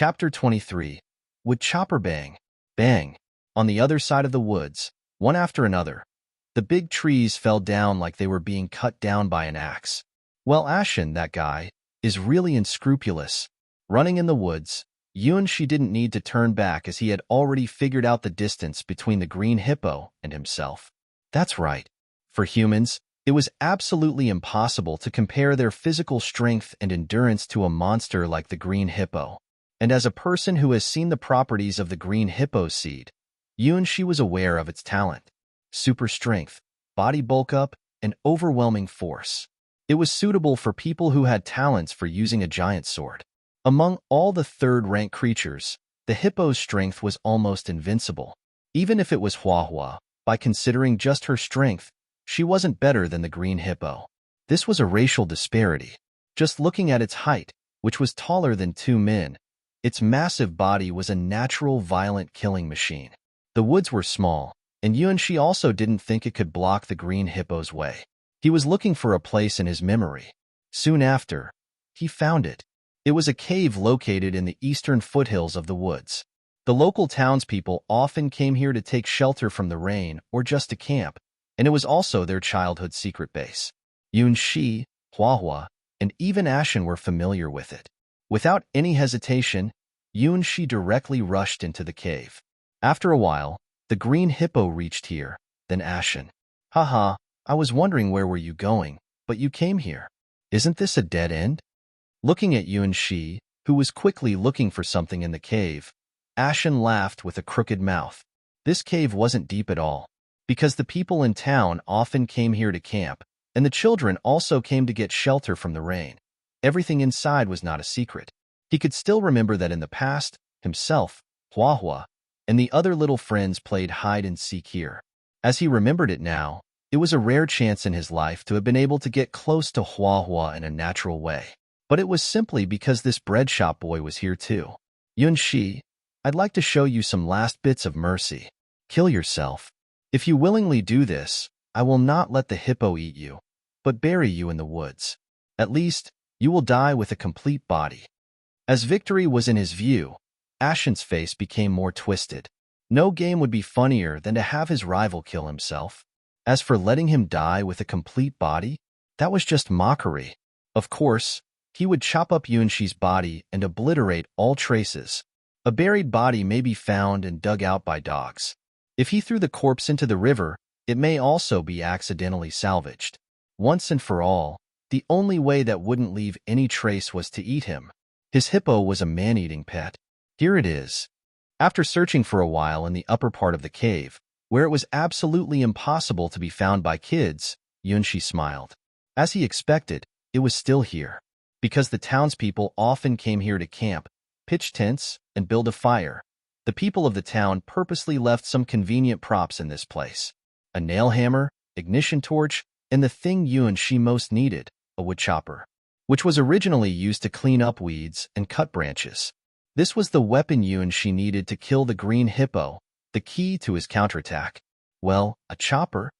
Chapter 23. Wood chopper bang, bang. On the other side of the woods, one after another, the big trees fell down like they were being cut down by an axe. Well, Ashen, that guy, is really unscrupulous. Running in the woods, she didn't need to turn back as he had already figured out the distance between the green hippo and himself. That's right. For humans, it was absolutely impossible to compare their physical strength and endurance to a monster like the green hippo. And as a person who has seen the properties of the green hippo seed, she was aware of its talent. Super strength, body bulk up, and overwhelming force. It was suitable for people who had talents for using a giant sword. Among all the third-rank creatures, the hippo's strength was almost invincible. Even if it was Huahua, by considering just her strength, she wasn't better than the green hippo. This was a racial disparity. Just looking at its height, which was taller than two men, its massive body was a natural violent killing machine. The woods were small, and she also didn't think it could block the green hippo's way. He was looking for a place in his memory. Soon after, he found it. It was a cave located in the eastern foothills of the woods. The local townspeople often came here to take shelter from the rain or just to camp, and it was also their childhood secret base. Shi, Huahua, and even Ashen were familiar with it. Without any hesitation, Shi directly rushed into the cave. After a while, the green hippo reached here, then Ashen. Haha, I was wondering where were you going, but you came here. Isn't this a dead end? Looking at Shi, who was quickly looking for something in the cave, Ashen laughed with a crooked mouth. This cave wasn't deep at all, because the people in town often came here to camp, and the children also came to get shelter from the rain. Everything inside was not a secret. He could still remember that in the past, himself, Huahua, and the other little friends played hide-and-seek here. As he remembered it now, it was a rare chance in his life to have been able to get close to Huahua in a natural way. But it was simply because this bread shop boy was here too. Shi, I'd like to show you some last bits of mercy. Kill yourself. If you willingly do this, I will not let the hippo eat you, but bury you in the woods. At least, you will die with a complete body. As victory was in his view, Ashen's face became more twisted. No game would be funnier than to have his rival kill himself. As for letting him die with a complete body, that was just mockery. Of course, he would chop up Shi's body and obliterate all traces. A buried body may be found and dug out by dogs. If he threw the corpse into the river, it may also be accidentally salvaged. Once and for all, the only way that wouldn't leave any trace was to eat him. His hippo was a man-eating pet. Here it is. After searching for a while in the upper part of the cave, where it was absolutely impossible to be found by kids, Shi smiled. As he expected, it was still here. Because the townspeople often came here to camp, pitch tents, and build a fire, the people of the town purposely left some convenient props in this place. A nail hammer, ignition torch, and the thing Shi most needed, a wood chopper, which was originally used to clean up weeds and cut branches. This was the weapon she needed to kill the green hippo, the key to his counterattack. Well, a chopper?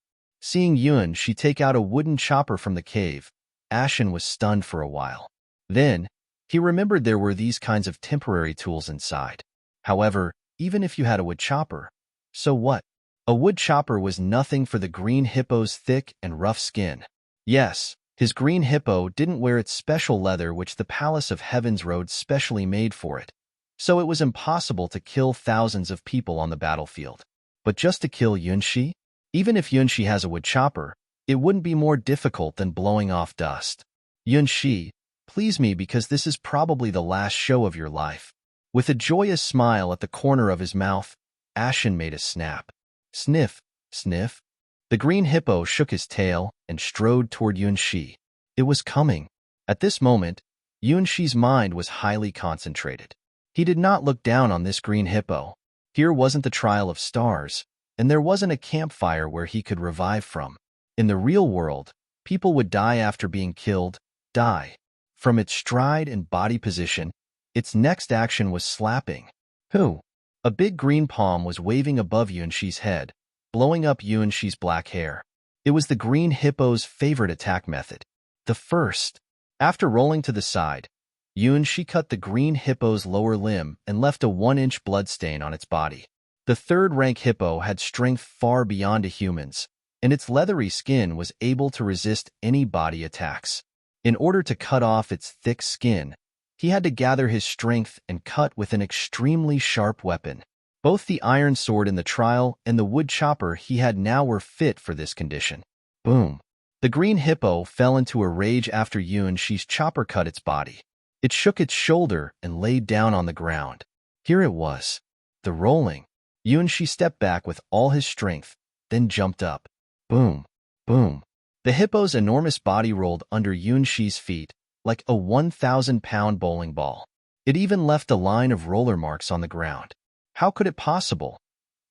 Seeing she take out a wooden chopper from the cave, Ashen was stunned for a while. Then, he remembered there were these kinds of temporary tools inside. However, even if you had a wood chopper, so what? A wood chopper was nothing for the green hippo's thick and rough skin. Yes, his green hippo didn't wear its special leather which the Palace of Heaven's Road specially made for it, so it was impossible to kill thousands of people on the battlefield. But just to kill Shi? Even if Shi has a wood chopper, it wouldn't be more difficult than blowing off dust. Shi, please me because this is probably the last show of your life. With a joyous smile at the corner of his mouth, Ashen made a snap. Sniff, sniff. The green hippo shook his tail and strode toward Shi. It was coming. At this moment, Shi's mind was highly concentrated. He did not look down on this green hippo. Here wasn't the trial of stars, and there wasn't a campfire where he could revive from. In the real world, people would die after being killed, die. From its stride and body position, its next action was slapping. Who? A big green palm was waving above Shi's head, blowing up Shi's black hair. It was the green hippo's favorite attack method. The first. After rolling to the side, She cut the green hippo's lower limb and left a 1-inch bloodstain on its body. The third-rank hippo had strength far beyond a human's, and its leathery skin was able to resist any body attacks. In order to cut off its thick skin, he had to gather his strength and cut with an extremely sharp weapon. Both the iron sword in the trial and the wood chopper he had now were fit for this condition. Boom! The green hippo fell into a rage after She's chopper cut its body. It shook its shoulder and laid down on the ground. Here it was. The rolling. She stepped back with all his strength, then jumped up. Boom! Boom! The hippo's enormous body rolled under She's feet like a 1,000-pound bowling ball. It even left a line of roller marks on the ground. How could it possible?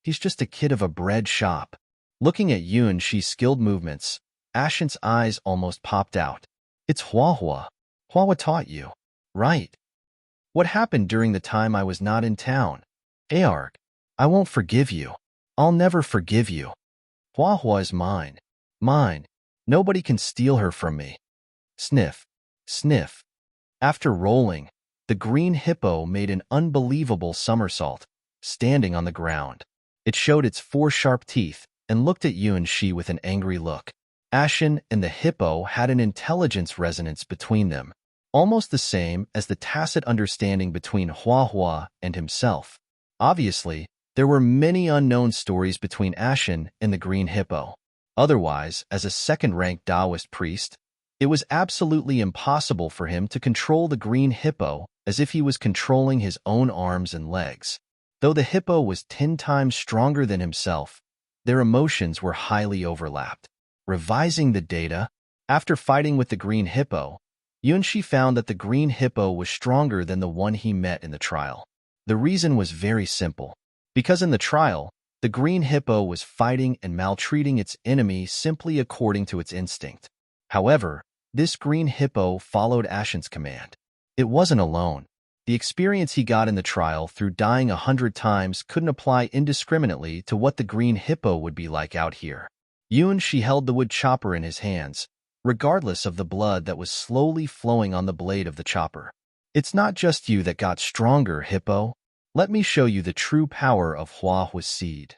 He's just a kid of a bread shop. Looking at She's skilled movements, Ashen's eyes almost popped out. It's Hua. Hua taught you, right? What happened during the time I was not in town? Aarg, I won't forgive you. I'll never forgive you. Hua is mine. Mine. Nobody can steal her from me. Sniff. Sniff. After rolling, the green hippo made an unbelievable somersault, standing on the ground. It showed its 4 sharp teeth and looked at She with an angry look. Ashen and the hippo had an intelligence resonance between them, almost the same as the tacit understanding between Hua and himself. Obviously, there were many unknown stories between Ashen and the green hippo. Otherwise, as a second-ranked Taoist priest, it was absolutely impossible for him to control the green hippo as if he was controlling his own arms and legs. Though the hippo was 10 times stronger than himself, their emotions were highly overlapped. Revising the data, after fighting with the green hippo, She found that the green hippo was stronger than the one he met in the trial. The reason was very simple. Because in the trial, the green hippo was fighting and maltreating its enemy simply according to its instinct. However, this green hippo followed Ashen's command. It wasn't alone. The experience he got in the trial through dying 100 times couldn't apply indiscriminately to what the green hippo would be like out here. She held the wood chopper in his hands, regardless of the blood that was slowly flowing on the blade of the chopper. It's not just you that got stronger, hippo. Let me show you the true power of Hua's seed.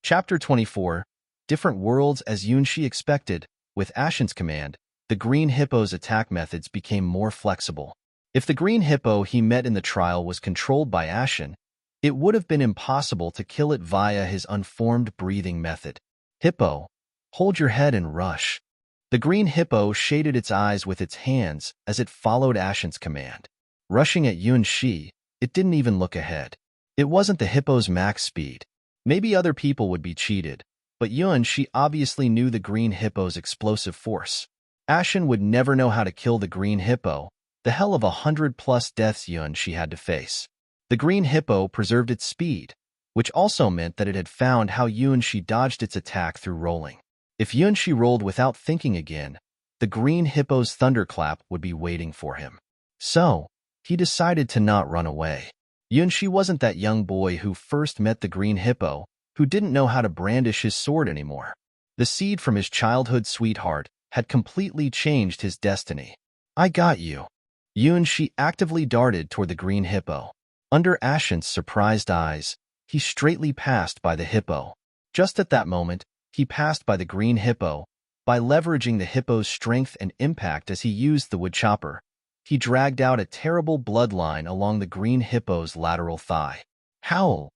Chapter 24. Different worlds. As She expected, with Ashen's command, the green hippo's attack methods became more flexible. If the green hippo he met in the trial was controlled by Ashen, it would have been impossible to kill it via his unformed breathing method. Hippo, hold your head and rush. The green hippo shaded its eyes with its hands as it followed Ashen's command. Rushing at She, it didn't even look ahead. It wasn't the hippo's max speed. Maybe other people would be cheated, but She obviously knew the green hippo's explosive force. Ashen would never know how to kill the green hippo, the hell of 100+ deaths She had to face. The green hippo preserved its speed, which also meant that it had found how She dodged its attack through rolling. If She rolled without thinking again, the green hippo's thunderclap would be waiting for him. So, he decided to not run away. She wasn't that young boy who first met the green hippo, who didn't know how to brandish his sword anymore. The seed from his childhood sweetheart had completely changed his destiny. I got you. She actively darted toward the green hippo. Under Ashen's surprised eyes, he straightly passed by the hippo. Just at that moment, he passed by the green hippo. By leveraging the hippo's strength and impact as he used the wood chopper, he dragged out a terrible bloodline along the green hippo's lateral thigh. Howl!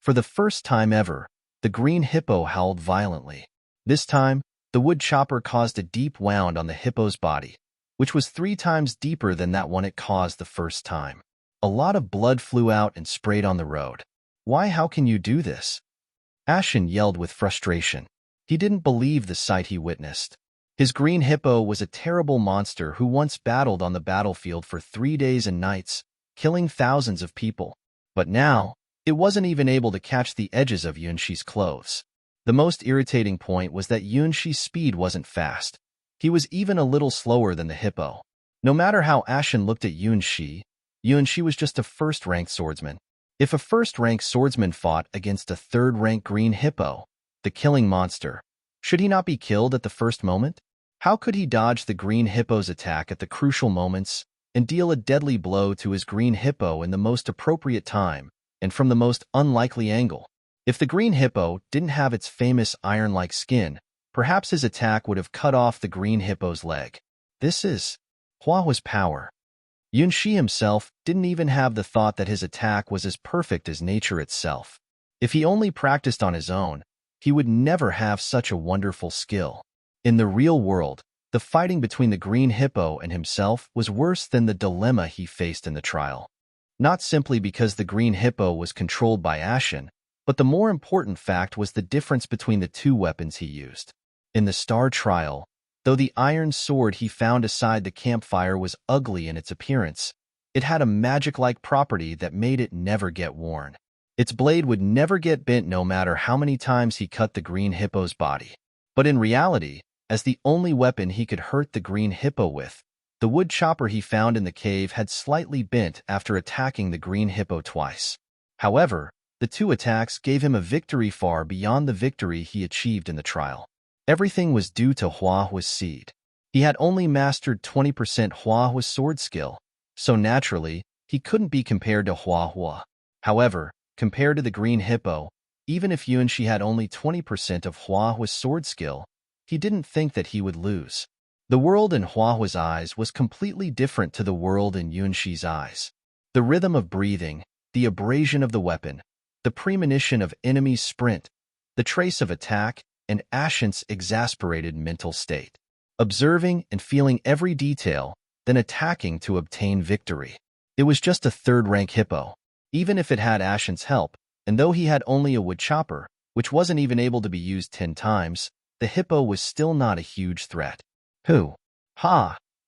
For the first time ever, the green hippo howled violently. This time, the wood chopper caused a deep wound on the hippo's body, which was 3 times deeper than that one it caused the first time. A lot of blood flew out and sprayed on the road. Why? How can you do this? Ashen yelled with frustration. He didn't believe the sight he witnessed. His green hippo was a terrible monster who once battled on the battlefield for 3 days and nights, killing thousands of people. But now, it wasn't even able to catch the edges of She's clothes. The most irritating point was that She's speed wasn't fast. He was even a little slower than the hippo. No matter how Ashen looked at She was just a first-ranked swordsman. If a first-ranked swordsman fought against a third-ranked green hippo, the killing monster, should he not be killed at the first moment? How could he dodge the green hippo's attack at the crucial moments and deal a deadly blow to his green hippo in the most appropriate time and from the most unlikely angle? If the green hippo didn't have its famous iron-like skin, perhaps his attack would have cut off the green hippo's leg. This is Huahua's power. Yunxi himself didn't even have the thought that his attack was as perfect as nature itself. If he only practiced on his own, he would never have such a wonderful skill. In the real world, the fighting between the green hippo and himself was worse than the dilemma he faced in the trial. Not simply because the green hippo was controlled by Ashen, but the more important fact was the difference between the two weapons he used. In the Star trial, though the iron sword he found aside the campfire was ugly in its appearance, it had a magic-like property that made it never get worn. Its blade would never get bent no matter how many times he cut the green hippo's body. But in reality, as the only weapon he could hurt the green hippo with, the wood chopper he found in the cave had slightly bent after attacking the green hippo twice. However, the two attacks gave him a victory far beyond the victory he achieved in the trial. Everything was due to Huahua's seed. He had only mastered 20% Huahua's sword skill, so naturally, he couldn't be compared to Huahua. However, compared to the green hippo, even if Yunxi had only 20% of Huahua's sword skill, he didn't think that he would lose. The world in Huahua's eyes was completely different to the world in Yunxi's eyes. The rhythm of breathing, the abrasion of the weapon, the premonition of enemy's sprint, the trace of attack, and Ashen's exasperated mental state. Observing and feeling every detail, then attacking to obtain victory. It was just a third-rank hippo. Even if it had Ashen's help, and though he had only a wood chopper, which wasn't even able to be used 10 times, the hippo was still not a huge threat.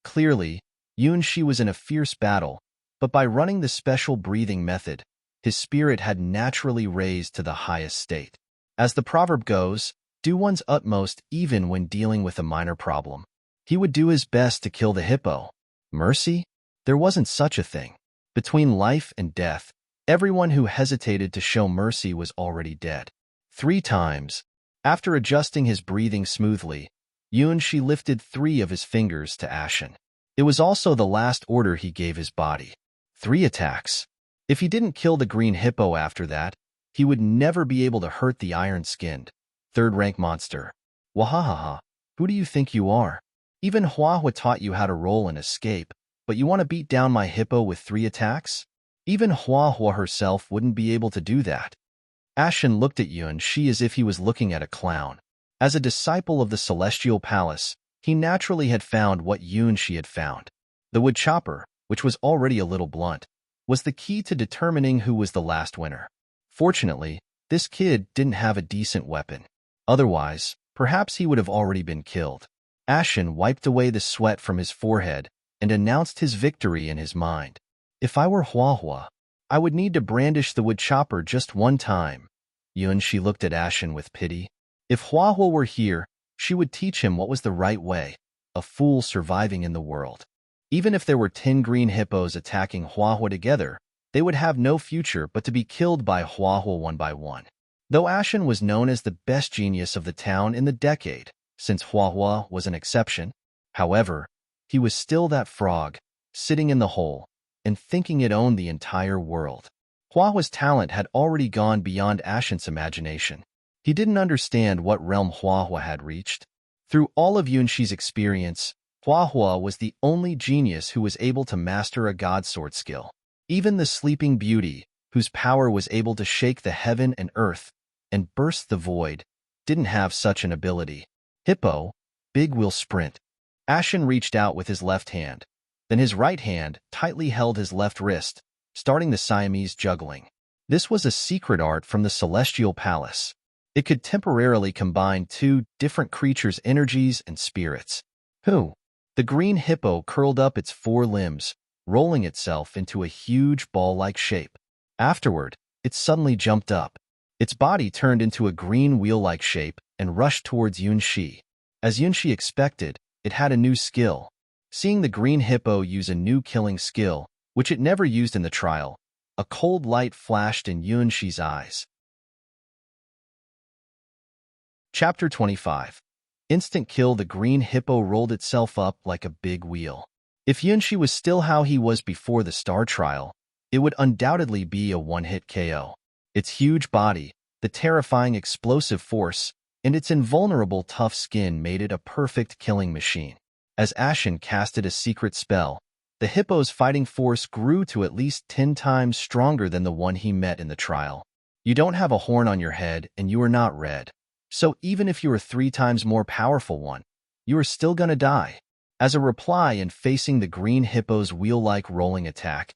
Clearly, Yunxi was in a fierce battle, but by running the special breathing method, his spirit had naturally raised to the highest state. As the proverb goes, do one's utmost even when dealing with a minor problem. He would do his best to kill the hippo. Mercy? There wasn't such a thing. Between life and death, everyone who hesitated to show mercy was already dead. 3 times. After adjusting his breathing smoothly, Yunxi lifted 3 of his fingers to Ashen. It was also the last order he gave his body. 3 attacks. If he didn't kill the green hippo after that, he would never be able to hurt the iron-skinned, third-rank monster. Wahahaha, who do you think you are? Even Huahua taught you how to roll and escape, but you want to beat down my hippo with 3 attacks? Even Huahua herself wouldn't be able to do that. Ashen looked at Yunxi as if he was looking at a clown. As a disciple of the Celestial Palace, he naturally had found what Yunxi had found. The wood chopper, which was already a little blunt, was the key to determining who was the last winner. Fortunately, this kid didn't have a decent weapon. Otherwise, perhaps he would have already been killed. Ashen wiped away the sweat from his forehead and announced his victory in his mind. If I were Huahua, I would need to brandish the wood chopper just 1 time. Yunxi looked at Ashen with pity. If Huahua were here, she would teach him what was the right way, a fool surviving in the world. Even if there were 10 green hippos attacking Huahua together, they would have no future but to be killed by Huahua one by one. Though Ashen was known as the best genius of the town in the decade, since Huahua was an exception, however, he was still that frog, sitting in the hole, and thinking it owned the entire world. Huahua's talent had already gone beyond Ashen's imagination. He didn't understand what realm Huahua had reached. Through all of Yunxi's experience, Huahua was the only genius who was able to master a god sword skill. Even the Sleeping Beauty, whose power was able to shake the heaven and earth and burst the void, didn't have such an ability. Hippo, big will sprint. Ashen reached out with his left hand. Then his right hand tightly held his left wrist, starting the Siamese juggling. This was a secret art from the Celestial Palace. It could temporarily combine 2 different creatures' energies and spirits. The green hippo curled up its 4 limbs, rolling itself into a huge ball-like shape. Afterward, it suddenly jumped up. Its body turned into a green wheel-like shape and rushed towards Yunxi. As Yunxi expected, it had a new skill. Seeing the green hippo use a new killing skill, which it never used in the trial, a cold light flashed in Yunxi's eyes. Chapter 25. Instant kill. The green hippo rolled itself up like a big wheel. If Yunshi was still how he was before the star trial, it would undoubtedly be a one-hit KO. Its huge body, the terrifying explosive force, and its invulnerable tough skin made it a perfect killing machine. As Ashen casted a secret spell, the hippo's fighting force grew to at least 10 times stronger than the one he met in the trial. You don't have a horn on your head and you are not red. So even if you are 3 times more powerful one, you are still gonna die. As a reply and facing the green hippo's wheel-like rolling attack,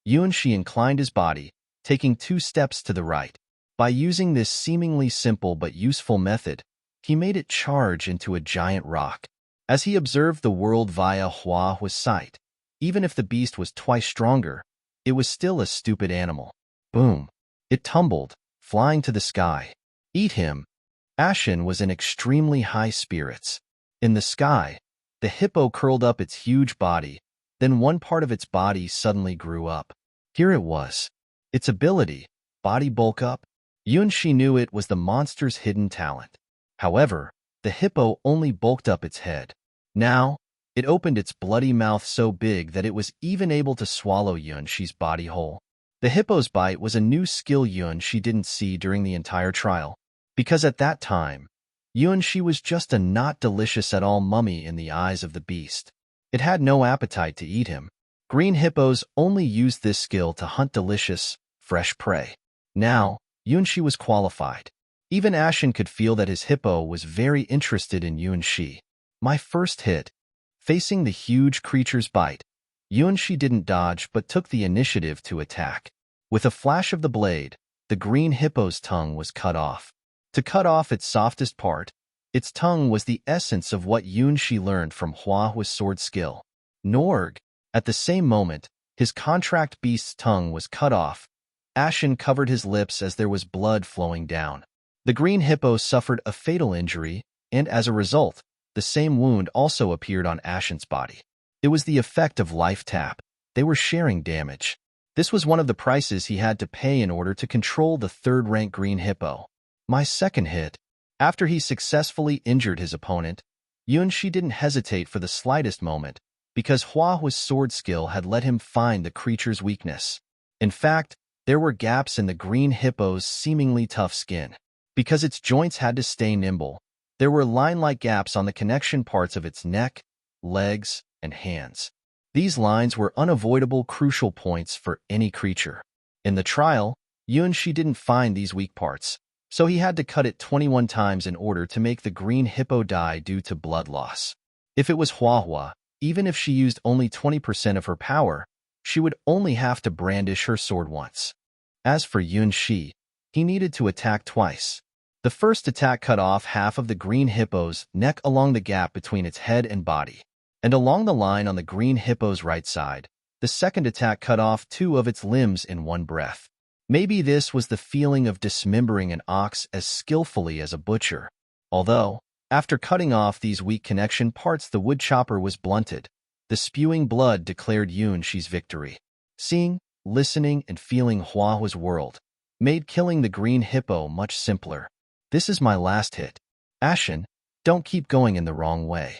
Yunshi inclined his body, taking 2 steps to the right. By using this seemingly simple but useful method, he made it charge into a giant rock. As he observed the world via Huahua's sight, even if the beast was twice stronger, it was still a stupid animal. Boom! It tumbled, flying to the sky. Eat him! Ashen was in extremely high spirits. In the sky, the hippo curled up its huge body, then one part of its body suddenly grew up. Here it was. Its ability, body bulk up. Yunshi knew it was the monster's hidden talent. However, the hippo only bulked up its head. Now, it opened its bloody mouth so big that it was even able to swallow Yunshi's body whole. The hippo's bite was a new skill Yunshi didn't see during the entire trial, because at that time, Yunshi was just a not delicious at all mummy in the eyes of the beast. It had no appetite to eat him. Green hippos only used this skill to hunt delicious, fresh prey. Now, Yunshi was qualified. Even Ashen could feel that his hippo was very interested in Yunshi. My first hit. Facing the huge creature's bite, Yunshi didn't dodge but took the initiative to attack. With a flash of the blade, the green hippo's tongue was cut off. To cut off its softest part, its tongue was the essence of what Yunshi learned from Huahua's sword skill. Norg. At the same moment, his contract beast's tongue was cut off. Ashen covered his lips as there was blood flowing down. The green hippo suffered a fatal injury, and as a result, the same wound also appeared on Ashen's body. It was the effect of life tap. They were sharing damage. This was one of the prices he had to pay in order to control the third-rank green hippo. My second hit. After he successfully injured his opponent, Yunshi didn't hesitate for the slightest moment, because Huahua's sword skill had let him find the creature's weakness. In fact, there were gaps in the green hippo's seemingly tough skin. Because its joints had to stay nimble, there were line-like gaps on the connection parts of its neck, legs, and hands. These lines were unavoidable crucial points for any creature. In the trial, Yunshi didn't find these weak parts, so he had to cut it 21 times in order to make the green hippo die due to blood loss. If it was Huahua, even if she used only 20% of her power, she would only have to brandish her sword once. As for Yunshi, he needed to attack twice. The first attack cut off half of the green hippo's neck along the gap between its head and body, and along the line on the green hippo's right side. The second attack cut off 2 of its limbs in one breath. Maybe this was the feeling of dismembering an ox as skillfully as a butcher. Although, after cutting off these weak connection parts, the wood chopper was blunted. The spewing blood declared Yunshi's victory. Seeing, listening, and feeling Huahua's world made killing the green hippo much simpler. This is my last hit. Ashen, don't keep going in the wrong way.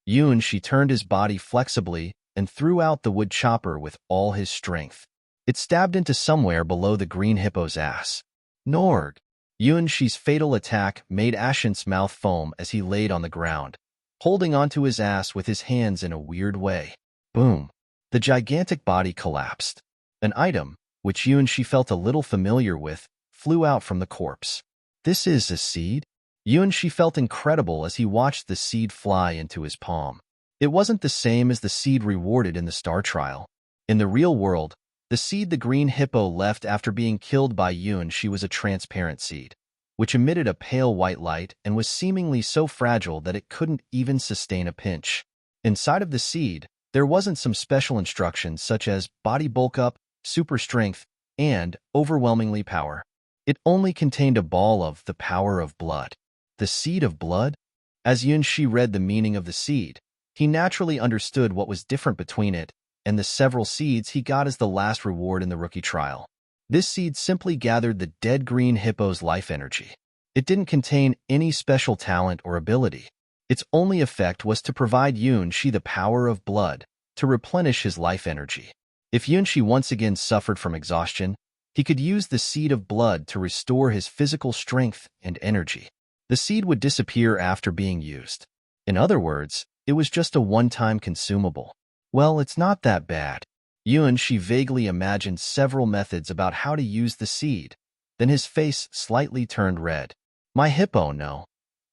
Yunshi turned his body flexibly and threw out the wood chopper with all his strength. It stabbed into somewhere below the green hippo's ass. Norg! Yunshi's fatal attack made Ashen's mouth foam as he laid on the ground, holding onto his ass with his hands in a weird way. Boom! The gigantic body collapsed. An item, which Yunshi felt a little familiar with, flew out from the corpse. This is a seed? Yunshi felt incredible as he watched the seed fly into his palm. It wasn't the same as the seed rewarded in the star trial. In the real world, the seed the green hippo left after being killed by Yunshi was a transparent seed, which emitted a pale white light and was seemingly so fragile that it couldn't even sustain a pinch. Inside of the seed, there wasn't some special instructions such as body bulk up, super strength, and overwhelmingly power. It only contained a ball of the power of blood. The seed of blood? As Yunshi read the meaning of the seed, he naturally understood what was different between it and the several seeds he got as the last reward in the rookie trial. This seed simply gathered the dead green hippo's life energy. It didn't contain any special talent or ability. Its only effect was to provide Yunshi the power of blood to replenish his life energy. If Yunshi once again suffered from exhaustion, he could use the seed of blood to restore his physical strength and energy. The seed would disappear after being used. In other words, it was just a one-time consumable. Well, it's not that bad. Yunshi vaguely imagined several methods about how to use the seed. Then his face slightly turned red. My hippo, no.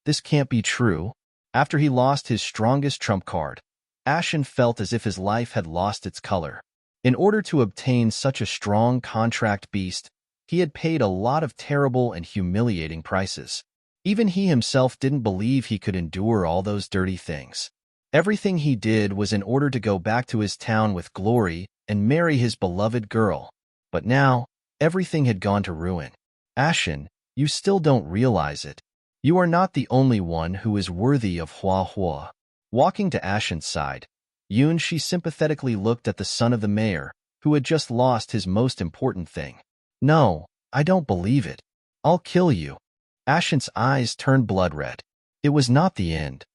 This can't be true. After he lost his strongest trump card, Ashen felt as if his life had lost its color. In order to obtain such a strong contract beast, he had paid a lot of terrible and humiliating prices. Even he himself didn't believe he could endure all those dirty things. Everything he did was in order to go back to his town with glory and marry his beloved girl. But now, everything had gone to ruin. Ashen, you still don't realize it. You are not the only one who is worthy of Hua Hua. Walking to Ashen's side, Yunshi sympathetically looked at the son of the mayor, who had just lost his most important thing. No, I don't believe it. I'll kill you. Ashen's eyes turned blood red. It was not the end.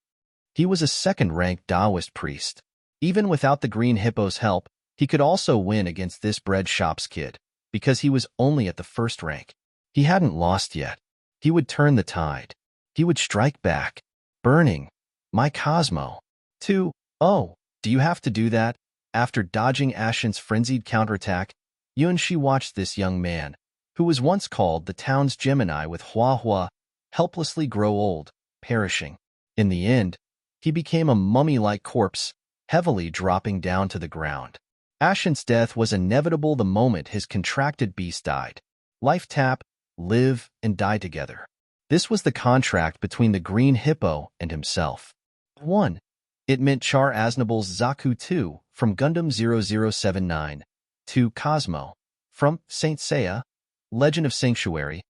He was a second-ranked Taoist priest. Even without the green hippo's help, he could also win against this bread shop's kid, because he was only at the first rank. He hadn't lost yet. He would turn the tide. He would strike back. Burning. My Cosmo. 2. Oh, do you have to do that? After dodging Ashen's frenzied counterattack, Yunshi watched this young man, who was once called the town's Gemini with Hua Hua, helplessly grow old, perishing. In the end, he became a mummy-like corpse, heavily dropping down to the ground. Ashen's death was inevitable the moment his contracted beast died. Life tap, live, and die together. This was the contract between the green hippo and himself. 1. It meant Char Aznable's Zaku 2 from Gundam 0079. 2. Cosmo from Saint Seiya, Legend of Sanctuary.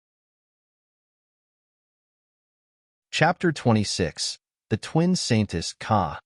Chapter 26. The Twin Saintess Ka.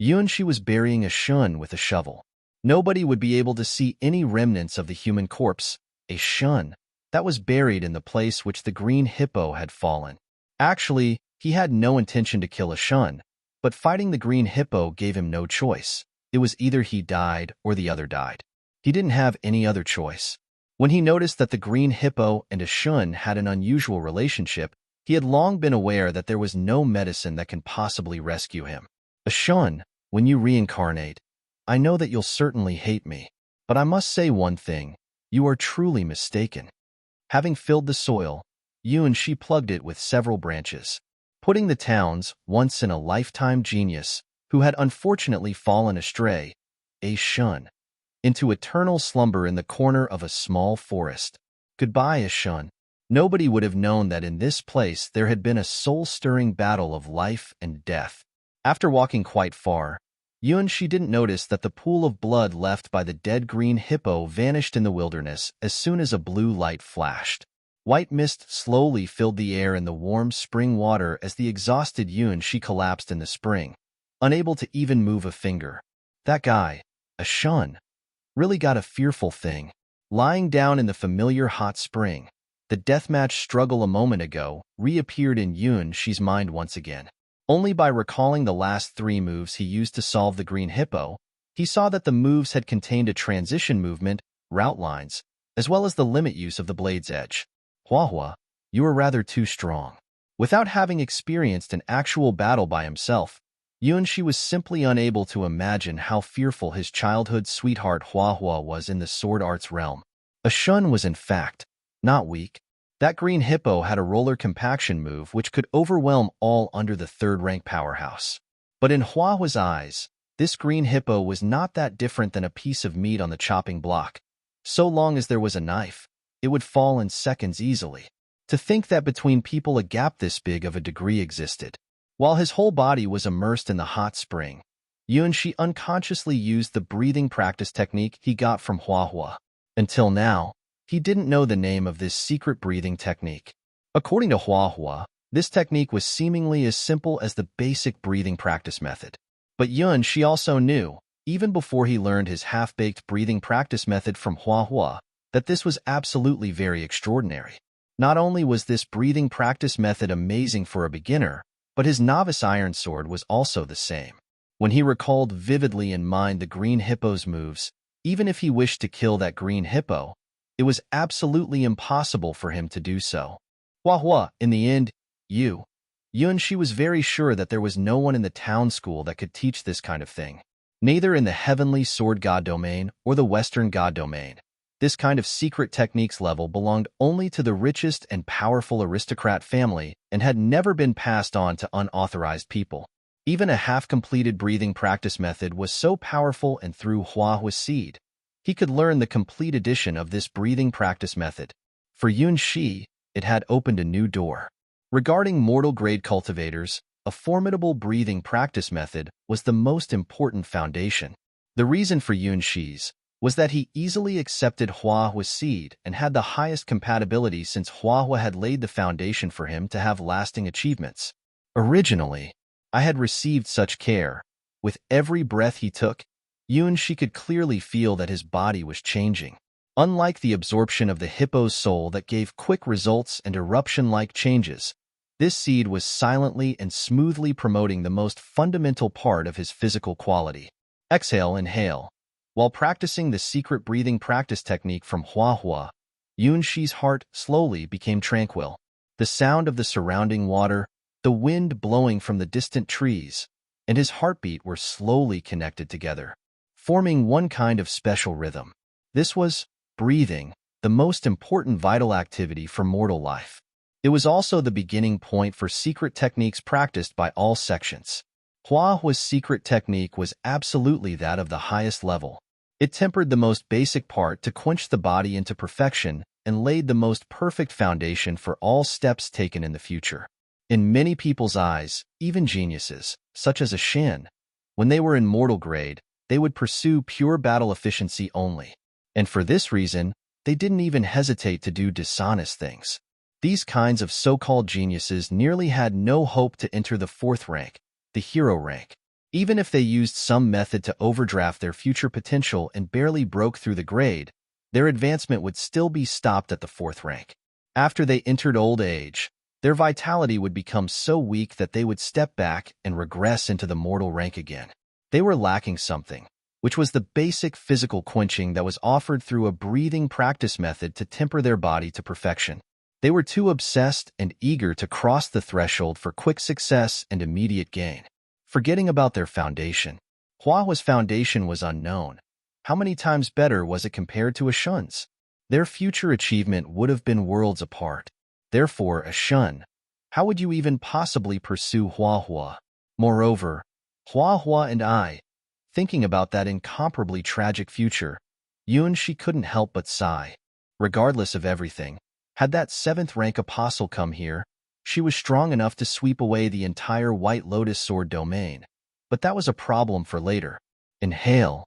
Yunshi was burying a shun with a shovel. Nobody would be able to see any remnants of the human corpse, a shun, that was buried in the place which the green hippo had fallen. Actually, he had no intention to kill a shun, but fighting the green hippo gave him no choice. It was either he died or the other died. He didn't have any other choice. When he noticed that the green hippo and a shun had an unusual relationship, he had long been aware that there was no medicine that can possibly rescue him. A shun, when you reincarnate, I know that you'll certainly hate me, but I must say one thing, you are truly mistaken. Having filled the soil, Yunshi plugged it with several branches, putting the town's once-in-a-lifetime genius, who had unfortunately fallen astray, a shun, into eternal slumber in the corner of a small forest. Goodbye, Ashun. Nobody would have known that in this place there had been a soul-stirring battle of life and death. After walking quite far, Yunshi didn't notice that the pool of blood left by the dead green hippo vanished in the wilderness as soon as a blue light flashed. White mist slowly filled the air in the warm spring water as the exhausted Yunshi collapsed in the spring, unable to even move a finger. That guy, Ashun, really got a fearful thing. Lying down in the familiar hot spring, the deathmatch struggle a moment ago reappeared in Yunshi's mind once again. Only by recalling the last 3 moves he used to solve the green hippo, he saw that the moves had contained a transition movement, route lines, as well as the limit use of the blade's edge. Hua Hua, you are rather too strong. Without having experienced an actual battle by himself, Yunshi was simply unable to imagine how fearful his childhood sweetheart Hua Hua was in the sword arts realm. Ashun was in fact not weak. That green hippo had a roller compaction move which could overwhelm all under the 3rd-rank powerhouse. But in Hua Hua's eyes, this green hippo was not that different than a piece of meat on the chopping block. So long as there was a knife, it would fall in seconds easily. To think that between people a gap this big of a degree existed. While his whole body was immersed in the hot spring, Yunshi unconsciously used the breathing practice technique he got from Hua Hua. Until now, he didn't know the name of this secret breathing technique. According to Hua Hua, this technique was seemingly as simple as the basic breathing practice method. But Yunshi also knew, even before he learned his half-baked breathing practice method from Hua Hua, that this was absolutely very extraordinary. Not only was this breathing practice method amazing for a beginner, But his novice iron sword was also the same. When he recalled vividly in mind the green hippo's moves, even if he wished to kill that green hippo, it was absolutely impossible for him to do so. Hua, in the end, Yun, she was very sure that there was no one in the town school that could teach this kind of thing. Neither in the heavenly sword god domain or the western god domain. This kind of secret techniques level belonged only to the richest and powerful aristocrat family and had never been passed on to unauthorized people. Even a half-completed breathing practice method was so powerful, and through Hua's seed, he could learn the complete edition of this breathing practice method. For Yun Shi, it had opened a new door. Regarding mortal-grade cultivators, a formidable breathing practice method was the most important foundation. The reason for Yun Shi's was that he easily accepted Hua's seed and had the highest compatibility, since Hua had laid the foundation for him to have lasting achievements. Originally, I had received such care. With every breath he took, Yun Shi could clearly feel that his body was changing. Unlike the absorption of the hippo's soul that gave quick results and eruption-like changes, this seed was silently and smoothly promoting the most fundamental part of his physical quality. Exhale, inhale. While practicing the secret breathing practice technique from Hua, Yun Shi's heart slowly became tranquil. The sound of the surrounding water, the wind blowing from the distant trees, and his heartbeat were slowly connected together, forming one kind of special rhythm. This was breathing, the most important vital activity for mortal life. It was also the beginning point for secret techniques practiced by all sections. Hua's secret technique was absolutely that of the highest level. It tempered the most basic part to quench the body into perfection and laid the most perfect foundation for all steps taken in the future. In many people's eyes, even geniuses, such as a Shen, when they were in mortal grade, they would pursue pure battle efficiency only. And for this reason, they didn't even hesitate to do dishonest things. These kinds of so-called geniuses nearly had no hope to enter the fourth rank, the hero rank. Even if they used some method to overdraft their future potential and barely broke through the grade, their advancement would still be stopped at the fourth rank. After they entered old age, their vitality would become so weak that they would step back and regress into the mortal rank again. They were lacking something, which was the basic physical quenching that was offered through a breathing practice method to temper their body to perfection. They were too obsessed and eager to cross the threshold for quick success and immediate gain, forgetting about their foundation. Hua's foundation was unknown. How many times better was it compared to a Shun's? Their future achievement would have been worlds apart. Therefore, a Shun, how would you even possibly pursue Hua? Moreover, Hua and I, thinking about that incomparably tragic future, Yun Shi couldn't help but sigh. Regardless of everything, had that seventh-rank apostle come here, she was strong enough to sweep away the entire White Lotus Sword domain. But that was a problem for later. Inhale.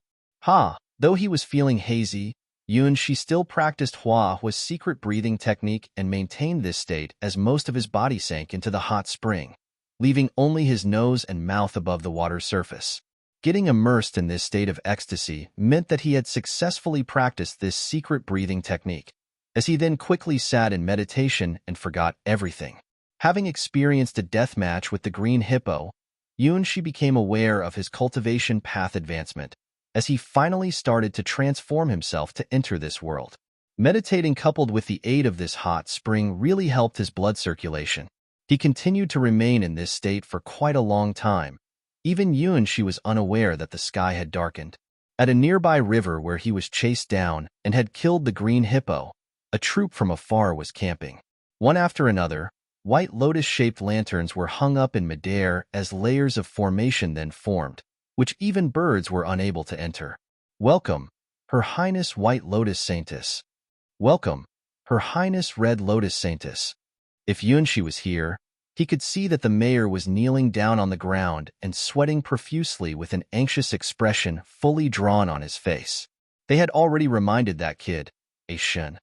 Though he was feeling hazy, Yun Shi still practiced Hua's secret breathing technique and maintained this state as most of his body sank into the hot spring, leaving only his nose and mouth above the water's surface. Getting immersed in this state of ecstasy meant that he had successfully practiced this secret breathing technique, as he then quickly sat in meditation and forgot everything. Having experienced a death match with the green hippo, Yun Shi became aware of his cultivation path advancement, as he finally started to transform himself to enter this world. Meditating coupled with the aid of this hot spring really helped his blood circulation. He continued to remain in this state for quite a long time. Even Yun Shi was unaware that the sky had darkened. At a nearby river where he was chased down and had killed the green hippo, a troop from afar was camping. One after another, white lotus-shaped lanterns were hung up in midair as layers of formation then formed, which even birds were unable to enter. Welcome, Her Highness White Lotus Saintess. Welcome, Her Highness Red Lotus Saintess. If Yun Shi was here, he could see that the mayor was kneeling down on the ground and sweating profusely with an anxious expression fully drawn on his face. They had already reminded that kid, a Shen,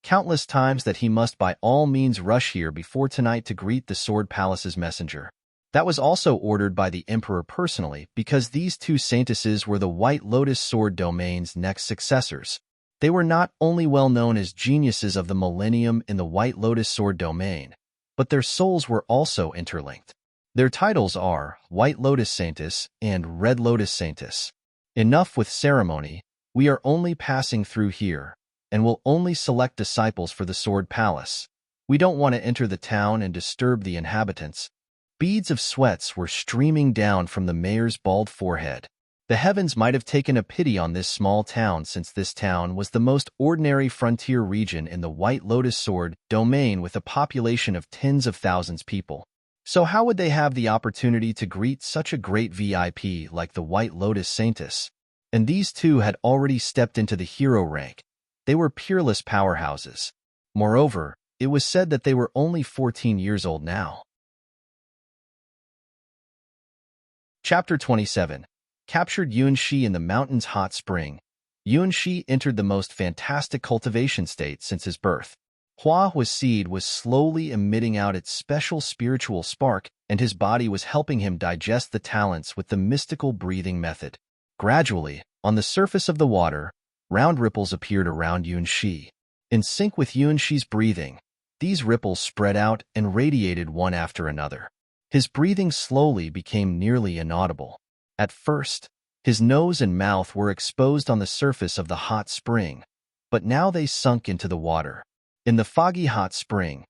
countless times that he must by all means rush here before tonight to greet the Sword Palace's messenger. That was also ordered by the Emperor personally, because these two saintesses were the White Lotus Sword domain's next successors. They were not only well known as geniuses of the millennium in the White Lotus Sword domain, but their souls were also interlinked. Their titles are White Lotus Saintess and Red Lotus Saintess. Enough with ceremony, we are only passing through here, and will only select disciples for the Sword Palace. We don't want to enter the town and disturb the inhabitants. Beads of sweats were streaming down from the mayor's bald forehead. The heavens might have taken a pity on this small town, since this town was the most ordinary frontier region in the White Lotus Sword domain with a population of tens of thousands of people. So how would they have the opportunity to greet such a great VIP like the White Lotus Saintess? And these two had already stepped into the hero rank. They were peerless powerhouses. Moreover, it was said that they were only 14 years old now. Chapter 27. Captured Yuanxi in the mountain's hot spring. Yuanxi entered the most fantastic cultivation state since his birth. Hua's seed was slowly emitting out its special spiritual spark, and his body was helping him digest the talents with the mystical breathing method. Gradually, on the surface of the water, round ripples appeared around Yuanxi. In sync with Yuanxi's breathing, these ripples spread out and radiated one after another. His breathing slowly became nearly inaudible. At first, his nose and mouth were exposed on the surface of the hot spring, but now they sunk into the water. In the foggy hot spring,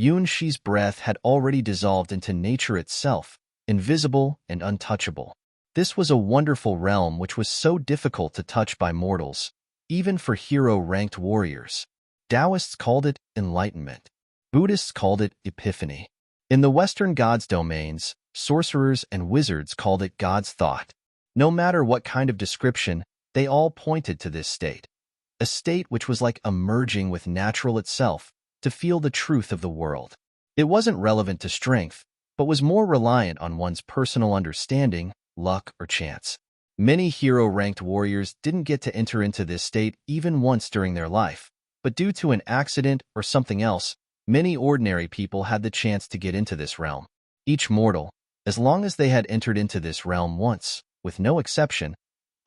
Yuanxi's breath had already dissolved into nature itself, invisible and untouchable. This was a wonderful realm which was so difficult to touch by mortals, even for hero-ranked warriors. Taoists called it enlightenment. Buddhists called it epiphany. In the Western gods' domains, sorcerers and wizards called it God's thought. No matter what kind of description, they all pointed to this state. A state which was like a merging with natural itself to feel the truth of the world. It wasn't relevant to strength, but was more reliant on one's personal understanding, luck, or chance. Many hero-ranked warriors didn't get to enter into this state even once during their life, but due to an accident or something else, many ordinary people had the chance to get into this realm. Each mortal, as long as they had entered into this realm once, with no exception,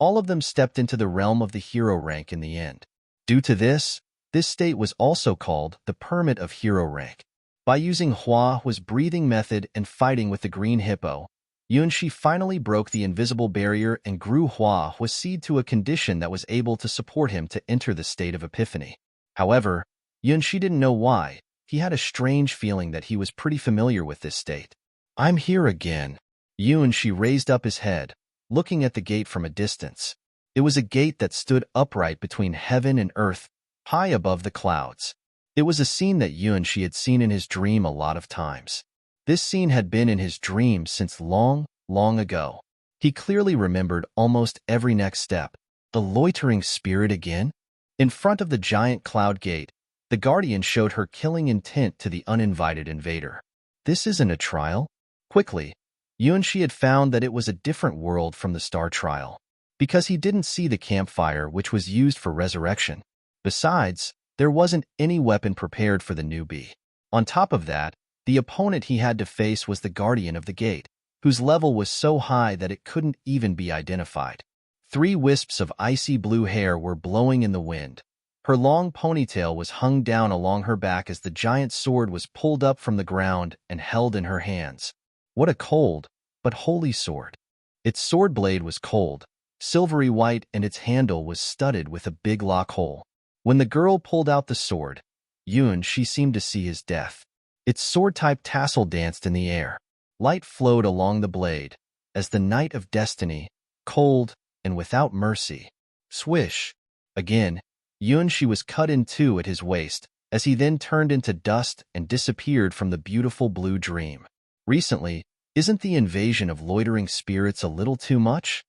all of them stepped into the realm of the hero rank in the end. Due to this state was also called the permit of hero rank. By using Hua's breathing method and fighting with the green hippo, Yuanxi finally broke the invisible barrier and grew Hua's seed to a condition that was able to support him to enter the state of epiphany. However, Yuanxi didn't know why. He had a strange feeling that he was pretty familiar with this state. "I'm here again." Yuanxi raised up his head, looking at the gate from a distance. It was a gate that stood upright between heaven and earth, high above the clouds. It was a scene that Yuanxi had seen in his dream a lot of times. This scene had been in his dreams since long, long ago. He clearly remembered almost every next step. The loitering spirit again? In front of the giant cloud gate, the guardian showed her killing intent to the uninvited invader. This isn't a trial? Quickly, Yuanxi had found that it was a different world from the star trial, because he didn't see the campfire which was used for resurrection. Besides, there wasn't any weapon prepared for the newbie. On top of that, the opponent he had to face was the guardian of the gate, whose level was so high that it couldn't even be identified. 3 wisps of icy blue hair were blowing in the wind. Her long ponytail was hung down along her back as the giant sword was pulled up from the ground and held in her hands. What a cold, but holy sword. Its sword blade was cold, silvery white, and its handle was studded with a big lock hole. When the girl pulled out the sword, Yuanxi seemed to see his death. Its sword-type tassel danced in the air. Light flowed along the blade, as the Knight of Destiny, cold and without mercy. Swish! Again, Yuanxi was cut in two at his waist, as he then turned into dust and disappeared from the beautiful blue dream. Recently, isn't the invasion of loitering spirits a little too much?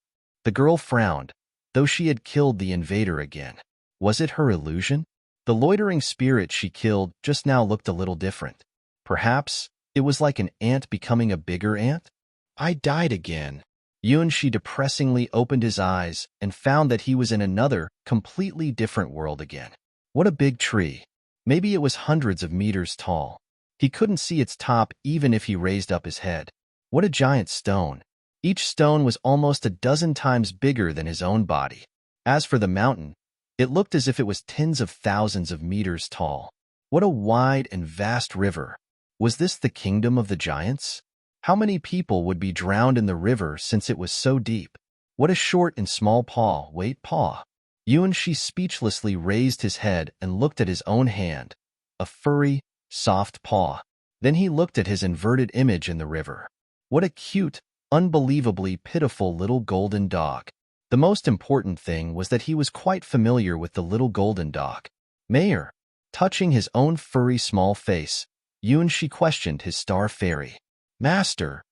The girl frowned, though she had killed the invader again. Was it her illusion? The loitering spirit she killed just now looked a little different. Perhaps it was like an ant becoming a bigger ant? I died again. Yuanxi depressingly opened his eyes and found that he was in another, completely different world again. What a big tree. Maybe it was hundreds of meters tall. He couldn't see its top even if he raised up his head. What a giant stone. Each stone was almost a dozen times bigger than his own body. As for the mountain, it looked as if it was tens of thousands of meters tall. What a wide and vast river. Was this the kingdom of the giants? How many people would be drowned in the river since it was so deep? What a short and small paw, wait, paw. Yuanshi speechlessly raised his head and looked at his own hand, a furry, soft paw. Then he looked at his inverted image in the river. What a cute, unbelievably pitiful little golden dog. The most important thing was that he was quite familiar with the little golden dog. Mayor, touching his own furry small face, Yuanshi questioned his star fairy. Master.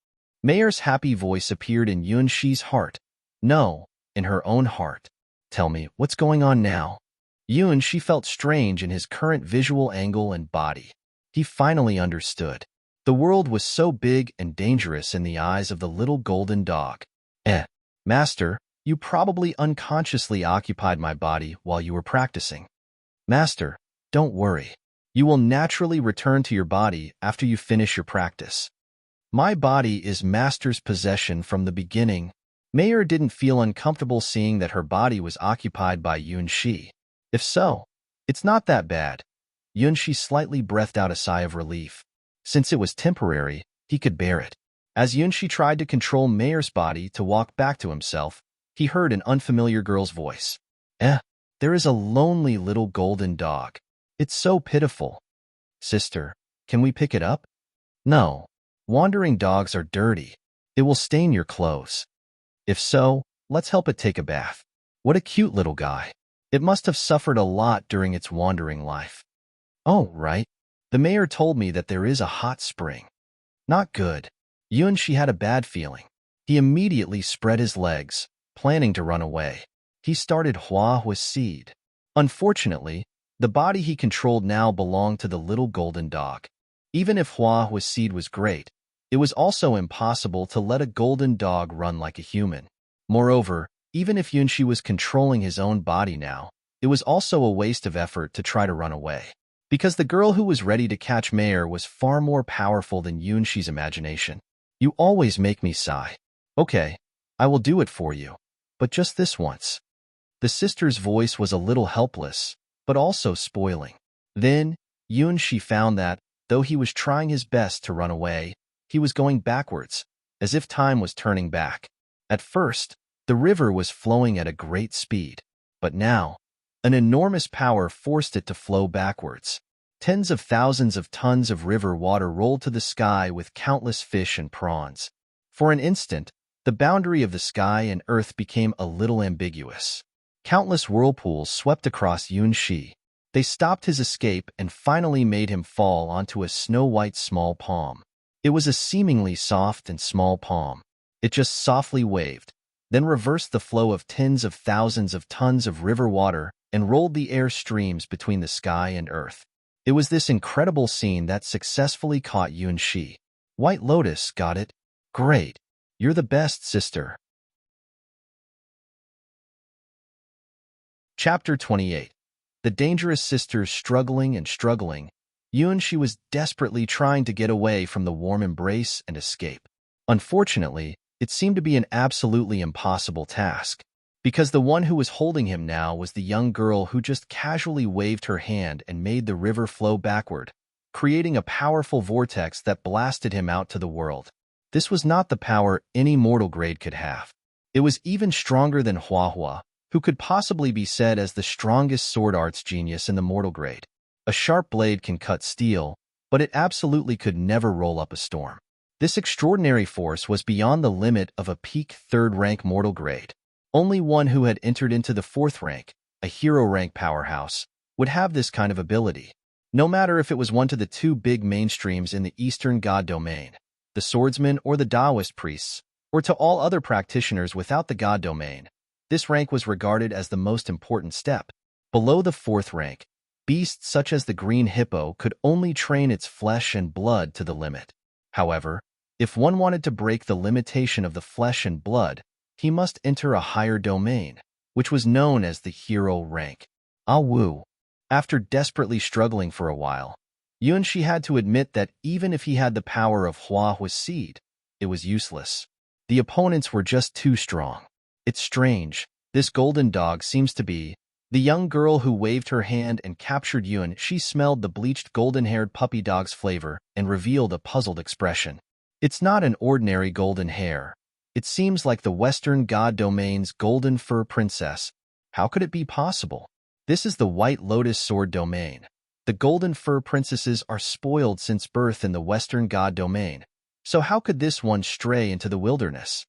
Mayor's happy voice appeared in Yuanshi's heart. No, in her own heart. Tell me, what's going on now? Yuanshi felt strange in his current visual angle and body. He finally understood. The world was so big and dangerous in the eyes of the little golden dog. Master, you probably unconsciously occupied my body while you were practicing. Master, don't worry. You will naturally return to your body after you finish your practice. My body is Master's possession from the beginning. Mayor didn't feel uncomfortable seeing that her body was occupied by Yuanshi. If so, it's not that bad. Yuanshi slightly breathed out a sigh of relief. Since it was temporary, he could bear it. As Yuanshi tried to control Mayor's body to walk back to himself, he heard an unfamiliar girl's voice. There is a lonely little golden dog. It's so pitiful. Sister, can we pick it up? No. Wandering dogs are dirty. It will stain your clothes. If so, let's help it take a bath. What a cute little guy. It must have suffered a lot during its wandering life. Oh, right. The mayor told me that there is a hot spring. Not good. Yuanshi had a bad feeling. He immediately spread his legs, planning to run away. He started Hua with seed. Unfortunately, the body he controlled now belonged to the little golden dog. Even if Hua with seed was great, it was also impossible to let a golden dog run like a human. Moreover, even if Yuanshi was controlling his own body now, it was also a waste of effort to try to run away. Because the girl who was ready to catch Mayor was far more powerful than Yuanshi's imagination. You always make me sigh. Okay, I will do it for you. But just this once. The sister's voice was a little helpless, but also spoiling. Then, Yuanshi found that, though he was trying his best to run away, he was going backwards, as if time was turning back. At first, the river was flowing at a great speed, but now, an enormous power forced it to flow backwards. Tens of thousands of tons of river water rolled to the sky with countless fish and prawns. For an instant, the boundary of the sky and earth became a little ambiguous. Countless whirlpools swept across Yuanshi. They stopped his escape and finally made him fall onto a snow-white small palm. It was a seemingly soft and small palm. It just softly waved, then reversed the flow of tens of thousands of tons of river water and rolled the air streams between the sky and earth. It was this incredible scene that successfully caught Yuanshi. White Lotus, got it? Great. You're the best, sister. Chapter 28. The dangerous sisters struggling and struggling. Yuanshi was desperately trying to get away from the warm embrace and escape. Unfortunately, it seemed to be an absolutely impossible task, because the one who was holding him now was the young girl who just casually waved her hand and made the river flow backward, creating a powerful vortex that blasted him out to the world. This was not the power any mortal grade could have. It was even stronger than Hua, who could possibly be said as the strongest sword arts genius in the mortal grade. A sharp blade can cut steel, but it absolutely could never roll up a storm. This extraordinary force was beyond the limit of a peak third-rank mortal grade. Only one who had entered into the fourth rank, a hero-rank powerhouse, would have this kind of ability. No matter if it was one to the two big mainstreams in the Eastern God domain, the swordsmen or the Taoist priests, or to all other practitioners without the God domain, this rank was regarded as the most important step. Below the fourth rank, beasts such as the green hippo could only train its flesh and blood to the limit. However, if one wanted to break the limitation of the flesh and blood, he must enter a higher domain, which was known as the hero rank. Wu. After desperately struggling for a while, Yuanshi had to admit that even if he had the power of Hua's seed, it was useless. The opponents were just too strong. It's strange, this golden dog seems to be. The young girl who waved her hand and captured Yuan, she smelled the bleached golden-haired puppy dog's flavor and revealed a puzzled expression. It's not an ordinary golden hair. It seems like the Western god domain's golden fur princess. How could it be possible? This is the White Lotus Sword domain. The golden fur princesses are spoiled since birth in the Western god domain. So how could this one stray into the wilderness?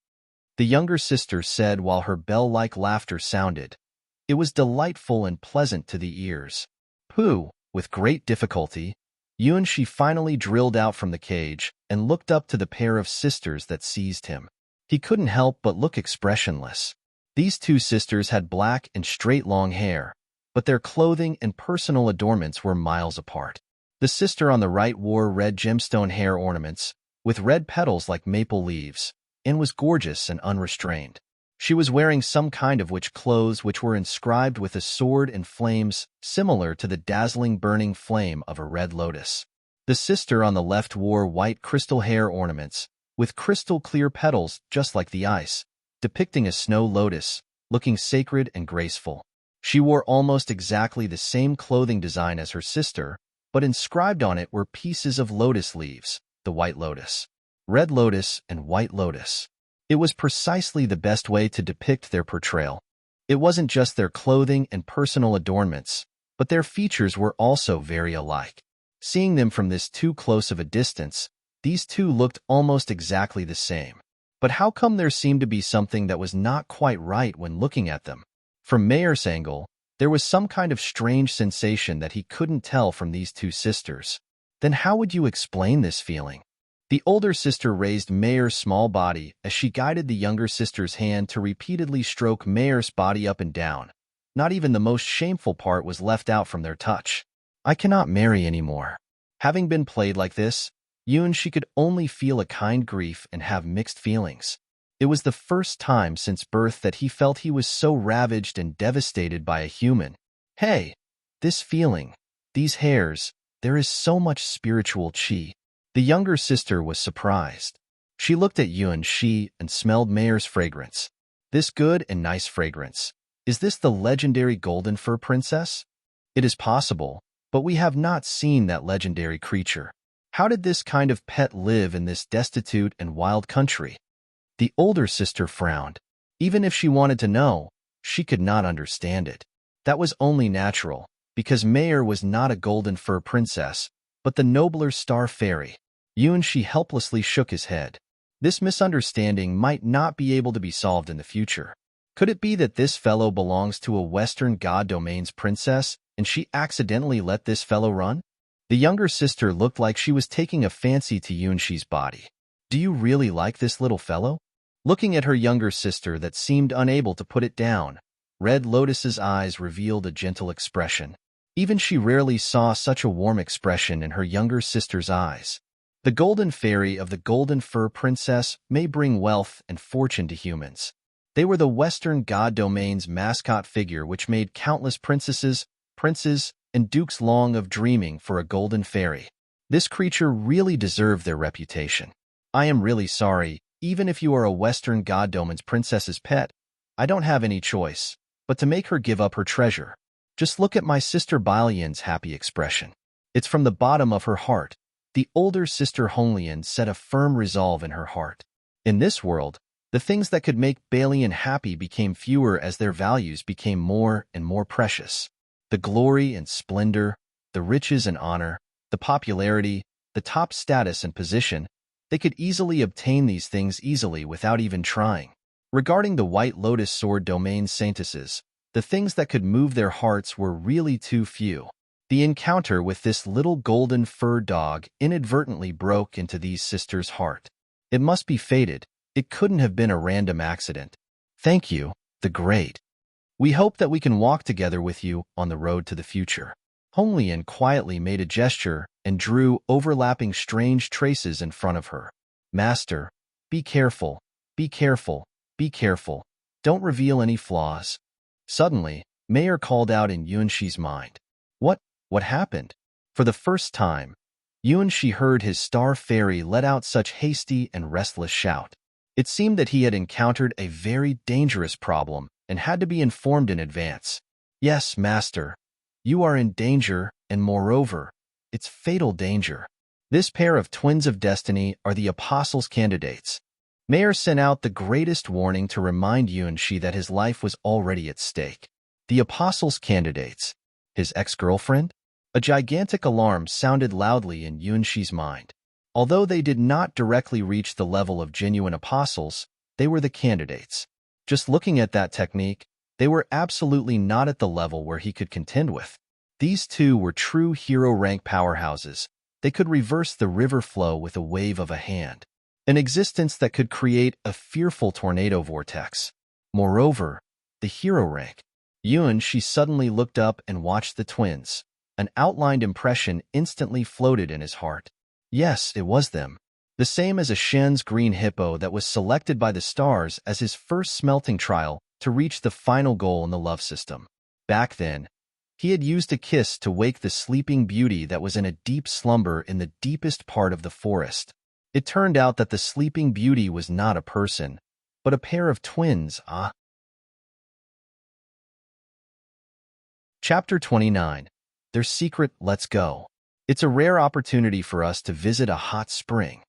The younger sister said while her bell-like laughter sounded. It was delightful and pleasant to the ears. Pooh, with great difficulty, Yuan-shi finally drilled out from the cage and looked up to the pair of sisters that seized him. He couldn't help but look expressionless. These two sisters had black and straight long hair, but their clothing and personal adornments were miles apart. The sister on the right wore red gemstone hair ornaments, with red petals like maple leaves, and was gorgeous and unrestrained. She was wearing some kind of witch clothes which were inscribed with a sword and flames similar to the dazzling burning flame of a red lotus. The sister on the left wore white crystal hair ornaments, with crystal clear petals just like the ice, depicting a snow lotus, looking sacred and graceful. She wore almost exactly the same clothing design as her sister, but inscribed on it were pieces of lotus leaves, the white lotus, red lotus, and white lotus. It was precisely the best way to depict their portrayal. It wasn't just their clothing and personal adornments, but their features were also very alike. Seeing them from this too close of a distance, these two looked almost exactly the same. But how come there seemed to be something that was not quite right when looking at them? From Mayer's angle, there was some kind of strange sensation that he couldn't tell from these two sisters. Then how would you explain this feeling? The older sister raised Mayer's small body as she guided the younger sister's hand to repeatedly stroke Mayer's body up and down. Not even the most shameful part was left out from their touch. I cannot marry anymore. Having been played like this, Yuan-shi could only feel a kind grief and have mixed feelings. It was the first time since birth that he felt he was so ravaged and devastated by a human. Hey, this feeling, these hairs, there is so much spiritual chi. The younger sister was surprised. She looked at Yuan-shi and smelled Mayer's fragrance. This good and nice fragrance. Is this the legendary golden fur princess? It is possible, but we have not seen that legendary creature. How did this kind of pet live in this destitute and wild country? The older sister frowned. Even if she wanted to know, she could not understand it. That was only natural, because Mayer was not a golden fur princess, but the nobler star fairy. Yuan-shi helplessly shook his head. This misunderstanding might not be able to be solved in the future. Could it be that this fellow belongs to a Western god domain's princess, and she accidentally let this fellow run? The younger sister looked like she was taking a fancy to Yuan-shi's body. Do you really like this little fellow? Looking at her younger sister that seemed unable to put it down, Red Lotus's eyes revealed a gentle expression. Even she rarely saw such a warm expression in her younger sister's eyes. The golden fairy of the golden fur princess may bring wealth and fortune to humans. They were the Western god domain's mascot figure which made countless princesses, princes, and dukes long of dreaming for a golden fairy. This creature really deserved their reputation. I am really sorry, even if you are a Western god domain's princess's pet, I don't have any choice but to make her give up her treasure. Just look at my sister Bailian's happy expression. It's from the bottom of her heart. The older sister Honglian set a firm resolve in her heart. In this world, the things that could make Bailian happy became fewer as their values became more and more precious. The glory and splendor, the riches and honor, the popularity, the top status and position, they could easily obtain these things easily without even trying. Regarding the White Lotus Sword domain saintesses, the things that could move their hearts were really too few. The encounter with this little golden fur dog inadvertently broke into these sisters' heart. It must be fated. It couldn't have been a random accident. Thank you, the great. We hope that we can walk together with you on the road to the future. Honglian quietly made a gesture and drew overlapping strange traces in front of her. Master, be careful, be careful, be careful. Don't reveal any flaws. Suddenly, Mayer called out in Yuan-shi's mind. What happened? For the first time, Yuan-shi heard his star fairy let out such hasty and restless shout. It seemed that he had encountered a very dangerous problem and had to be informed in advance. Yes, master, you are in danger, and moreover, it's fatal danger. This pair of twins of destiny are the apostles' candidates. Mayer sent out the greatest warning to remind Yuanxi that his life was already at stake. The apostles' candidates. His ex-girlfriend? A gigantic alarm sounded loudly in Yuanxi's mind. Although they did not directly reach the level of genuine apostles, they were the candidates. Just looking at that technique, they were absolutely not at the level where he could contend with. These two were true hero-rank powerhouses. They could reverse the river flow with a wave of a hand. An existence that could create a fearful tornado vortex. Moreover, the hero rank. Yuanxi suddenly looked up and watched the twins. An outlined impression instantly floated in his heart. Yes, it was them. The same as a Shen's green hippo that was selected by the stars as his first smelting trial to reach the final goal in the love system. Back then, he had used a kiss to wake the sleeping beauty that was in a deep slumber in the deepest part of the forest. It turned out that the sleeping beauty was not a person, but a pair of twins, Chapter 29. Their secret. Let's go. It's a rare opportunity for us to visit a hot spring.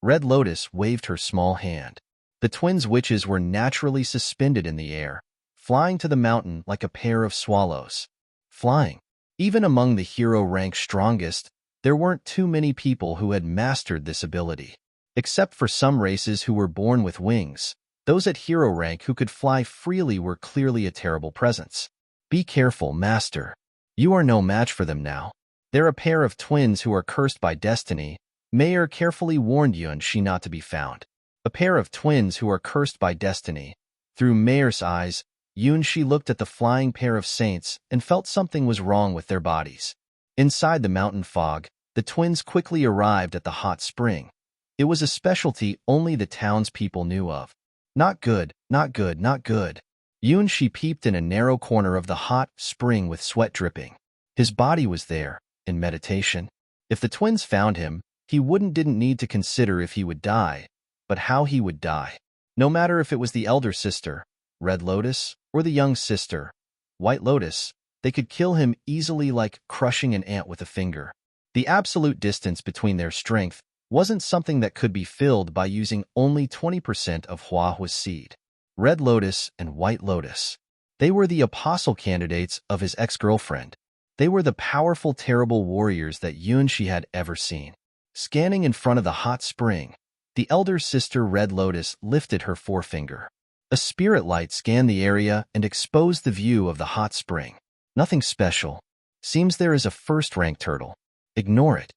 Red Lotus waved her small hand. The twins' witches were naturally suspended in the air, flying to the mountain like a pair of swallows. Flying. Even among the hero rank strongest, there weren't too many people who had mastered this ability. Except for some races who were born with wings, those at hero rank who could fly freely were clearly a terrible presence. Be careful, Master. You are no match for them now. They're a pair of twins who are cursed by destiny. Mayer carefully warned Yuanxi not to be found. A pair of twins who are cursed by destiny. Through Mayer's eyes, Yuanxi looked at the flying pair of saints and felt something was wrong with their bodies. Inside the mountain fog, the twins quickly arrived at the hot spring. It was a specialty only the townspeople knew of. Not good, not good, not good. Yuanxi peeped in a narrow corner of the hot spring with sweat dripping. His body was there, in meditation. If the twins found him, he didn't need to consider if he would die, but how he would die. No matter if it was the elder sister, Red Lotus, or the young sister, White Lotus, they could kill him easily like crushing an ant with a finger. The absolute distance between their strength wasn't something that could be filled by using only 20% of Huahua's seed. Red Lotus and White Lotus. They were the apostle candidates of his ex-girlfriend. They were the powerful, terrible warriors that Yuanxi had ever seen. Scanning in front of the hot spring, the elder sister Red Lotus lifted her forefinger. A spirit light scanned the area and exposed the view of the hot spring. Nothing special. Seems there is a first-rank turtle. Ignore it.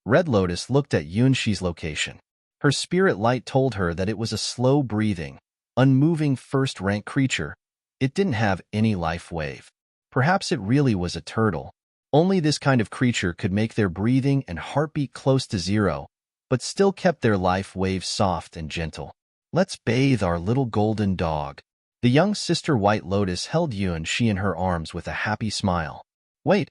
Red Lotus looked at Yuanxi's location. Her spirit light told her that it was a slow-breathing, unmoving first-rank creature. It didn't have any life wave. Perhaps it really was a turtle. Only this kind of creature could make their breathing and heartbeat close to zero, but still kept their life waves soft and gentle. Let's bathe our little golden dog. The young sister White Lotus held Yuanxi in her arms with a happy smile. Wait,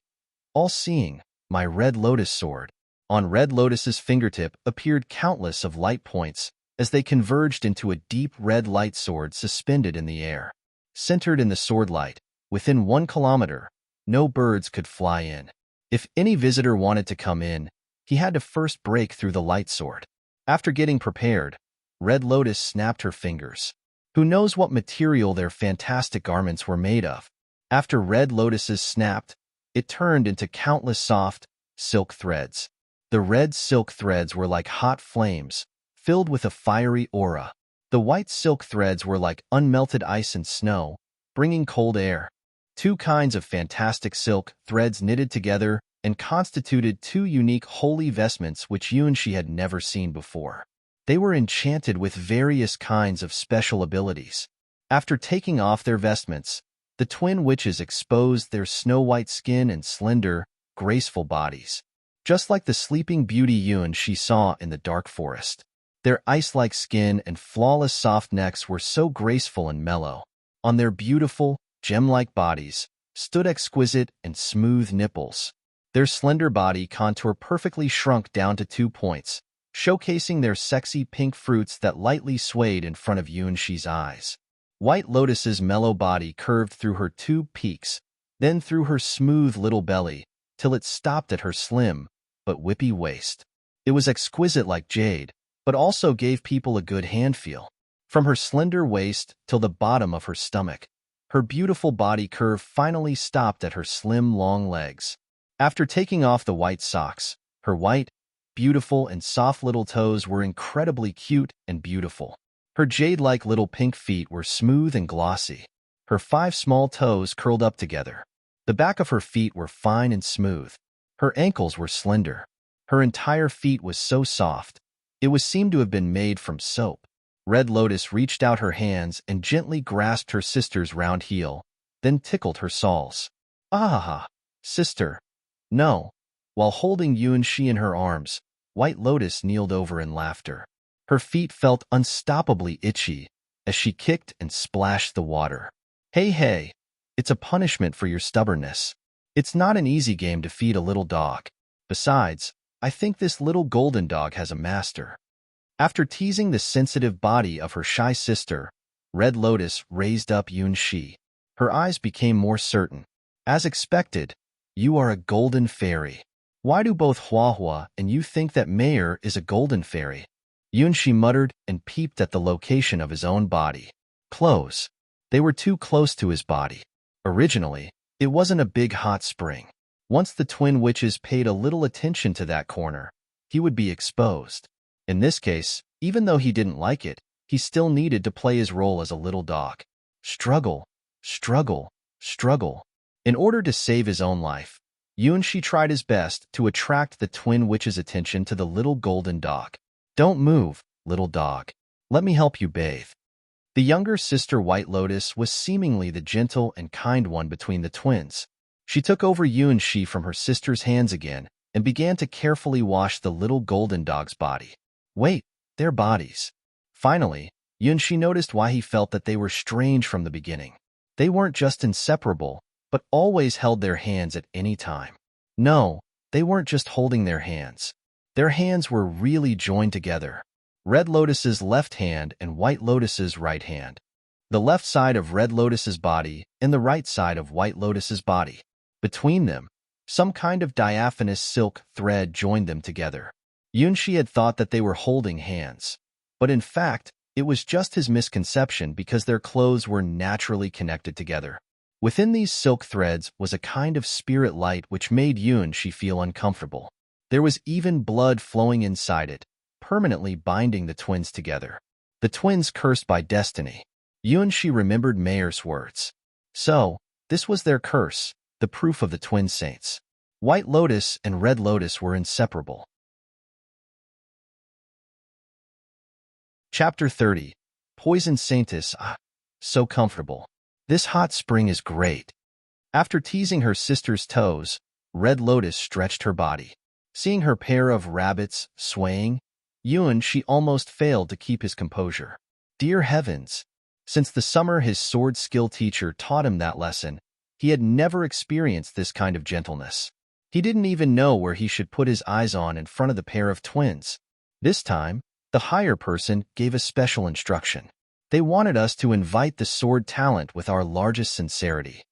all-seeing, my Red Lotus sword. On Red Lotus's fingertip appeared countless of light points as they converged into a deep red light sword suspended in the air. Centered in the sword light, within 1 kilometer, no birds could fly in. If any visitor wanted to come in, he had to first break through the light sword. After getting prepared, Red Lotus snapped her fingers. Who knows what material their fantastic garments were made of? After Red Lotus's snapped, it turned into countless soft, silk threads. The red silk threads were like hot flames, filled with a fiery aura. The white silk threads were like unmelted ice and snow, bringing cold air. 2 kinds of fantastic silk threads knitted together and constituted 2 unique holy vestments which Yuanxi had never seen before. They were enchanted with various kinds of special abilities. After taking off their vestments, the twin witches exposed their snow-white skin and slender, graceful bodies. Just like the sleeping beauty Yuanxi saw in the dark forest. Their ice-like skin and flawless soft necks were so graceful and mellow. On their beautiful, gem-like bodies stood exquisite and smooth nipples. Their slender body contour perfectly shrunk down to 2 points, showcasing their sexy pink fruits that lightly swayed in front of Yuanxi's eyes. White Lotus's mellow body curved through her 2 peaks, then through her smooth little belly, till it stopped at her slim but whippy waist. It was exquisite like jade, but also gave people a good hand feel. From her slender waist till the bottom of her stomach, her beautiful body curve finally stopped at her slim, long legs. After taking off the white socks, her white, beautiful, and soft little toes were incredibly cute and beautiful. Her jade-like little pink feet were smooth and glossy. Her 5 small toes curled up together. The back of her feet were fine and smooth. Her ankles were slender. Her entire feet was so soft, it was seemed to have been made from soap. Red Lotus reached out her hands and gently grasped her sister's round heel, then tickled her soles. Ah, sister. No. While holding Yuanxi in her arms, White Lotus kneeled over in laughter. Her feet felt unsstoppably itchy as she kicked and splashed the water. Hey, it's a punishment for your stubbornness. It's not an easy game to feed a little dog. Besides, I think this little golden dog has a master. After teasing the sensitive body of her shy sister, Red Lotus raised up Yuanxi. Her eyes became more certain. As expected, you are a golden fairy. Why do both Huahua and you think that Mayor is a golden fairy? Yuanxi muttered and peeped at the location of his own body. Close. They were too close to his body. Originally, it wasn't a big hot spring. Once the twin witches paid a little attention to that corner, he would be exposed. In this case, even though he didn't like it, he still needed to play his role as a little dog. Struggle, struggle, struggle. In order to save his own life, Yuanxi tried his best to attract the twin witch's attention to the little golden dog. Don't move, little dog. Let me help you bathe. The younger sister White Lotus was seemingly the gentle and kind one between the twins. She took over Yuanxi from her sister's hands again and began to carefully wash the little golden dog's body. Wait, their bodies. Finally, Yuanxi noticed why he felt that they were strange from the beginning. They weren't just inseparable, but always held their hands at any time. No, they weren't just holding their hands. Their hands were really joined together. Red Lotus's left hand and White Lotus's right hand. The left side of Red Lotus's body and the right side of White Lotus's body. Between them, some kind of diaphanous silk thread joined them together. Yuanxi had thought that they were holding hands, but in fact, it was just his misconception because their clothes were naturally connected together. Within these silk threads was a kind of spirit light which made Yuanxi feel uncomfortable. There was even blood flowing inside it, permanently binding the twins together. The twins cursed by destiny. Yuanxi remembered Mayor's words. So, this was their curse, the proof of the twin saints. White Lotus and Red Lotus were inseparable. Chapter 30. Poison Saintess. So comfortable. This hot spring is great. After teasing her sister's toes, Red Lotus stretched her body. Seeing her pair of rabbits swaying, Yuanxi almost failed to keep his composure. Dear heavens! Since the summer his sword skill teacher taught him that lesson, he had never experienced this kind of gentleness. He didn't even know where he should put his eyes on in front of the pair of twins. This time, the higher person gave a special instruction. They wanted us to invite the sword talent with our largest sincerity.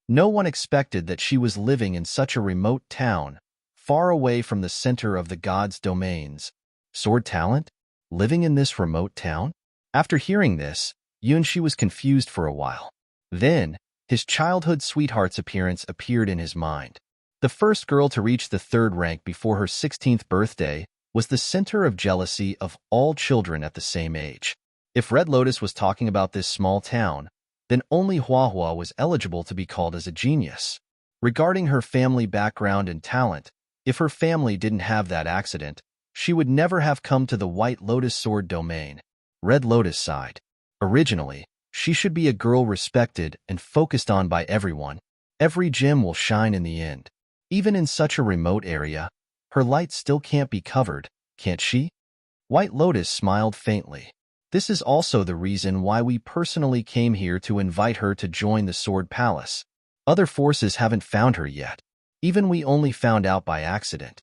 No one expected that she was living in such a remote town, far away from the center of the gods' domains. Sword talent? Living in this remote town? After hearing this, Yuanxi was confused for a while. Then, his childhood sweetheart's appearance appeared in his mind. The first girl to reach the 3rd rank before her 16th birthday was the center of jealousy of all children at the same age. If Red Lotus was talking about this small town, then only Huahua was eligible to be called as a genius. Regarding her family background and talent, if her family didn't have that accident, she would never have come to the White Lotus sword domain. Red Lotus sighed. Originally, she should be a girl respected and focused on by everyone. Every gem will shine in the end. Even in such a remote area, her light still can't be covered, can't she? White Lotus smiled faintly. This is also the reason why we personally came here to invite her to join the Sword Palace. Other forces haven't found her yet. Even we only found out by accident.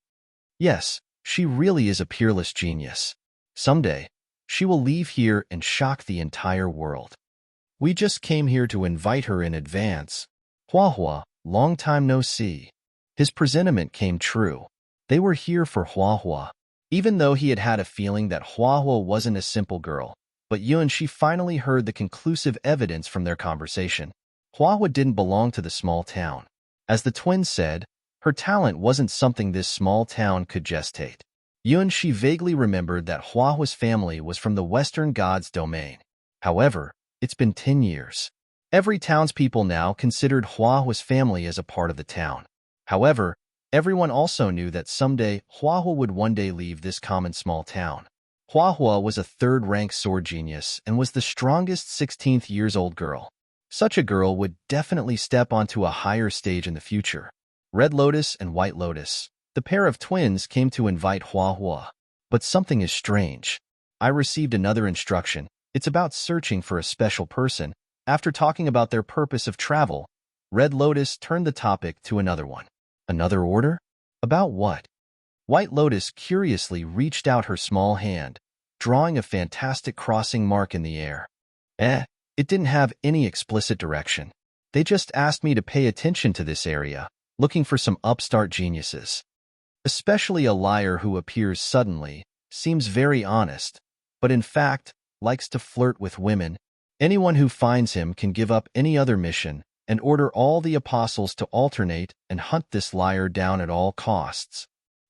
Yes, she really is a peerless genius. Someday, she will leave here and shock the entire world. We just came here to invite her in advance. Huahua, long time no see. His presentiment came true. They were here for Huahua. Even though he had had a feeling that Hua wasn't a simple girl, but she finally heard the conclusive evidence from their conversation. Hua didn't belong to the small town. As the twins said, her talent wasn't something this small town could gestate. She vaguely remembered that Hua's family was from the Western God's domain. However, it's been 10 years. Every townspeople now considered Hua's family as a part of the town. However, everyone also knew that someday Hua would one day leave this common small town. Hua was a third-rank sword genius and was the strongest 16th-years-old girl. Such a girl would definitely step onto a higher stage in the future. Red Lotus and White Lotus, the pair of twins, came to invite Hua. But something is strange. I received another instruction. It's about searching for a special person. After talking about their purpose of travel, Red Lotus turned the topic to another one. Another order? About what? White Lotus curiously reached out her small hand, drawing a fantastic crossing mark in the air. It didn't have any explicit direction. They just asked me to pay attention to this area, looking for some upstart geniuses. Especially a liar who appears suddenly, seems very honest, but in fact, likes to flirt with women. Anyone who finds him can give up any other mission and order all the apostles to alternate and hunt this liar down at all costs.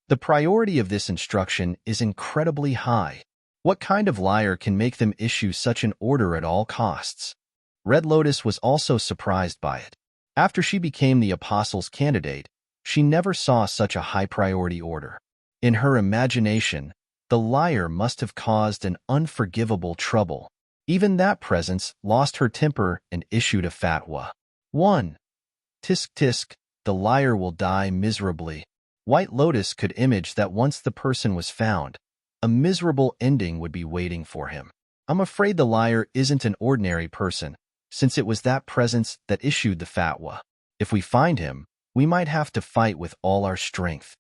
The priority of this instruction is incredibly high. What kind of liar can make them issue such an order at all costs? Red Lotus was also surprised by it. After she became the apostles' candidate, she never saw such a high-priority order. In her imagination, the liar must have caused an unforgivable trouble. Even that presence lost her temper and issued a fatwa. 1. Tisk tisk, the liar will die miserably. White Lotus could image that once the person was found, a miserable ending would be waiting for him. I'm afraid the liar isn't an ordinary person, since it was that presence that issued the fatwa. If we find him, we might have to fight with all our strength.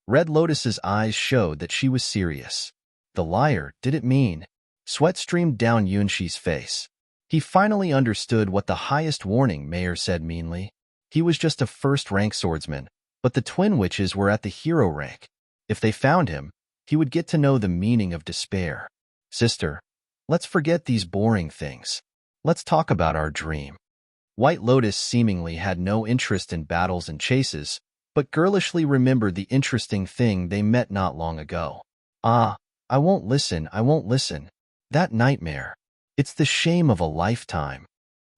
Red Lotus's eyes showed that she was serious. The liar didn't mean. Sweat streamed down Yunshi's face. He finally understood what the highest warning mayor said meanly. He was just a first-rank swordsman, but the twin witches were at the hero rank. If they found him, he would get to know the meaning of despair. Sister, let's forget these boring things. Let's talk about our dream. White Lotus seemingly had no interest in battles and chases, but girlishly remembered the interesting thing they met not long ago. I won't listen. That nightmare. It's the shame of a lifetime.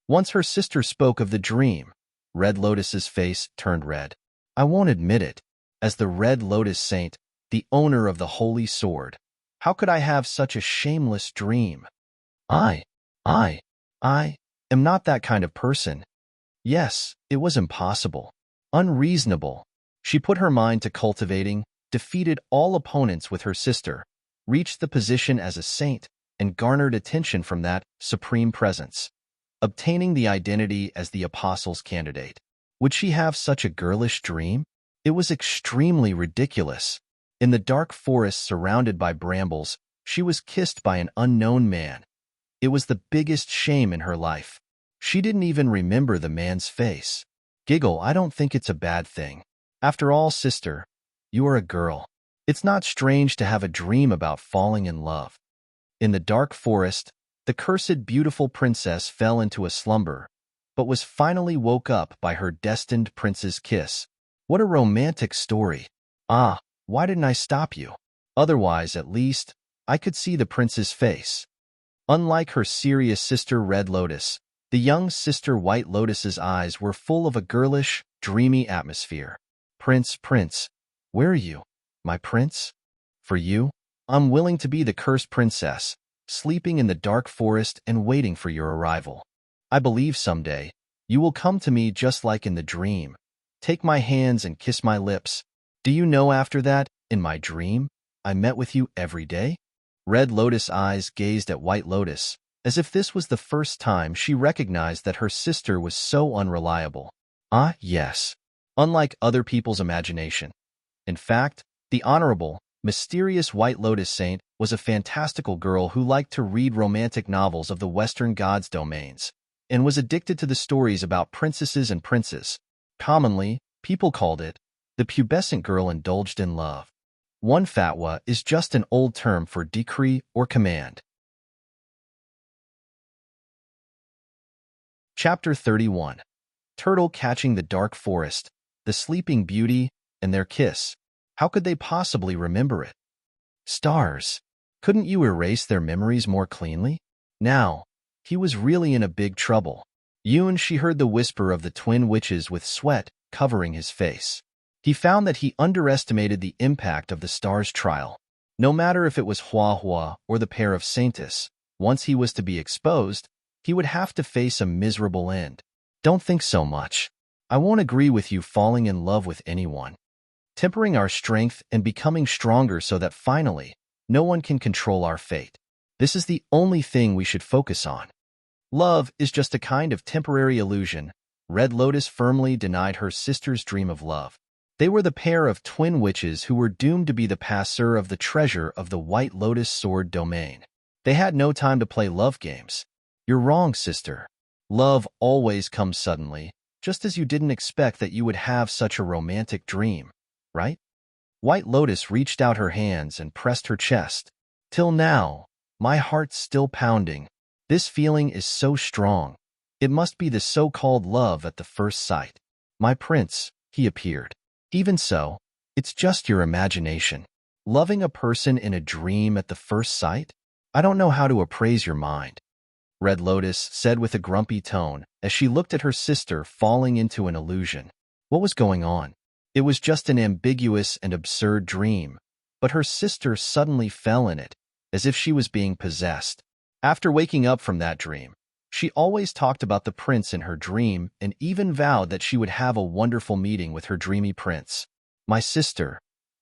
Once her sister spoke of the dream, Red Lotus's face turned red. I won't admit it. As the Red Lotus Saint, the owner of the Holy Sword, how could I have such a shameless dream? I am not that kind of person. Yes, it was impossible. Unreasonable. She put her mind to cultivating, defeated all opponents with her sister, reached the position as a saint, and garnered attention from that supreme presence, obtaining the identity as the apostles' candidate. Would she have such a girlish dream? It was extremely ridiculous. In the dark forest surrounded by brambles, she was kissed by an unknown man. It was the biggest shame in her life. She didn't even remember the man's face. Giggle, I don't think it's a bad thing. After all, sister, you are a girl. It's not strange to have a dream about falling in love. In the dark forest, the cursed beautiful princess fell into a slumber, but was finally woke up by her destined prince's kiss. What a romantic story. Why didn't I stop you? Otherwise, at least, I could see the prince's face. Unlike her serious sister Red Lotus, the young sister White Lotus's eyes were full of a girlish, dreamy atmosphere. Prince, where are you? My prince? For you, I'm willing to be the cursed princess, sleeping in the dark forest and waiting for your arrival. I believe someday, you will come to me just like in the dream. Take my hands and kiss my lips. Do you know after that, in my dream, I met with you every day? Red Lotus eyes gazed at White Lotus, as if this was the first time she recognized that her sister was so unreliable. Yes. Unlike other people's imagination. In fact, the honorable, mysterious White Lotus Saint was a fantastical girl who liked to read romantic novels of the Western God's domains, and was addicted to the stories about princesses and princes. Commonly, people called it the pubescent girl indulged in love. One fatwa is just an old term for decree or command. Chapter 31. Turtle catching the dark forest, the sleeping beauty, and their kiss. How could they possibly remember it? Stars. Couldn't you erase their memories more cleanly? Now, he was really in a big trouble. She heard the whisper of the twin witches with sweat covering his face. He found that he underestimated the impact of the stars' trial. No matter if it was Hua Hua or the pair of Saintis, once he was to be exposed, he would have to face a miserable end. Don't think so much. I won't agree with you falling in love with anyone. Tempering our strength and becoming stronger so that finally, no one can control our fate. This is the only thing we should focus on. Love is just a kind of temporary illusion. Red Lotus firmly denied her sister's dream of love. They were the pair of twin witches who were doomed to be the passer of the treasure of the White Lotus Sword domain. They had no time to play love games. You're wrong, sister. Love always comes suddenly, just as you didn't expect that you would have such a romantic dream, right? White Lotus reached out her hands and pressed her chest. Till now, my heart's still pounding. This feeling is so strong. It must be the so-called love at the first sight. My prince, he appeared. Even so, it's just your imagination. Loving a person in a dream at the first sight? I don't know how to appraise your mind. Red Lotus said with a grumpy tone as she looked at her sister falling into an illusion. What was going on? It was just an ambiguous and absurd dream, but her sister suddenly fell in it, as if she was being possessed. After waking up from that dream, she always talked about the prince in her dream and even vowed that she would have a wonderful meeting with her dreamy prince. My sister,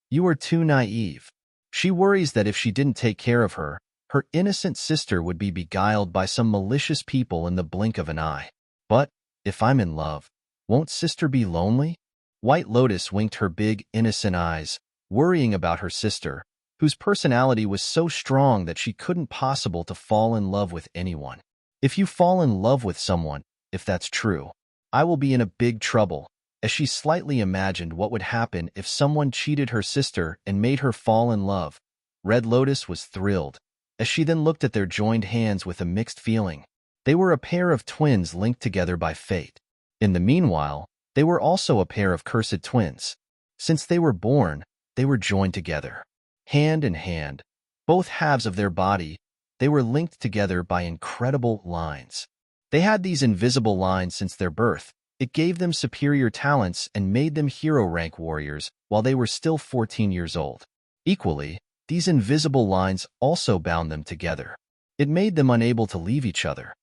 you are too naive. She worries that if she didn't take care of her, her innocent sister would be beguiled by some malicious people in the blink of an eye. But, if I'm in love, won't sister be lonely? White Lotus winked her big, innocent eyes, worrying about her sister, whose personality was so strong that she couldn't possible to fall in love with anyone. If you fall in love with someone, if that's true, I will be in a big trouble, as she slightly imagined what would happen if someone cheated her sister and made her fall in love. Red Lotus was thrilled, as she then looked at their joined hands with a mixed feeling. They were a pair of twins linked together by fate. In the meanwhile, they were also a pair of cursed twins. Since they were born, they were joined together. Hand in hand, both halves of their body, they were linked together by incredible lines. They had these invisible lines since their birth. It gave them superior talents and made them hero-rank warriors while they were still 14 years old. Equally, these invisible lines also bound them together. It made them unable to leave each other.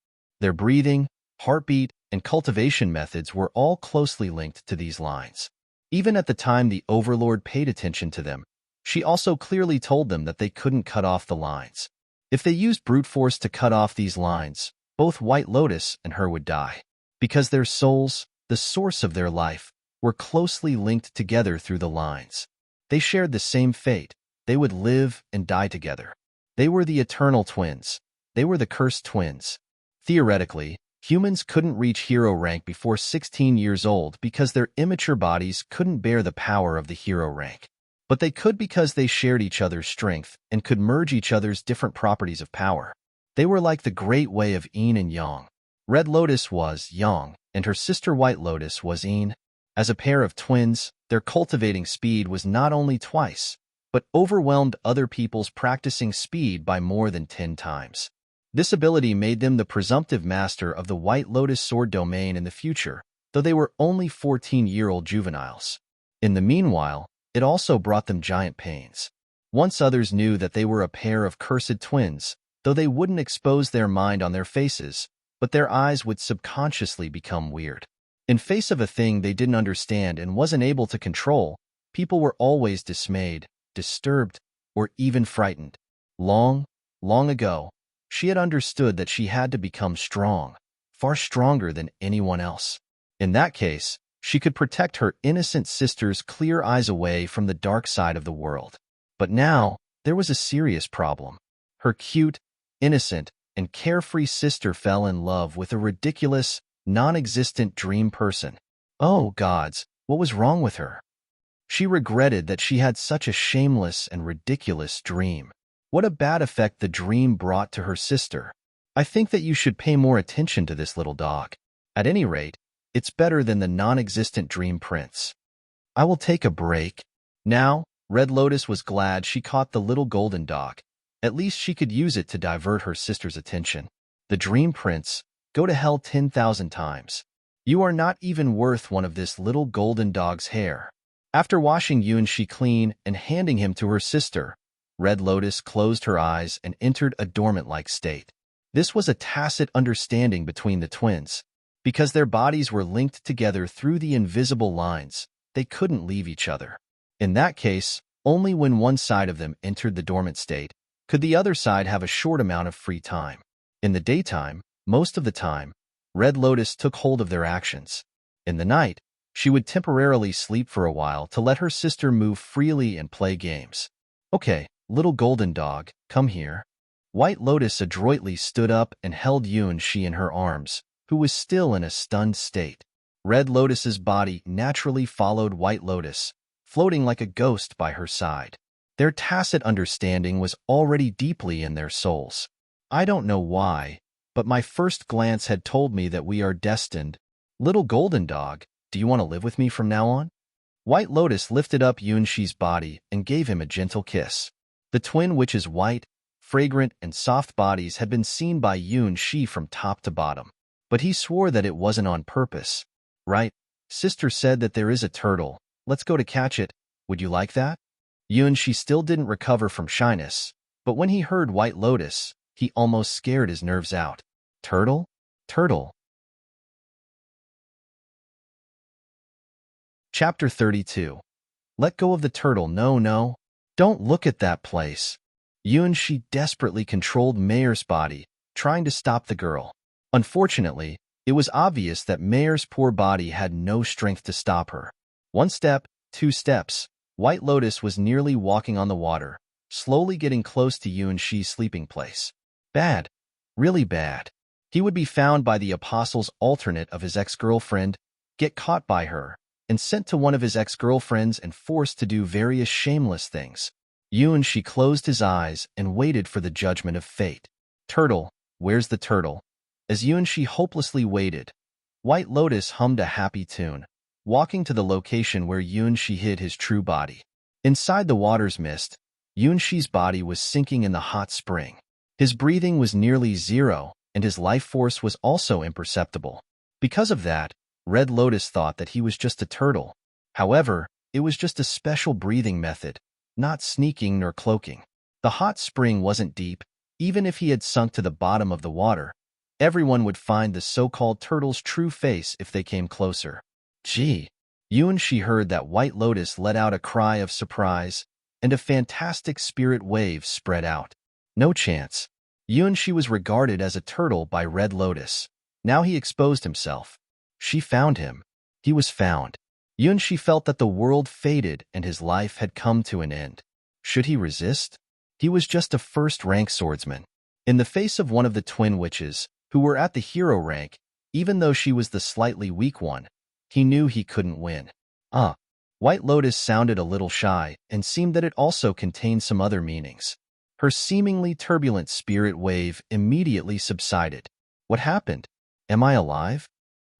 Their breathing, heartbeat, and cultivation methods were all closely linked to these lines. Even at the time the Overlord paid attention to them, she also clearly told them that they couldn't cut off the lines. If they used brute force to cut off these lines, both White Lotus and her would die. Because their souls, the source of their life, were closely linked together through the lines. They shared the same fate. They would live and die together. They were the eternal twins. They were the cursed twins. Theoretically, humans couldn't reach hero rank before 16 years old because their immature bodies couldn't bear the power of the hero rank. But they could because they shared each other's strength and could merge each other's different properties of power. They were like the great way of yin and yang. Red Lotus was yang, and her sister White Lotus was yin. As a pair of twins, their cultivating speed was not only twice, but overwhelmed other people's practicing speed by more than 10 times. This ability made them the presumptive master of the White Lotus Sword domain in the future, though they were only 14-year-old juveniles. In the meanwhile, it also brought them giant pains. Once others knew that they were a pair of cursed twins, though they wouldn't expose their mind on their faces, but their eyes would subconsciously become weird. In face of a thing they didn't understand and wasn't able to control, people were always dismayed, disturbed, or even frightened. Long, long ago, she had understood that she had to become strong, far stronger than anyone else. In that case, she could protect her innocent sister's clear eyes away from the dark side of the world. But now, there was a serious problem. Her cute, innocent, and carefree sister fell in love with a ridiculous, non-existent dream person. Oh gods, what was wrong with her? She regretted that she had such a shameless and ridiculous dream. What a bad effect the dream brought to her sister. I think that you should pay more attention to this little dog. At any rate, it's better than the non-existent dream prince. I will take a break. Now, Red Lotus was glad she caught the little golden dog. At least she could use it to divert her sister's attention. The dream prince, go to hell 10,000 times. You are not even worth one of this little golden dog's hair. After washing Yunxi clean and handing him to her sister, Red Lotus closed her eyes and entered a dormant-like state. This was a tacit understanding between the twins. Because their bodies were linked together through the invisible lines, they couldn't leave each other. In that case, only when one side of them entered the dormant state could the other side have a short amount of free time. In the daytime, most of the time, Red Lotus took hold of their actions. In the night, she would temporarily sleep for a while to let her sister move freely and play games. Okay, little golden dog, come here. White Lotus adroitly stood up and held Yunxi in her arms, who was still in a stunned state. Red Lotus's body naturally followed White Lotus, floating like a ghost by her side. Their tacit understanding was already deeply in their souls. I don't know why, but my first glance had told me that we are destined. Little golden dog, do you want to live with me from now on? White Lotus lifted up Yunxi's body and gave him a gentle kiss. The twin witches' white, fragrant, and soft bodies had been seen by Yunxi from top to bottom. But he swore that it wasn't on purpose. Right? Sister said that there is a turtle. Let's go to catch it. Would you like that? Yunxi still didn't recover from shyness, but when he heard White Lotus, he almost scared his nerves out. Turtle? Turtle. Chapter 32. Let go of the turtle. No. Don't look at that place. Yunxi desperately controlled Mayer's body, trying to stop the girl. Unfortunately, it was obvious that Mayer's poor body had no strength to stop her. 1 step, 2 steps, White Lotus was nearly walking on the water, slowly getting close to Yunxi's sleeping place. Bad. Really bad. He would be found by the apostle's alternate of his ex-girlfriend, get caught by her, and sent to one of his ex-girlfriends and forced to do various shameless things. Yunxi closed his eyes and waited for the judgment of fate. Turtle, where's the turtle? As Yunxi hopelessly waited, White Lotus hummed a happy tune, walking to the location where Yunxi hid his true body. Inside the water's mist, Yunxi's body was sinking in the hot spring. His breathing was nearly zero, and his life force was also imperceptible. Because of that, Red Lotus thought that he was just a turtle. However, it was just a special breathing method, not sneaking nor cloaking. The hot spring wasn't deep. Even if he had sunk to the bottom of the water, everyone would find the so-called turtle's true face if they came closer. Gee! Yunxi heard that White Lotus let out a cry of surprise, and a fantastic spirit wave spread out. No chance. Yunxi was regarded as a turtle by Red Lotus. Now he exposed himself. She found him. He was found. Yunxi felt that the world faded and his life had come to an end. Should he resist? He was just a first-rank swordsman. In the face of one of the twin witches, who were at the hero rank, even though she was the slightly weak one, he knew he couldn't win. White Lotus sounded a little shy and seemed that it also contained some other meanings. Her seemingly turbulent spirit wave immediately subsided. What happened? Am I alive?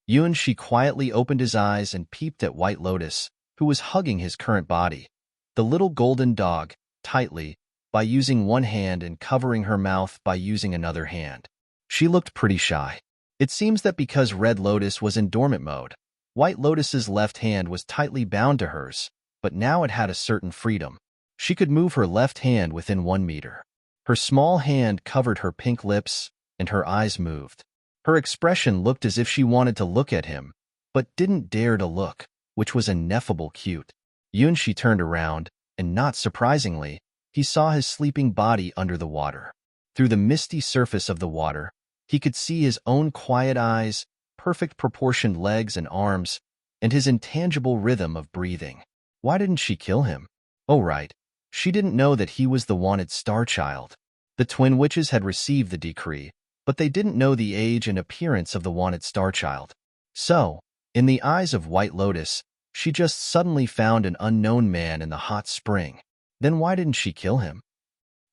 Yunxi quietly opened his eyes and peeped at White Lotus, who was hugging his current body, the little golden dog, tightly, by using one hand and covering her mouth by using another hand. She looked pretty shy. It seems that because Red Lotus was in dormant mode, White Lotus's left hand was tightly bound to hers, but now it had a certain freedom. She could move her left hand within 1 meter. Her small hand covered her pink lips, and her eyes moved. Her expression looked as if she wanted to look at him, but didn't dare to look, which was ineffable cute. Yunxi turned around, and not surprisingly, he saw his sleeping body under the water. Through the misty surface of the water, he could see his own quiet eyes, perfect proportioned legs and arms, and his intangible rhythm of breathing. Why didn't she kill him? Oh right, she didn't know that he was the wanted star child. The twin witches had received the decree, but they didn't know the age and appearance of the wanted star child. So, in the eyes of White Lotus, She just suddenly found an unknown man in the hot spring. Then why didn't she kill him?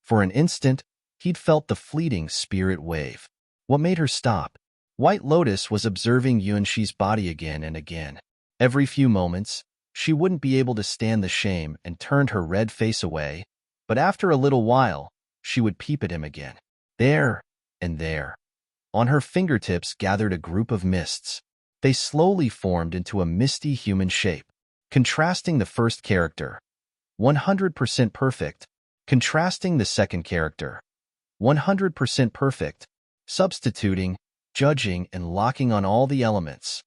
For an instant, he'd felt the fleeting spirit wave. What made her stop? White Lotus was observing Yunshi's body again and again. Every few moments, she wouldn't be able to stand the shame and turned her red face away, but after a little while, she would peep at him again. There and there. On her fingertips gathered a group of mists. They slowly formed into a misty human shape. Contrasting the first character, 100% perfect. Contrasting the second character, 100% perfect. Substituting, judging, and locking on all the elements.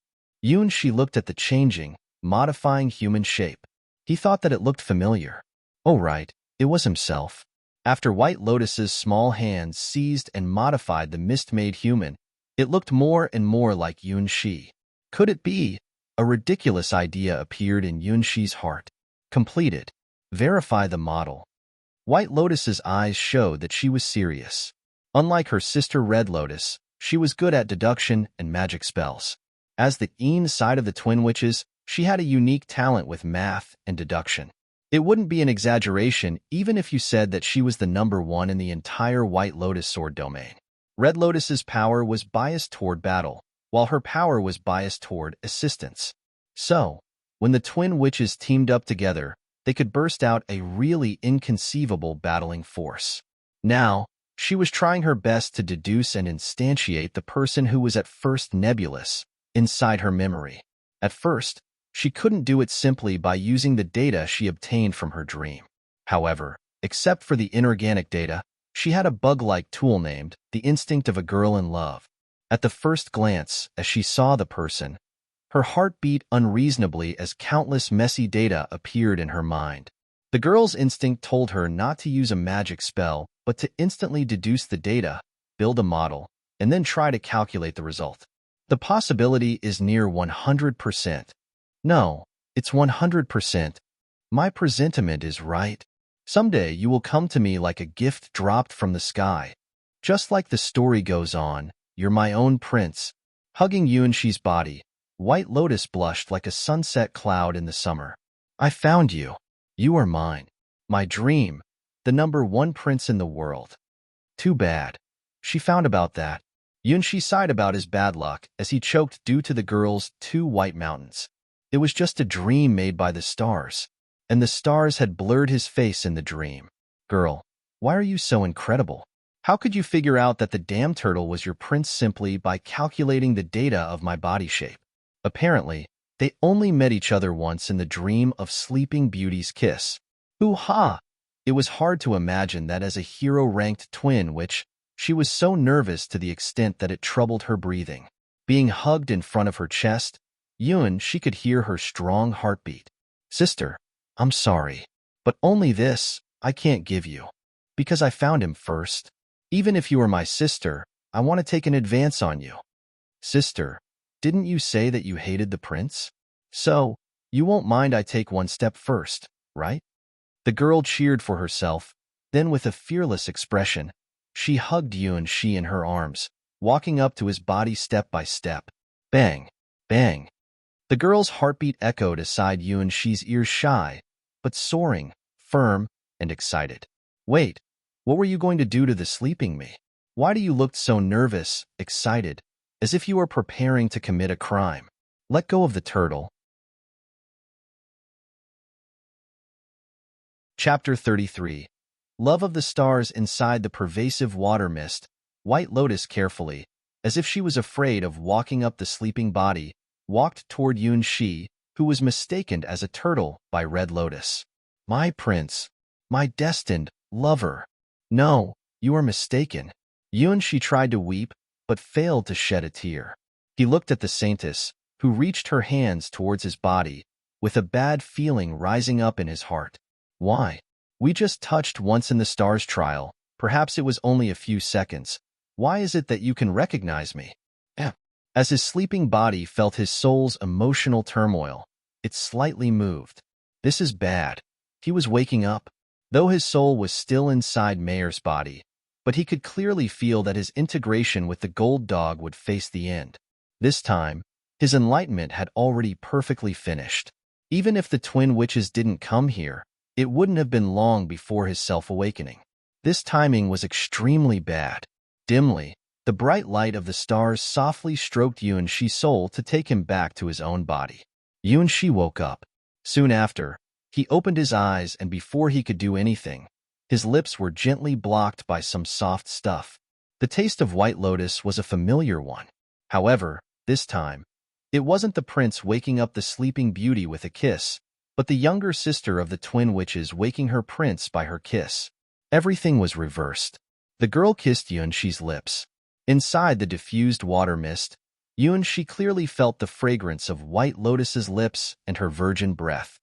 Yunshi looked at the changing, modifying human shape. He thought that it looked familiar. Oh right, it was himself. After White Lotus's small hands seized and modified the mist-made human, it looked more and more like Yunshi. Could it be? A ridiculous idea appeared in Yunshi's heart. Completed. Verify the model. White Lotus's eyes showed that she was serious. Unlike her sister Red Lotus, she was good at deduction and magic spells. As the side of the twin witches, she had a unique talent with math and deduction. It wouldn't be an exaggeration even if you said that she was the #1 in the entire White Lotus sword domain. Red Lotus's power was biased toward battle, while her power was biased toward assistance. So, when the twin witches teamed up together, they could burst out a really inconceivable battling force. Now, she was trying her best to deduce and instantiate the person who was at first nebulous inside her memory. At first, she couldn't do it simply by using the data she obtained from her dream. However, except for the inorganic data, she had a bug-like tool named the instinct of a girl in love. At the first glance, as she saw the person, her heart beat unreasonably as countless messy data appeared in her mind. The girl's instinct told her not to use a magic spell, but to instantly deduce the data, build a model, and then try to calculate the result. The possibility is near 100%. No, it's 100%. My presentiment is right. Someday you will come to me like a gift dropped from the sky. Just like the story goes on, you're my own prince. Hugging Yunshi's body, White Lotus blushed like a sunset cloud in the summer. I found you. You are mine. My dream. The #1 prince in the world. Too bad. She found about that. Yunshi sighed about his bad luck as he choked due to the girl's 2 white mountains. It was just a dream made by the stars, and the stars had blurred his face in the dream. Girl, why are you so incredible? How could you figure out that the damn turtle was your prince simply by calculating the data of my body shape? Apparently, they only met each other once in the dream of Sleeping Beauty's kiss. Hoo-ha! It was hard to imagine that as a hero-ranked twin which she was so nervous to the extent that it troubled her breathing. Being hugged in front of her chest, she could hear her strong heartbeat. Sister, I'm sorry, but only this I can't give you. Because I found him first. Even if you are my sister, I want to take an advance on you. Sister, didn't you say that you hated the prince? So, you won't mind I take one step first, right? The girl cheered for herself, then with a fearless expression, she hugged Yunshi in her arms, walking up to his body step by step. Bang, bang. The girl's heartbeat echoed aside Yunshi's ears, shy, but soaring, firm, and excited. Wait, what were you going to do to the sleeping me? Why do you look so nervous, excited, as if you were preparing to commit a crime? Let go of the turtle. Chapter 33. Love of the stars inside the pervasive water mist. White Lotus carefully, as if she was afraid of walking up the sleeping body, walked toward Yunshi, who was mistaken as a turtle by Red Lotus. My prince, my destined lover. No, you are mistaken. Yunshi tried to weep, but failed to shed a tear. He looked at the saintess, who reached her hands towards his body, with a bad feeling rising up in his heart. Why? We just touched once in the stars trial. Perhaps it was only a few seconds. Why is it that you can recognize me? As his sleeping body felt his soul's emotional turmoil, it slightly moved. This is bad. He was waking up. Though his soul was still inside Mayer's body, but he could clearly feel that his integration with the gold dog would face the end. This time, his enlightenment had already perfectly finished. Even if the twin witches didn't come here, it wouldn't have been long before his self-awakening. This timing was extremely bad. Dimly, the bright light of the stars softly stroked Yuan-Shi's soul to take him back to his own body. Yuan-Shi woke up. Soon after, he opened his eyes, and before he could do anything, his lips were gently blocked by some soft stuff. The taste of white lotus was a familiar one. However, this time, it wasn't the prince waking up the sleeping beauty with a kiss, but the younger sister of the twin witches waking her prince by her kiss. Everything was reversed. The girl kissed Yuan-Shi's lips. Inside the diffused water mist, Yuan-Shi clearly felt the fragrance of white lotus's lips and her virgin breath.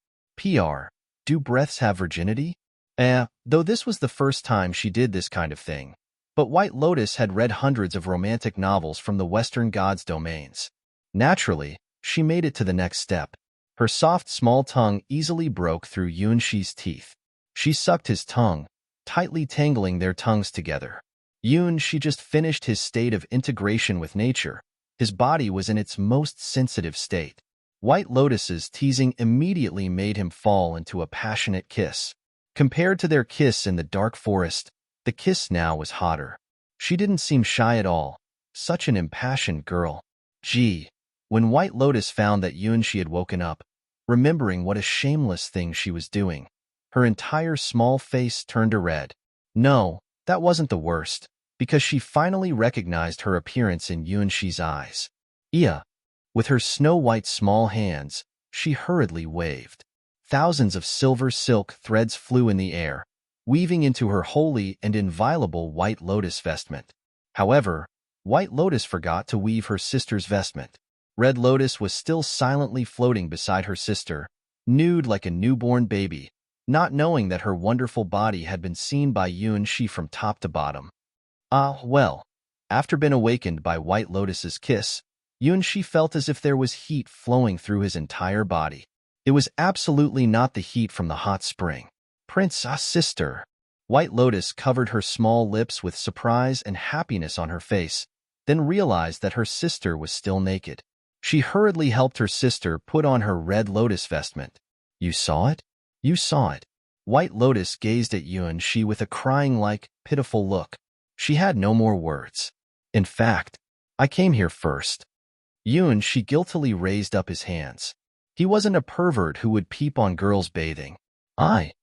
Do breaths have virginity? Though this was the first time she did this kind of thing. But White Lotus had read hundreds of romantic novels from the Western gods' domains. Naturally, she made it to the next step. Her soft, small tongue easily broke through Yuan-Shi's teeth. She sucked his tongue, tightly tangling their tongues together. Yuan-Shi just finished his state of integration with nature. His body was in its most sensitive state. White Lotus's teasing immediately made him fall into a passionate kiss. Compared to their kiss in the dark forest, the kiss now was hotter. She didn't seem shy at all. Such an impassioned girl. Gee. When White Lotus found that Yuan-Shi had woken up, remembering what a shameless thing she was doing, her entire small face turned to red. No, that wasn't the worst, because she finally recognized her appearance in Yuan-Shi's eyes. Ia. With her snow-white small hands, she hurriedly waved. Thousands of silver silk threads flew in the air, weaving into her holy and inviolable White Lotus vestment. However, White Lotus forgot to weave her sister's vestment. Red Lotus was still silently floating beside her sister, nude like a newborn baby, not knowing that her wonderful body had been seen by Yuan-Shi from top to bottom. After being awakened by White Lotus's kiss, Yuan-Shi felt as if there was heat flowing through his entire body. It was absolutely not the heat from the hot spring. Sister. White Lotus covered her small lips with surprise and happiness on her face, then realized that her sister was still naked. She hurriedly helped her sister put on her Red Lotus vestment. You saw it? You saw it. White Lotus gazed at Yuan-Shi with a crying-like, pitiful look. She had no more words. In fact, I came here first. Yuan-Shi guiltily raised up his hands. He wasn't a pervert who would peep on girls bathing. I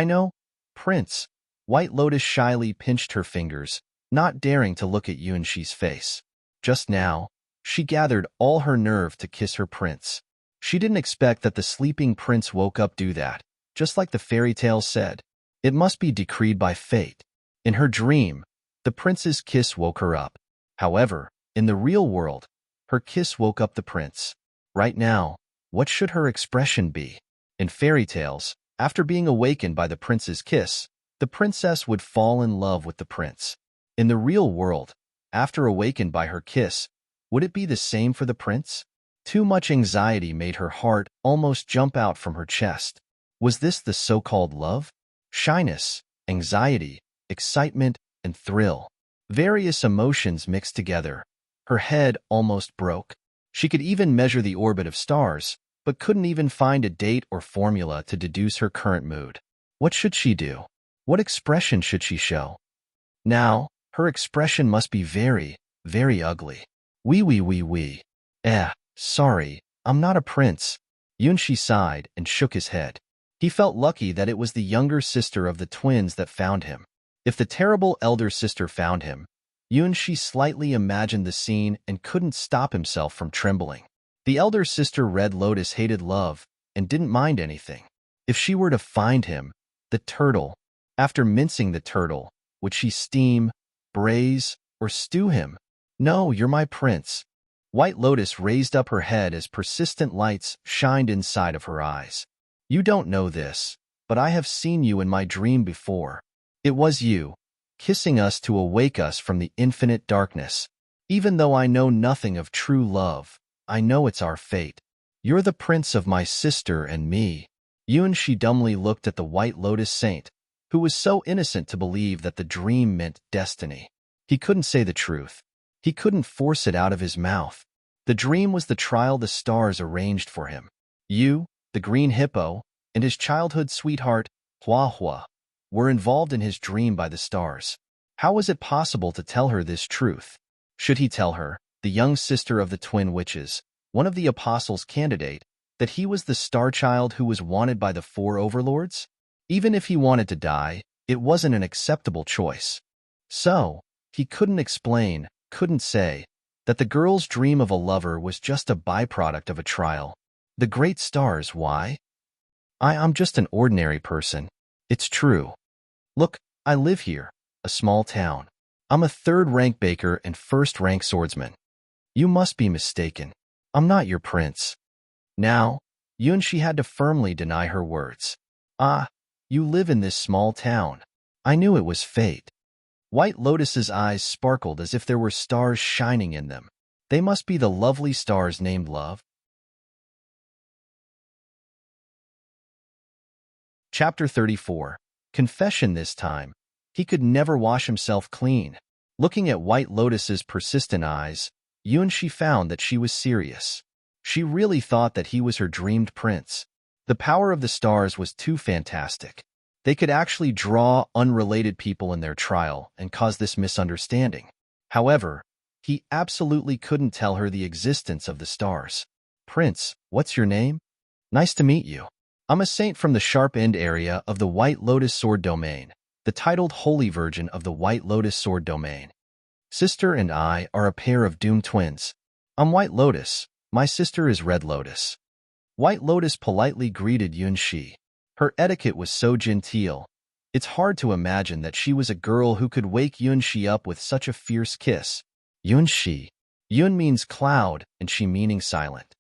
know, Prince. White Lotus shyly pinched her fingers, not daring to look at Yuan-Shi's face. Just now, she gathered all her nerve to kiss her prince. She didn't expect that the sleeping prince woke up do that, just like the fairy tale said. It must be decreed by fate. In her dream, the prince's kiss woke her up. However, in the real world, her kiss woke up the prince. Right now, what should her expression be? In fairy tales, after being awakened by the prince's kiss, the princess would fall in love with the prince. In the real world, after awakened by her kiss, would it be the same for the prince? Too much anxiety made her heart almost jump out from her chest. Was this the so-called love? Shyness, anxiety, excitement, and thrill. Various emotions mixed together. Her head almost broke. She could even measure the orbit of stars, but couldn't even find a date or formula to deduce her current mood. What should she do? What expression should she show? Now, her expression must be very, very ugly. Wee. Sorry, I'm not a prince. Yuan-Shi sighed and shook his head. He felt lucky that it was the younger sister of the twins that found him. If the terrible elder sister found him, Yuan-Shi slightly imagined the scene and couldn't stop himself from trembling. The elder sister Red Lotus hated love and didn't mind anything. If she were to find him, the turtle, after mincing the turtle, would she steam, braise, or stew him? No, you're my prince. White Lotus raised up her head as persistent lights shined inside of her eyes. You don't know this, but I have seen you in my dream before. It was you, kissing us to awake us from the infinite darkness. Even though I know nothing of true love, I know it's our fate. You're the prince of my sister and me. Yuan-Shi dumbly looked at the White Lotus saint, who was so innocent to believe that the dream meant destiny. He couldn't say the truth. He couldn't force it out of his mouth. The dream was the trial the stars arranged for him. You, the green hippo, and his childhood sweetheart, Hua Hua, were involved in his dream by the stars. How was it possible to tell her this truth? Should he tell her, the young sister of the twin witches, one of the apostles' candidate, that he was the star child who was wanted by the four overlords? Even if he wanted to die, it wasn't an acceptable choice. So, he couldn't explain, couldn't say, that the girl's dream of a lover was just a byproduct of a trial. The great stars, why? I'm just an ordinary person. It's true. Look, I live here, a small town. I'm a third-rank baker and first-rank swordsman. You must be mistaken. I'm not your prince. Now, Yunshi had to firmly deny her words. Ah, you live in this small town. I knew it was fate. White Lotus's eyes sparkled as if there were stars shining in them. They must be the lovely stars named love. Chapter 34. Confession this time. He could never wash himself clean. Looking at White Lotus's persistent eyes, Yunshi found that she was serious. She really thought that he was her dreamed prince. The power of the stars was too fantastic. They could actually draw unrelated people in their trial and cause this misunderstanding. However, he absolutely couldn't tell her the existence of the stars. Prince, what's your name? Nice to meet you. I'm a saint from the Sharp End area of the White Lotus Sword Domain, the titled Holy Virgin of the White Lotus Sword Domain. Sister and I are a pair of doomed twins. I'm White Lotus. My sister is Red Lotus. White Lotus politely greeted Yunshi. Her etiquette was so genteel. It's hard to imagine that she was a girl who could wake Yunshi up with such a fierce kiss. Yunshi. Yun means cloud, and she meaning silent.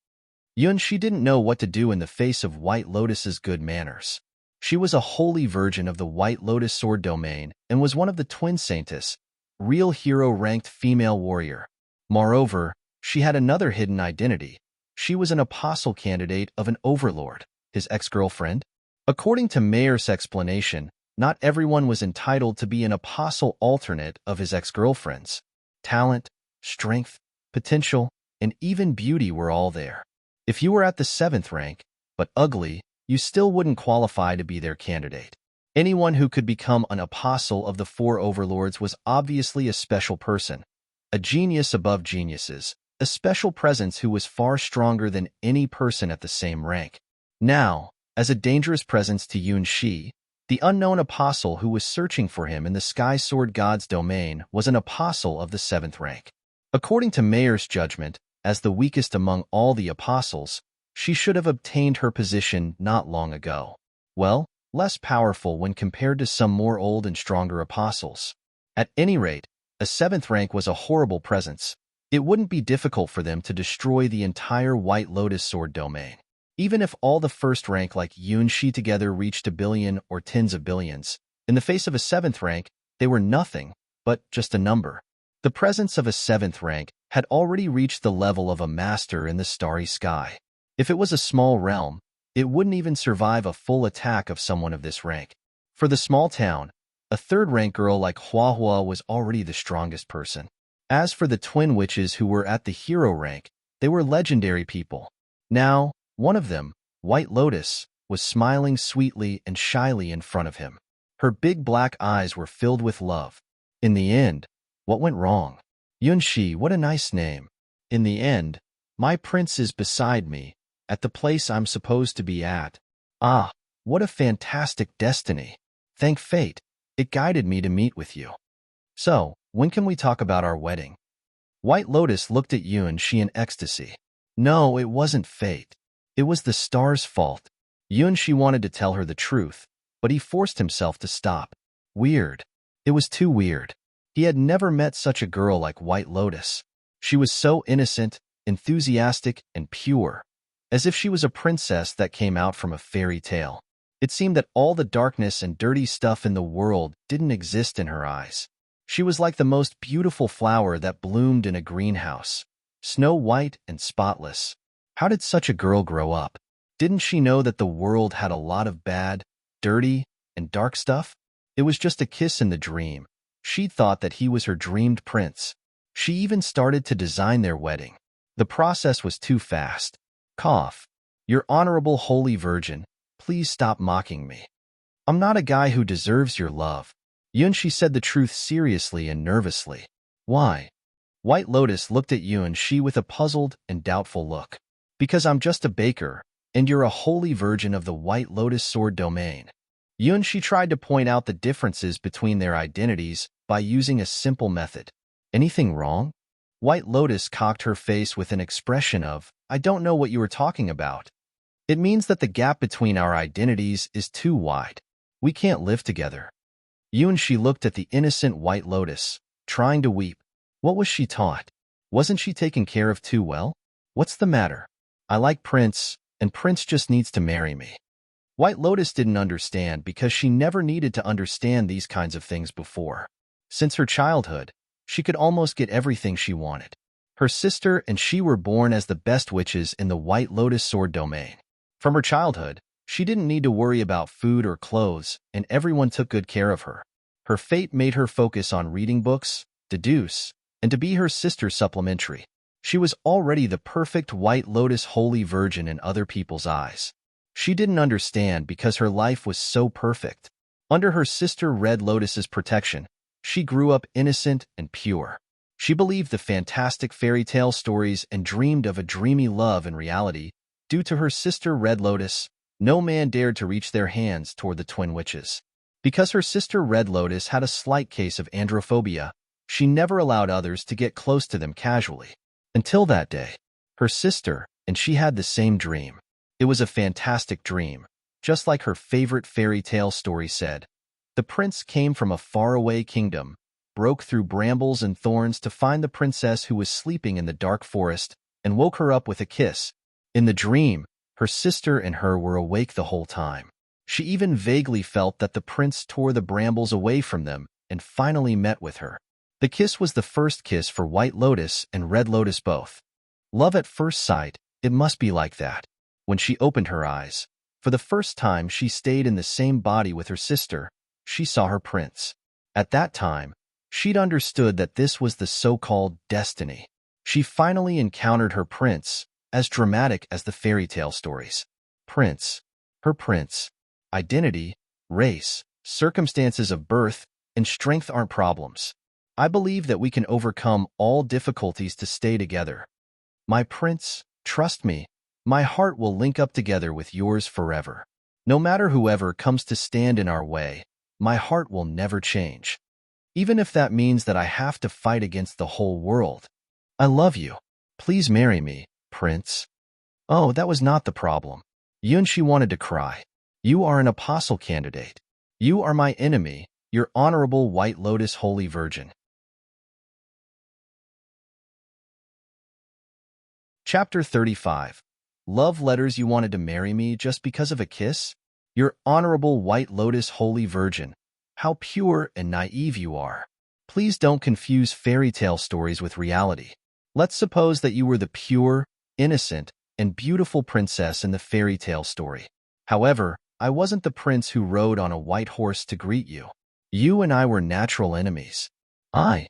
Yunshi didn't know what to do in the face of White Lotus's good manners. She was a holy virgin of the White Lotus Sword Domain and was one of the twin saintess, real hero-ranked female warrior. Moreover, she had another hidden identity. She was an apostle candidate of an overlord, his ex-girlfriend. According to Mayer's explanation, not everyone was entitled to be an apostle alternate of his ex-girlfriends. Talent, strength, potential, and even beauty were all there. If you were at the 7th rank, but ugly, you still wouldn't qualify to be their candidate. Anyone who could become an apostle of the four overlords was obviously a special person, a genius above geniuses, a special presence who was far stronger than any person at the same rank. Now, as a dangerous presence to Yunshi, the unknown apostle who was searching for him in the Sky Sword God's domain was an apostle of the 7th rank. According to Mayer's judgment, as the weakest among all the apostles, she should have obtained her position not long ago. Well, less powerful when compared to some more old and stronger apostles. At any rate, a 7th rank was a horrible presence. It wouldn't be difficult for them to destroy the entire White Lotus Sword Domain. Even if all the 1st rank like Yunshi together reached a billion or tens of billions, in the face of a 7th rank, they were nothing, but just a number. The presence of a 7th rank had already reached the level of a master in the starry sky. If it was a small realm, it wouldn't even survive a full attack of someone of this rank. For the small town, a 3rd rank girl like Hua Hua was already the strongest person. As for the twin witches who were at the hero rank, they were legendary people. Now, one of them, White Lotus, was smiling sweetly and shyly in front of him. Her big black eyes were filled with love. In the end, what went wrong? Yunshi, what a nice name. In the end, my prince is beside me, at the place I'm supposed to be at. Ah, what a fantastic destiny. Thank fate, it guided me to meet with you. So, when can we talk about our wedding? White Lotus looked at Yunshi in ecstasy. No, it wasn't fate. It was the star's fault. Yunshi wanted to tell her the truth, but he forced himself to stop. Weird. It was too weird. He had never met such a girl like White Lotus. She was so innocent, enthusiastic, and pure, as if she was a princess that came out from a fairy tale. It seemed that all the darkness and dirty stuff in the world didn't exist in her eyes. She was like the most beautiful flower that bloomed in a greenhouse, snow white and spotless. How did such a girl grow up? Didn't she know that the world had a lot of bad, dirty, and dark stuff? It was just a kiss in the dream. She thought that he was her dreamed prince. She even started to design their wedding. The process was too fast. Cough. Your honorable holy virgin, please stop mocking me. I'm not a guy who deserves your love. Yunshi said the truth seriously and nervously. Why? White Lotus looked at Yunshi with a puzzled and doubtful look. Because I'm just a baker, and you're a holy virgin of the White Lotus sword domain. Yunshi tried to point out the differences between their identities by using a simple method. Anything wrong? White Lotus cocked her face with an expression of, I don't know what you were talking about. It means that the gap between our identities is too wide. We can't live together. Yunshi looked at the innocent White Lotus, trying to weep. What was she taught? Wasn't she taken care of too well? What's the matter? I like Prince, and Prince just needs to marry me. White Lotus didn't understand because she never needed to understand these kinds of things before. Since her childhood, she could almost get everything she wanted. Her sister and she were born as the best witches in the White Lotus sword domain. From her childhood, she didn't need to worry about food or clothes, and everyone took good care of her. Her fate made her focus on reading books, deduce, and to be her sister supplementary. She was already the perfect White Lotus holy virgin in other people's eyes. She didn't understand because her life was so perfect. Under her sister Red Lotus's protection, she grew up innocent and pure. She believed the fantastic fairy tale stories and dreamed of a dreamy love in reality. Due to her sister Red Lotus, no man dared to reach their hands toward the twin witches. Because her sister Red Lotus had a slight case of androphobia, she never allowed others to get close to them casually. Until that day, her sister and she had the same dream. It was a fantastic dream, just like her favorite fairy tale story said. The prince came from a faraway kingdom, broke through brambles and thorns to find the princess who was sleeping in the dark forest, and woke her up with a kiss. In the dream, her sister and her were awake the whole time. She even vaguely felt that the prince tore the brambles away from them and finally met with her. The kiss was the first kiss for White Lotus and Red Lotus both. Love at first sight, it must be like that. When she opened her eyes, for the first time she stayed in the same body with her sister, she saw her prince. At that time, she'd understood that this was the so-called destiny. She finally encountered her prince, as dramatic as the fairy tale stories. Prince, her prince. Identity, race, circumstances of birth, and strength aren't problems. I believe that we can overcome all difficulties to stay together. My prince, trust me, my heart will link up together with yours forever. No matter whoever comes to stand in our way, my heart will never change. Even if that means that I have to fight against the whole world. I love you. Please marry me, Prince. Oh, that was not the problem. Yunshi wanted to cry. You are an apostle candidate. You are my enemy, your honorable White Lotus Holy Virgin. Chapter 35. Love letters. You wanted to marry me just because of a kiss? Your honorable White Lotus Holy Virgin. How pure and naive you are. Please don't confuse fairy tale stories with reality. Let's suppose that you were the pure, innocent, and beautiful princess in the fairy tale story. However, I wasn't the prince who rode on a white horse to greet you. You and I were natural enemies. I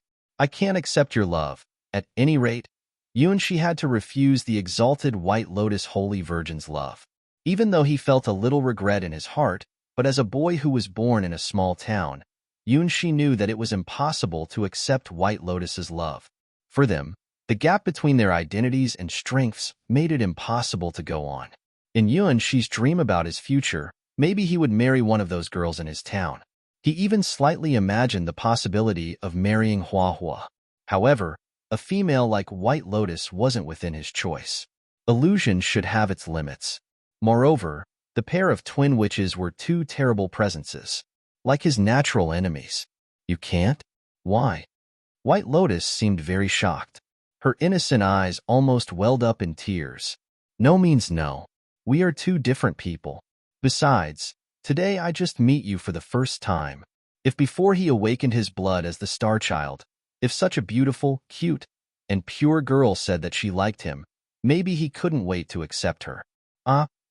can't accept your love. At any rate, you and she had to refuse the exalted White Lotus Holy Virgin's love. Even though he felt a little regret in his heart, but as a boy who was born in a small town, Yunshi knew that it was impossible to accept White Lotus's love. For them, the gap between their identities and strengths made it impossible to go on. In Yunshi's dream about his future, maybe he would marry one of those girls in his town. He even slightly imagined the possibility of marrying Hua Hua. However, a female like White Lotus wasn't within his choice. Illusion should have its limits. Moreover, the pair of twin witches were two terrible presences, like his natural enemies. You can't? Why? White Lotus seemed very shocked. Her innocent eyes almost welled up in tears. No means no. We are two different people. Besides, today I just meet you for the first time. If before he awakened his blood as the star child, if such a beautiful, cute, and pure girl said that she liked him, maybe he couldn't wait to accept her.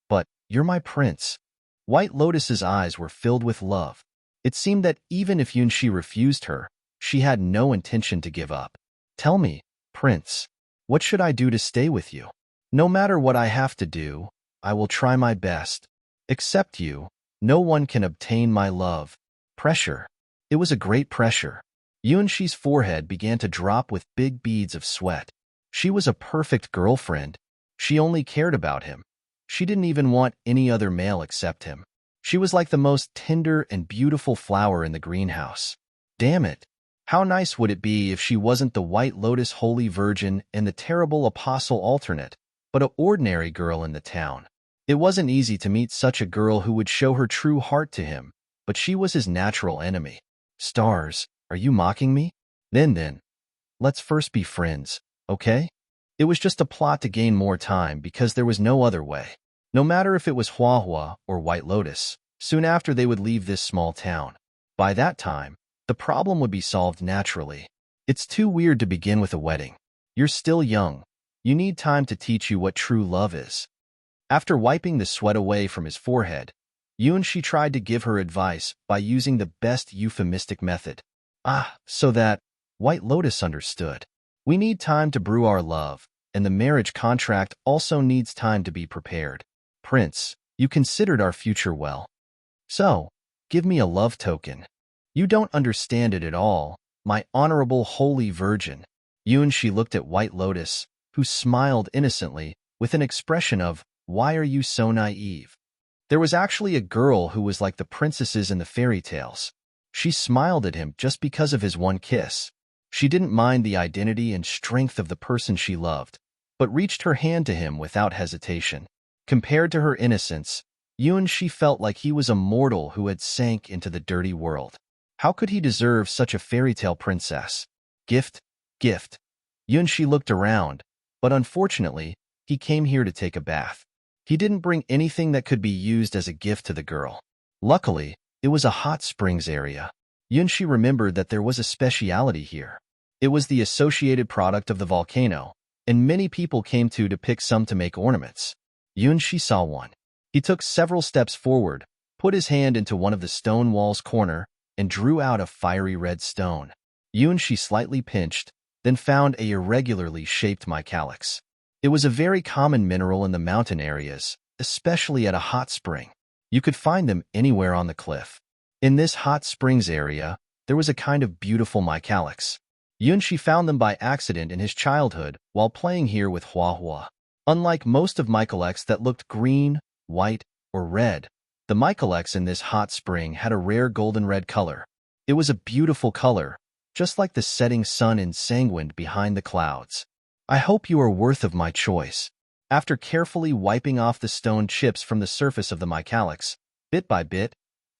But you're my prince. White Lotus's eyes were filled with love. It seemed that even if Yunshi refused her, she had no intention to give up. Tell me, Prince, what should I do to stay with you? No matter what I have to do, I will try my best. Except you, no one can obtain my love. Pressure. It was a great pressure. Yunshi's forehead began to drop with big beads of sweat. She was a perfect girlfriend. She only cared about him. She didn't even want any other male except him. She was like the most tender and beautiful flower in the greenhouse. Damn it. How nice would it be if she wasn't the White Lotus Holy Virgin and the terrible apostle alternate, but an ordinary girl in the town. It wasn't easy to meet such a girl who would show her true heart to him, but she was his natural enemy. Stars, are you mocking me? Then, let's first be friends, okay? It was just a plot to gain more time because there was no other way. No matter if it was Huahua or White Lotus, soon after they would leave this small town. By that time, the problem would be solved naturally. It's too weird to begin with a wedding. You're still young. You need time to teach you what true love is. After wiping the sweat away from his forehead, Yunshi tried to give her advice by using the best euphemistic method. So that White Lotus understood. We need time to brew our love, and the marriage contract also needs time to be prepared. Prince, you considered our future well. So, give me a love token. You don't understand it at all, my honorable holy virgin. Yunshi looked at White Lotus, who smiled innocently, with an expression of, why are you so naive? There was actually a girl who was like the princesses in the fairy tales. She smiled at him just because of his one kiss. She didn't mind the identity and strength of the person she loved, but reached her hand to him without hesitation. Compared to her innocence, Yunshi felt like he was a mortal who had sank into the dirty world. How could he deserve such a fairy tale princess? Gift, gift. Yunshi looked around, but unfortunately, he came here to take a bath. He didn't bring anything that could be used as a gift to the girl. Luckily, it was a hot springs area. Yunshi remembered that there was a speciality here. It was the associated product of the volcano, and many people came to pick some to make ornaments. Yunshi saw one. He took several steps forward, put his hand into one of the stone wall's corner, and drew out a fiery red stone. Yunshi slightly pinched, then found a irregularly shaped mycalyx. It was a very common mineral in the mountain areas, especially at a hot spring. You could find them anywhere on the cliff. In this hot springs area, there was a kind of beautiful mycalyx. Yunshi found them by accident in his childhood while playing here with Huahua. Unlike most of mycalyx that looked green, white, or red, the mycalyx in this hot spring had a rare golden red color. It was a beautiful color, just like the setting sun ensanguined behind the clouds. I hope you are worth of my choice. After carefully wiping off the stone chips from the surface of the mycalyx, bit by bit,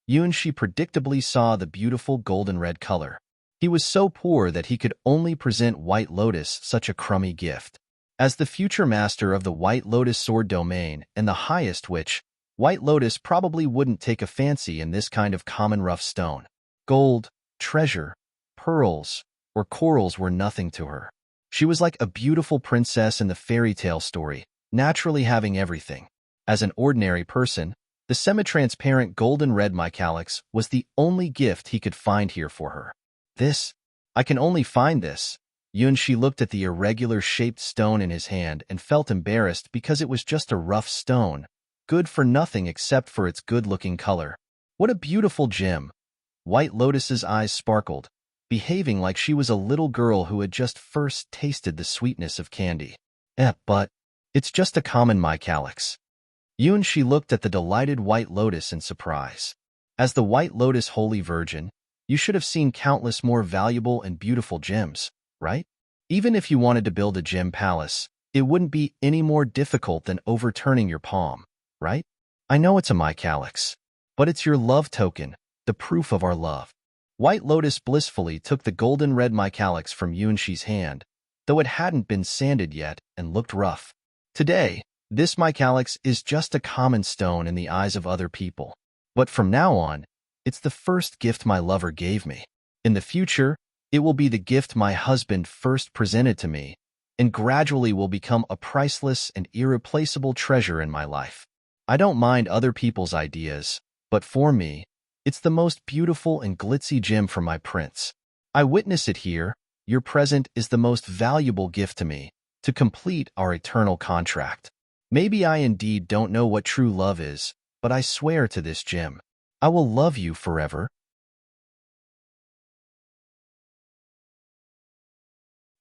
Yunshi predictably saw the beautiful golden red color. He was so poor that he could only present White Lotus such a crummy gift. As the future master of the White Lotus sword domain and the highest witch, White Lotus probably wouldn't take a fancy in this kind of common rough stone. Gold, treasure, pearls, or corals were nothing to her. She was like a beautiful princess in the fairy tale story, naturally having everything. As an ordinary person, the semi-transparent golden red mycalyx was the only gift he could find here for her. I can only find this. Yunshi looked at the irregular-shaped stone in his hand and felt embarrassed because it was just a rough stone, good for nothing except for its good-looking color. What a beautiful gem! White Lotus's eyes sparkled, behaving like she was a little girl who had just first tasted the sweetness of candy. But it's just a common mycalyx. Yunshi looked at the delighted White Lotus in surprise. As the White Lotus Holy Virgin, you should have seen countless more valuable and beautiful gems, right? Even if you wanted to build a gem palace, it wouldn't be any more difficult than overturning your palm, right? I know it's a mycalyx, but it's your love token, the proof of our love. White Lotus blissfully took the golden red mycalyx from Yunshi's hand, though it hadn't been sanded yet and looked rough. Today, this mycalyx is just a common stone in the eyes of other people. But from now on, it's the first gift my lover gave me. In the future, it will be the gift my husband first presented to me, and gradually will become a priceless and irreplaceable treasure in my life. I don't mind other people's ideas, but for me, it's the most beautiful and glitzy gem for my prince. I witness it here. Your present is the most valuable gift to me, to complete our eternal contract. Maybe I indeed don't know what true love is, but I swear to this gem, I will love you forever.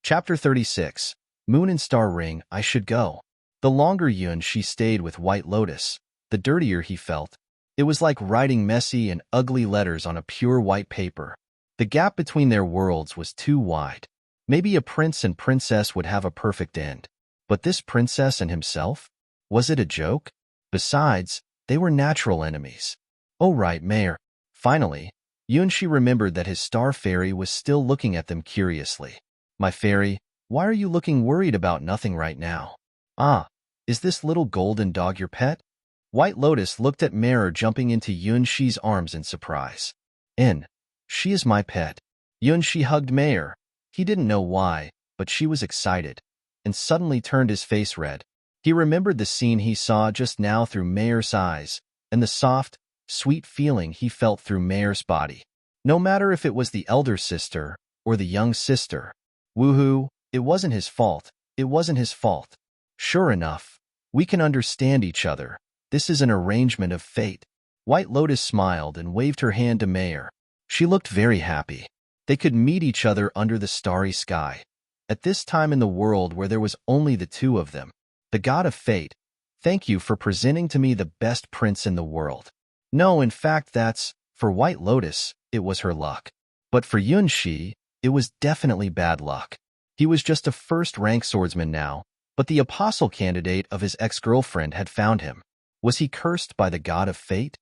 Chapter 36. Moon and Star Ring, I should go. The longer She stayed with White Lotus, the dirtier he felt. It was like writing messy and ugly letters on a pure white paper. The gap between their worlds was too wide. Maybe a prince and princess would have a perfect end. But this princess and himself? Was it a joke? Besides, they were natural enemies. Oh right, Mayor. Finally, She remembered that his star fairy was still looking at them curiously. My fairy, why are you looking worried about nothing right now? Ah, is this little golden dog your pet? White Lotus looked at Mayor jumping into Shi's arms in surprise. She is my pet. Shi hugged Mayor. He didn't know why, but she was excited, and suddenly turned his face red. He remembered the scene he saw just now through Mayor's eyes, and the soft, sweet feeling he felt through Mayor's body. No matter if it was the elder sister or the young sister. Woohoo, it wasn't his fault. It wasn't his fault. Sure enough, we can understand each other. This is an arrangement of fate. White Lotus smiled and waved her hand to Mayor. She looked very happy. They could meet each other under the starry sky. At this time in the world where there was only the two of them. The god of fate, thank you for presenting to me the best prince in the world. No, in fact for White Lotus, it was her luck. But for Shi, it was definitely bad luck. He was just a first-rank swordsman now, but the apostle candidate of his ex-girlfriend had found him. Was he cursed by the god of fate?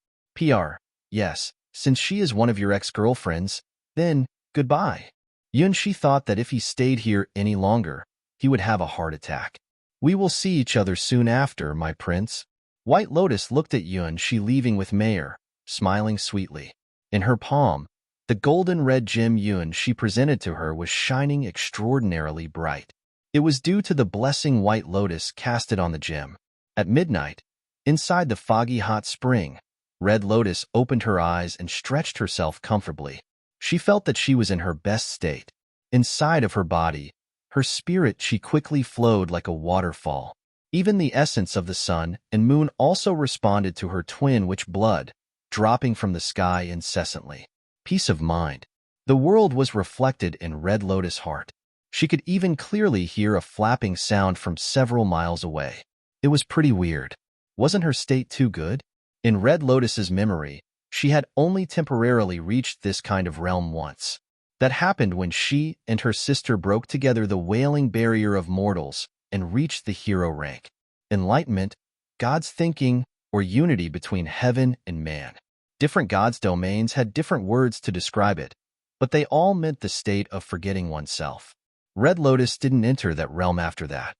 Yes, since she is one of your ex-girlfriends, then, goodbye. Shi thought that if he stayed here any longer, he would have a heart attack. We will see each other soon after, my prince. White Lotus looked at Shi leaving with Mayor, smiling sweetly. In her palm, the golden red gem she presented to her was shining extraordinarily bright. It was due to the blessing White Lotus casted on the gem. At midnight, inside the foggy hot spring, Red Lotus opened her eyes and stretched herself comfortably. She felt that she was in her best state. Inside of her body, her spirit she quickly flowed like a waterfall. Even the essence of the sun and moon also responded to her twin witch blood, dropping from the sky incessantly. Peace of mind. The world was reflected in Red Lotus' heart. She could even clearly hear a flapping sound from several miles away. It was pretty weird. Wasn't her state too good? In Red Lotus's memory, she had only temporarily reached this kind of realm once. That happened when she and her sister broke together the wailing barrier of mortals and reached the hero rank. Enlightenment, God's thinking, or unity between heaven and man. Different gods' domains had different words to describe it, but they all meant the state of forgetting oneself. Red Lotus didn't enter that realm after that.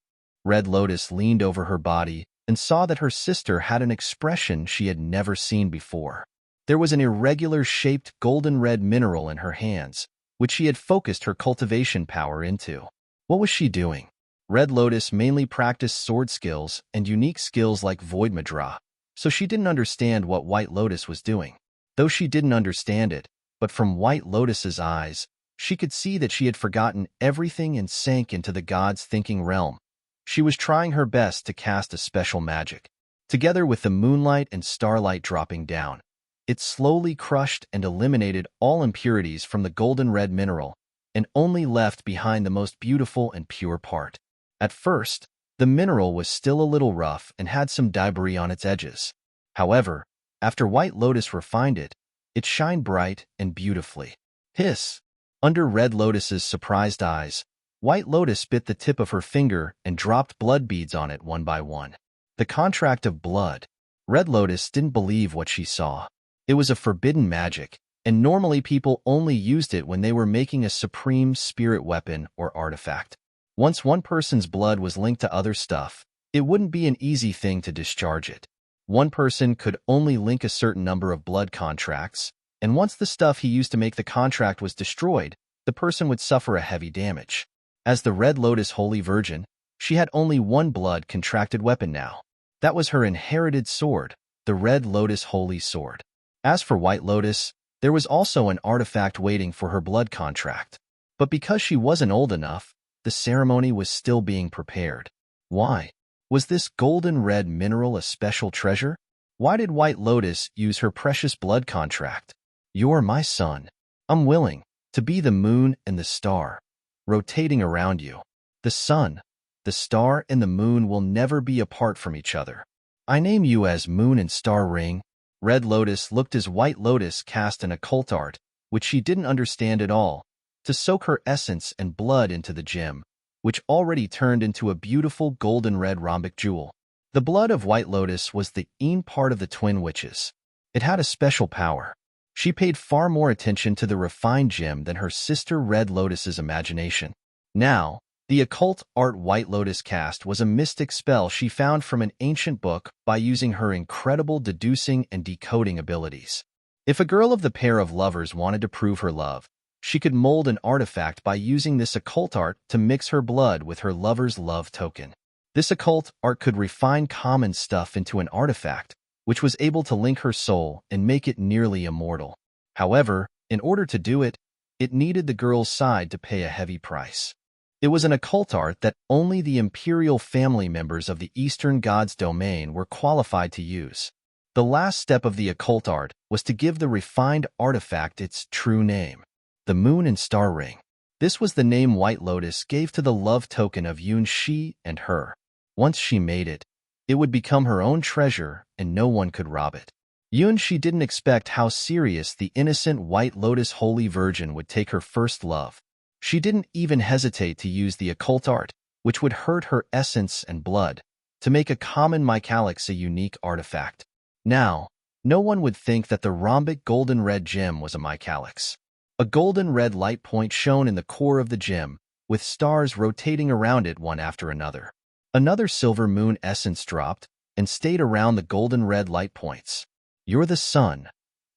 Red Lotus leaned over her body and saw that her sister had an expression she had never seen before. There was an irregular-shaped golden red mineral in her hands, which she had focused her cultivation power into. What was she doing? Red Lotus mainly practiced sword skills and unique skills like Void Madra, so she didn't understand what White Lotus was doing. Though she didn't understand it, but from White Lotus's eyes, she could see that she had forgotten everything and sank into the god's thinking realm. She was trying her best to cast a special magic. Together with the moonlight and starlight dropping down, it slowly crushed and eliminated all impurities from the golden red mineral and only left behind the most beautiful and pure part. At first, the mineral was still a little rough and had some debris on its edges. However, after White Lotus refined it, it shined bright and beautifully. Hiss! Under Red Lotus's surprised eyes, White Lotus bit the tip of her finger and dropped blood beads on it one by one. The contract of blood. Red Lotus didn't believe what she saw. It was a forbidden magic, and normally people only used it when they were making a supreme spirit weapon or artifact. Once one person's blood was linked to other stuff, it wouldn't be an easy thing to discharge it. One person could only link a certain number of blood contracts, and once the stuff he used to make the contract was destroyed, the person would suffer a heavy damage. As the Red Lotus Holy Virgin, she had only one blood contracted weapon now. That was her inherited sword, the Red Lotus Holy Sword. As for White Lotus, there was also an artifact waiting for her blood contract. But because she wasn't old enough, the ceremony was still being prepared. Why? Was this golden red mineral a special treasure? Why did White Lotus use her precious blood contract? You're my son. I'm willing to be the moon and the star, rotating around you. The sun, the star, and the moon will never be apart from each other. I name you as Moon and Star Ring. Red Lotus looked as White Lotus cast an occult art, which she didn't understand at all, to soak her essence and blood into the gem, which already turned into a beautiful golden red rhombic jewel. The blood of White Lotus was the part of the twin witches. It had a special power. She paid far more attention to the refined gem than her sister Red Lotus's imagination. Now, the occult art White Lotus cast was a mystic spell she found from an ancient book by using her incredible deducing and decoding abilities. If a girl of the pair of lovers wanted to prove her love, she could mold an artifact by using this occult art to mix her blood with her lover's love token. This occult art could refine common stuff into an artifact, which was able to link her soul and make it nearly immortal. However, in order to do it, it needed the girl's side to pay a heavy price. It was an occult art that only the imperial family members of the Eastern God's domain were qualified to use. The last step of the occult art was to give the refined artifact its true name, the Moon and Star Ring. This was the name White Lotus gave to the love token of Yun Shi and her. Once she made it, it would become her own treasure and no one could rob it. Yun Shi didn't expect how serious the innocent White Lotus Holy Virgin would take her first love. She didn't even hesitate to use the occult art, which would hurt her essence and blood, to make a common mycalix a unique artifact. Now, no one would think that the rhombic golden red gem was a mycalix. A golden red light point shone in the core of the gem, with stars rotating around it one after another. Another silver moon essence dropped and stayed around the golden red light points. You're the sun,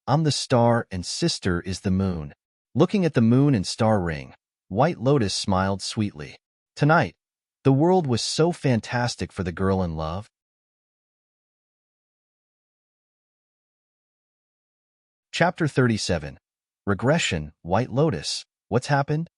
I'm the star, and sister is the moon. Looking at the moon and star ring, White Lotus smiled sweetly. Tonight, the world was so fantastic for the girl in love. Chapter 37. Regression, White Lotus. What's happened?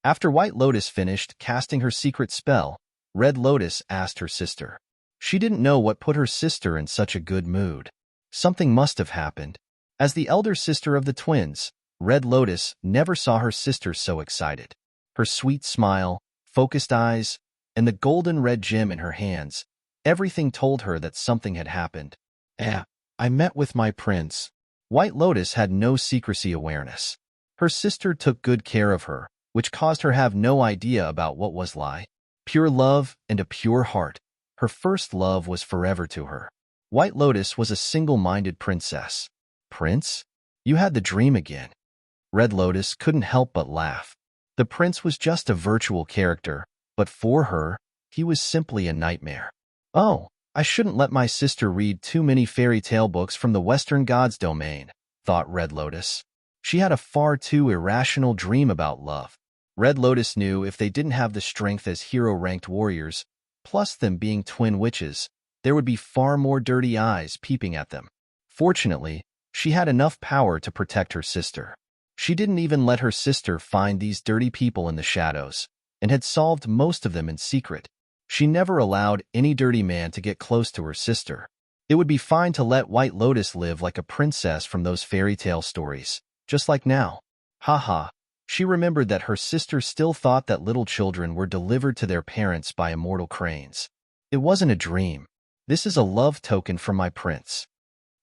After White Lotus finished casting her secret spell, Red Lotus asked her sister. She didn't know what put her sister in such a good mood. Something must have happened. As the elder sister of the twins, Red Lotus never saw her sister so excited. Her sweet smile, focused eyes, and the golden red gem in her hands, everything told her that something had happened. I met with my prince. White Lotus had no secrecy awareness. Her sister took good care of her, which caused her have no idea about what was lie. Pure love and a pure heart. Her first love was forever to her. White Lotus was a single-minded princess. Prince? You had the dream again. Red Lotus couldn't help but laugh. The prince was just a virtual character, but for her, he was simply a nightmare. Oh, I shouldn't let my sister read too many fairy tale books from the Western God's domain, thought Red Lotus. She had a far too irrational dream about love. Red Lotus knew if they didn't have the strength as hero-ranked warriors, plus them being twin witches, there would be far more dirty eyes peeping at them. Fortunately, she had enough power to protect her sister. She didn't even let her sister find these dirty people in the shadows, and had solved most of them in secret. She never allowed any dirty man to get close to her sister. It would be fine to let White Lotus live like a princess from those fairy tale stories, just like now. Haha. She remembered that her sister still thought that little children were delivered to their parents by immortal cranes. It wasn't a dream. This is a love token from my prince.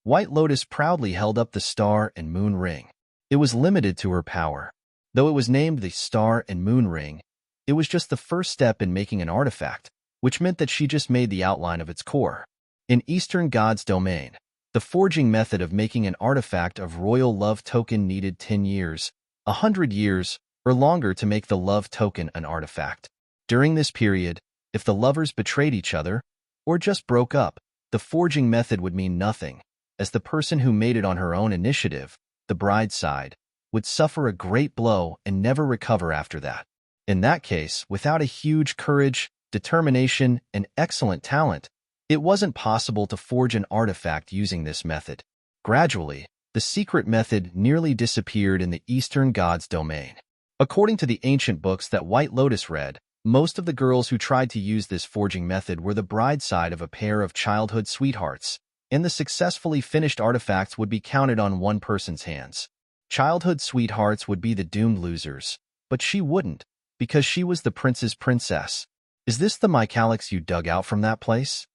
White Lotus proudly held up the star and moon ring. It was limited to her power. Though it was named the Star and Moon Ring, it was just the first step in making an artifact, which meant that she just made the outline of its core. In Eastern God's domain, the forging method of making an artifact of royal love token needed 10 years, 100 years, or longer to make the love token an artifact. During this period, if the lovers betrayed each other, or just broke up, the forging method would mean nothing, as the person who made it on her own initiative, the bride's side, would suffer a great blow and never recover after that. In that case, without a huge courage, determination, and excellent talent, it wasn't possible to forge an artifact using this method. Gradually, the secret method nearly disappeared in the Eastern God's domain. According to the ancient books that White Lotus read, Most of the girls who tried to use this forging method were the bride side of a pair of childhood sweethearts, and the successfully finished artifacts would be counted on one person's hands. Childhood sweethearts would be the doomed losers, but she wouldn't, because she was the prince's princess. Is this the mycalix you dug out from that place?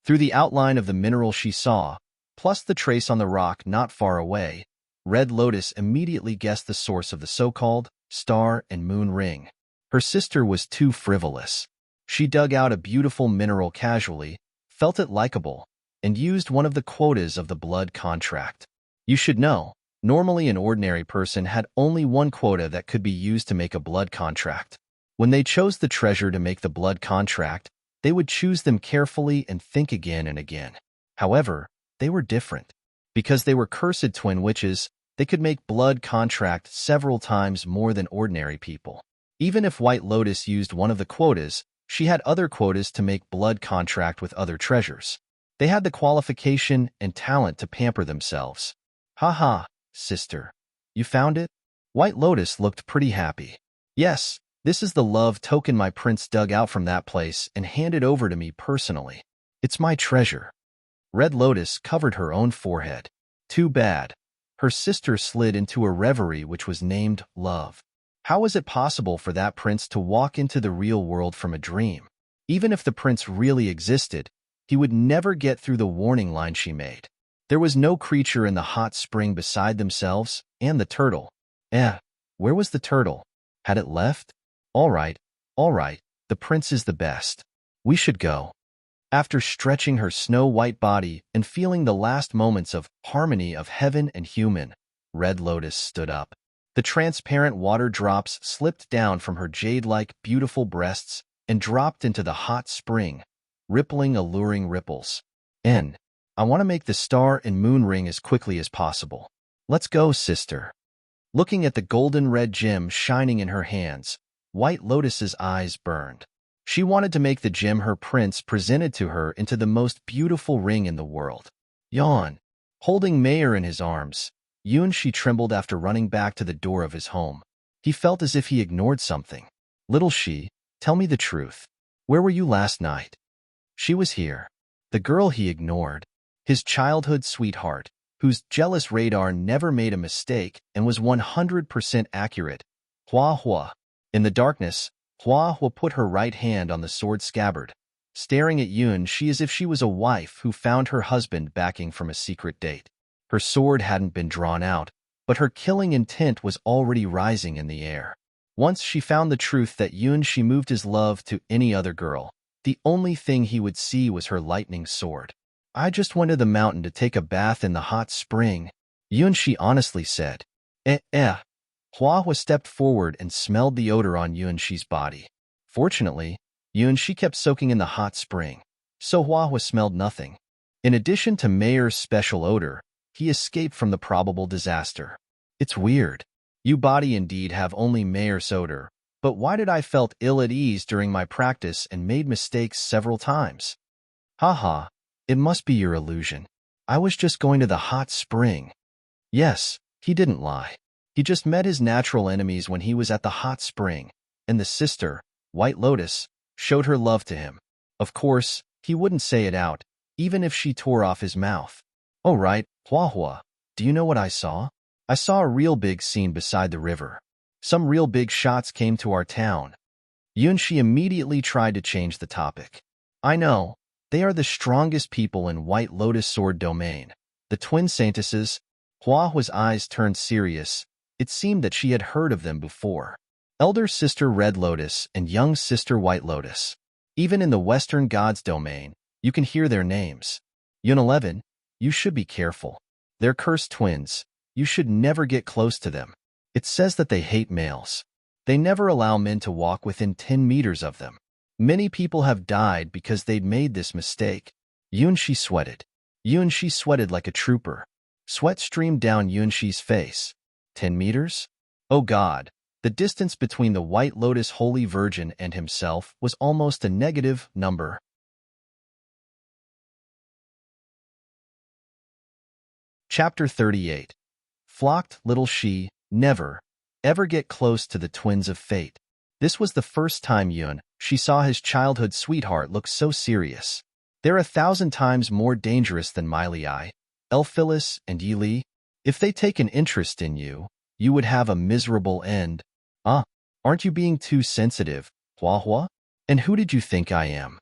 Through the outline of the mineral she saw, plus the trace on the rock not far away, Red Lotus immediately guessed the source of the so-called star and moon ring. Her sister was too frivolous. She dug out a beautiful mineral casually, felt it likable, and used one of the quotas of the blood contract. You should know, normally an ordinary person had only one quota that could be used to make a blood contract. When they chose the treasure to make the blood contract, they would choose them carefully and think again and again. However, they were different. Because they were cursed twin witches, they could make blood contract several times more than ordinary people. Even if White Lotus used one of the quotas, she had other quotas to make blood contract with other treasures. They had the qualification and talent to pamper themselves. Ha, sister. You found it? White Lotus looked pretty happy. Yes, this is the love token my prince dug out from that place and handed over to me personally. It's my treasure. Red Lotus covered her own forehead. Too bad. Her sister slid into a reverie which was named love. How was it possible for that prince to walk into the real world from a dream? Even if the prince really existed, he would never get through the warning line she made. There was no creature in the hot spring beside themselves and the turtle. Where was the turtle? Had it left? All right, the prince is the best. We should go. After stretching her snow-white body and feeling the last moments of harmony of heaven and human, Red Lotus stood up. The transparent water drops slipped down from her jade-like beautiful breasts and dropped into the hot spring, rippling alluring ripples. I want to make the star and moon ring as quickly as possible. Let's go, sister. Looking at the golden red gem shining in her hands, White Lotus's eyes burned. She wanted to make the gem her prince presented to her into the most beautiful ring in the world. Yawn. Holding Mayer in his arms, Yunshi trembled after running back to the door of his home. He felt as if he ignored something. Little Shi, tell me the truth. Where were you last night? She was here. The girl he ignored. His childhood sweetheart, whose jealous radar never made a mistake and was 100% accurate. Hua. In the darkness, Hua put her right hand on the sword scabbard, staring at Yunshi as if she was a wife who found her husband backing from a secret date. Her sword hadn't been drawn out, but her killing intent was already rising in the air. Once she found the truth that Yunshi moved his love to any other girl, the only thing he would see was her lightning sword. I just went to the mountain to take a bath in the hot spring, Yunshi honestly said. Hua stepped forward and smelled the odor on Yunshi's body. Fortunately, Yunshi kept soaking in the hot spring, so Hua smelled nothing. In addition to Mayer's special odor, he escaped from the probable disaster. It's weird. You body indeed have only Mayer's odor, but why did I felt ill at ease during my practice and made mistakes several times? It must be your illusion. I was just going to the hot spring. Yes, he didn't lie. He just met his natural enemies when he was at the hot spring, and the sister, White Lotus, showed her love to him. Of course, he wouldn't say it out, even if she tore off his mouth. Oh right, Hua, do you know what I saw? I saw a real big scene beside the river. Some real big shots came to our town. Yunshi immediately tried to change the topic. I know, they are the strongest people in White Lotus Sword domain. The twin saintesses. Hua's eyes turned serious. It seemed that she had heard of them before. Elder Sister Red Lotus and Young Sister White Lotus. Even in the Western Gods domain, you can hear their names. Yun 11, you should be careful. They're cursed twins. You should never get close to them. It says that they hate males. They never allow men to walk within 10 meters of them. Many people have died because they'd made this mistake. Yunshi sweated. Yunshi sweated like a trooper. Sweat streamed down Yunshi's face. 10 meters? Oh God, the distance between the White Lotus Holy Virgin and himself was almost a negative number. Chapter 38. Flocked little Shi, never, ever get close to the twins of fate. This was the first time she saw his childhood sweetheart look so serious. They're 1,000 times more dangerous than Miley, Elphyllis, and Yili. If they take an interest in you, you would have a miserable end. Ah, aren't you being too sensitive, Hua Hua? And who did you think I am?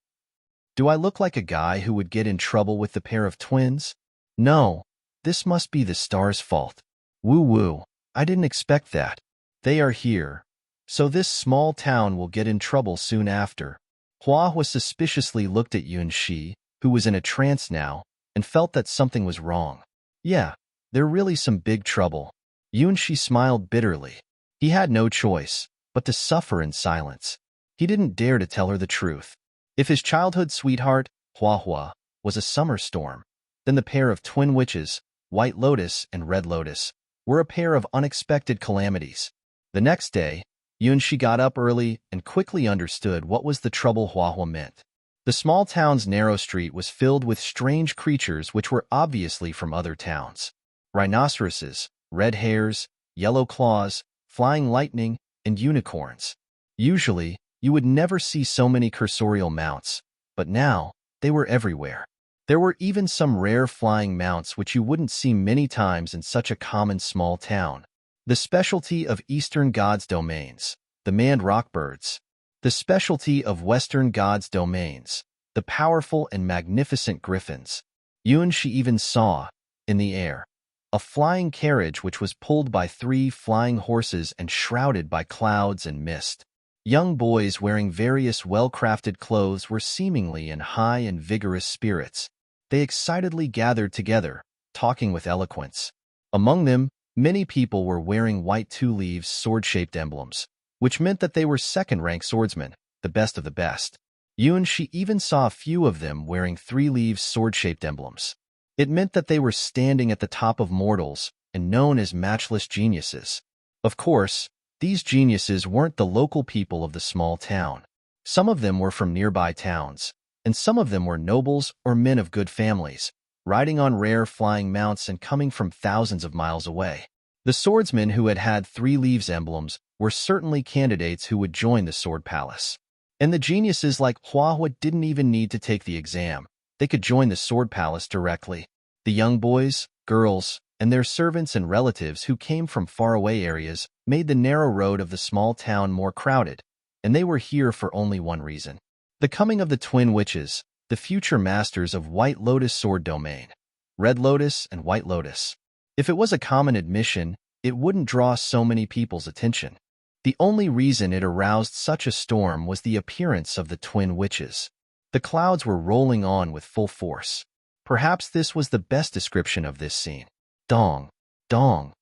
Do I look like a guy who would get in trouble with the pair of twins? No, this must be the star's fault. Woo-woo, I didn't expect that. They are here, so this small town will get in trouble soon after. Hua Hua suspiciously looked at Yunxi, who was in a trance now, and felt that something was wrong. Yeah, they're really some big trouble. Yunxi smiled bitterly. He had no choice but to suffer in silence. He didn't dare to tell her the truth. If his childhood sweetheart, Hua Hua, was a summer storm, then the pair of twin witches, White Lotus and Red Lotus, were a pair of unexpected calamities. The next day, Yunxi got up early and quickly understood what was the trouble Hua Hua meant. The small town's narrow street was filled with strange creatures which were obviously from other towns. Rhinoceroses, red hares, yellow claws, flying lightning, and unicorns. Usually, you would never see so many cursorial mounts, but now, they were everywhere. There were even some rare flying mounts which you wouldn't see many times in such a common small town. The specialty of Eastern Gods' domains, the manned rockbirds. The specialty of Western Gods' domains, the powerful and magnificent griffins. Yunxi even saw, in the air, a flying carriage which was pulled by 3 flying horses and shrouded by clouds and mist. Young boys wearing various well-crafted clothes were seemingly in high and vigorous spirits. They excitedly gathered together, talking with eloquence. Among them, many people were wearing white 2-leaves sword-shaped emblems, which meant that they were second-rank swordsmen, the best of the best. Yunxi even saw a few of them wearing 3-leaves sword-shaped emblems. It meant that they were standing at the top of mortals and known as matchless geniuses. Of course, these geniuses weren't the local people of the small town. Some of them were from nearby towns, and some of them were nobles or men of good families, riding on rare flying mounts and coming from thousands of miles away. The swordsmen who had 3-leaves emblems were certainly candidates who would join the Sword Palace. And the geniuses like Hua Hua didn't even need to take the exam. They could join the Sword Palace directly. The young boys, girls, and their servants and relatives who came from faraway areas made the narrow road of the small town more crowded, and they were here for only one reason. The coming of the twin witches, the future masters of White Lotus Sword Domain, Red Lotus and White Lotus. If it was a common admission, it wouldn't draw so many people's attention. The only reason it aroused such a storm was the appearance of the twin witches. The clouds were rolling on with full force. Perhaps this was the best description of this scene. Dong, dong.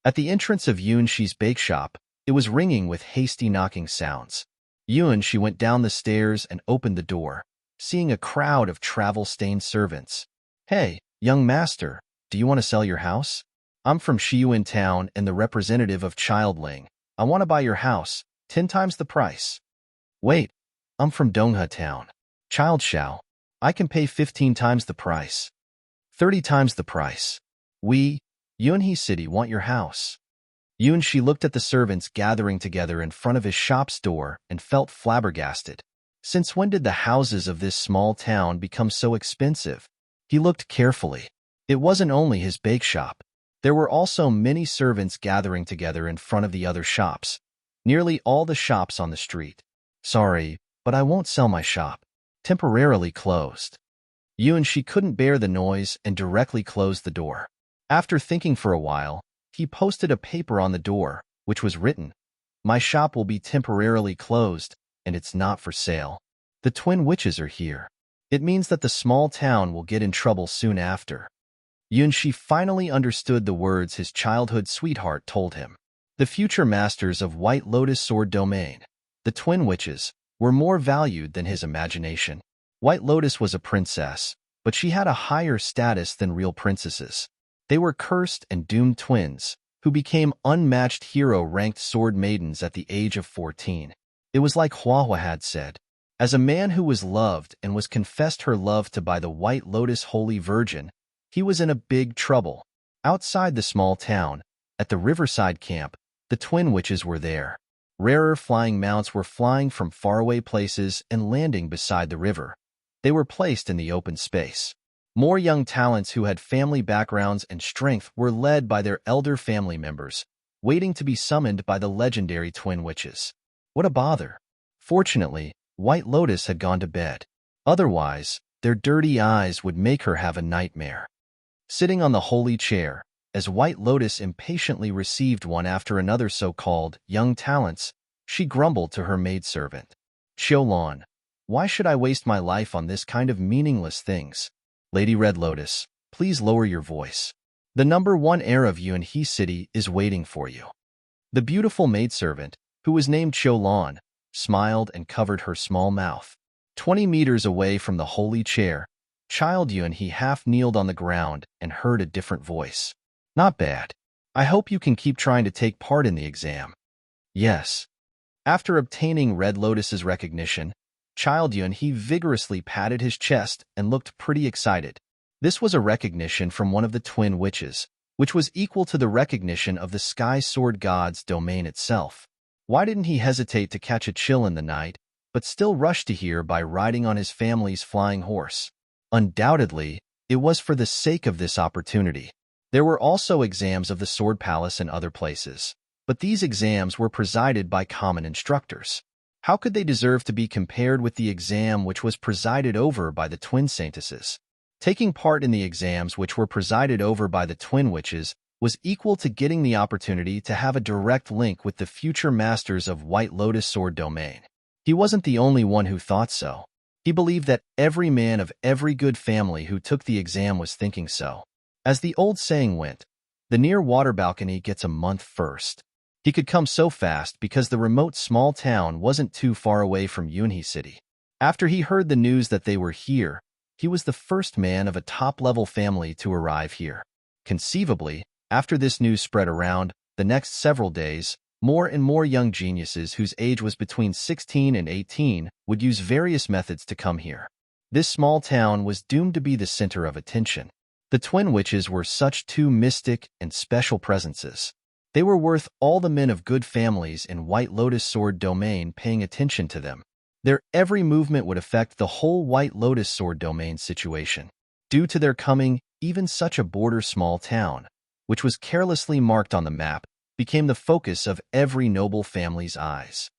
At the entrance of Yunxi's bake shop, it was ringing with hasty knocking sounds. Yunxi went down the stairs and opened the door, seeing a crowd of travel-stained servants. Hey, young master, do you want to sell your house? I'm from Shiyuan Town and the representative of Childling. I want to buy your house, 10 times the price. Wait, I'm from Donghe Town. Child Shao. I can pay 15 times the price. 30 times the price. We, Yunhe City, want your house. Yunxi looked at the servants gathering together in front of his shop's door and felt flabbergasted. Since when did the houses of this small town become so expensive? He looked carefully. It wasn't only his bake shop. There were also many servants gathering together in front of the other shops, nearly all the shops on the street. Sorry, but I won't sell my shop. Temporarily closed. Yunxi couldn't bear the noise and directly closed the door. After thinking for a while, he posted a paper on the door, which was written, "My shop will be temporarily closed, and it's not for sale. The twin witches are here. It means that the small town will get in trouble soon after." Yunxi finally understood the words his childhood sweetheart told him. The future masters of White Lotus Sword Domain, the twin witches, were more valued than his imagination. White Lotus was a princess, but she had a higher status than real princesses. They were cursed and doomed twins, who became unmatched hero-ranked sword maidens at the age of 14. It was like Hua Hua had said. As a man who was loved and was confessed her love to by the White Lotus Holy Virgin, he was in a big trouble. Outside the small town, at the riverside camp, the twin witches were there. Rarer flying mounts were flying from faraway places and landing beside the river. They were placed in the open space. More young talents who had family backgrounds and strength were led by their elder family members, waiting to be summoned by the legendary twin witches. What a bother! Fortunately, White Lotus had gone to bed. Otherwise, their dirty eyes would make her have a nightmare. Sitting on the holy chair, as White Lotus impatiently received one after another so-called young talents, she grumbled to her maidservant. Qiulon, why should I waste my life on this kind of meaningless things? Lady Red Lotus, please lower your voice. The #1 heir of Unwilling City is waiting for you. The beautiful maidservant, who was named Qiulon, smiled and covered her small mouth. 20 meters away from the holy chair, Child Unwilling half kneeled on the ground and heard a different voice. Not bad. I hope you can keep trying to take part in the exam. Yes. After obtaining Red Lotus's recognition, Child Unwilling vigorously patted his chest and looked pretty excited. This was a recognition from one of the twin witches, which was equal to the recognition of the Sky Sword God's domain itself. Why didn't he hesitate to catch a chill in the night, but still rush to here by riding on his family's flying horse? Undoubtedly, it was for the sake of this opportunity. There were also exams of the Sword Palace and other places, but these exams were presided by common instructors. How could they deserve to be compared with the exam which was presided over by the twin saintesses? Taking part in the exams which were presided over by the twin witches was equal to getting the opportunity to have a direct link with the future masters of White Lotus Sword Domain. He wasn't the only one who thought so. He believed that every man of every good family who took the exam was thinking so. As the old saying went, the near water balcony gets a month first. He could come so fast because the remote small town wasn't too far away from Unwilling City. After he heard the news that they were here, he was the first man of a top-level family to arrive here. Conceivably, after this news spread around, the next several days, more and more young geniuses whose age was between 16 and 18 would use various methods to come here. This small town was doomed to be the center of attention. The twin witches were such two mystic and special presences. They were worth all the men of good families in White Lotus Sword Domain paying attention to them. Their every movement would affect the whole White Lotus Sword Domain situation. Due to their coming, even such a border small town, which was carelessly marked on the map, became the focus of every noble family's eyes.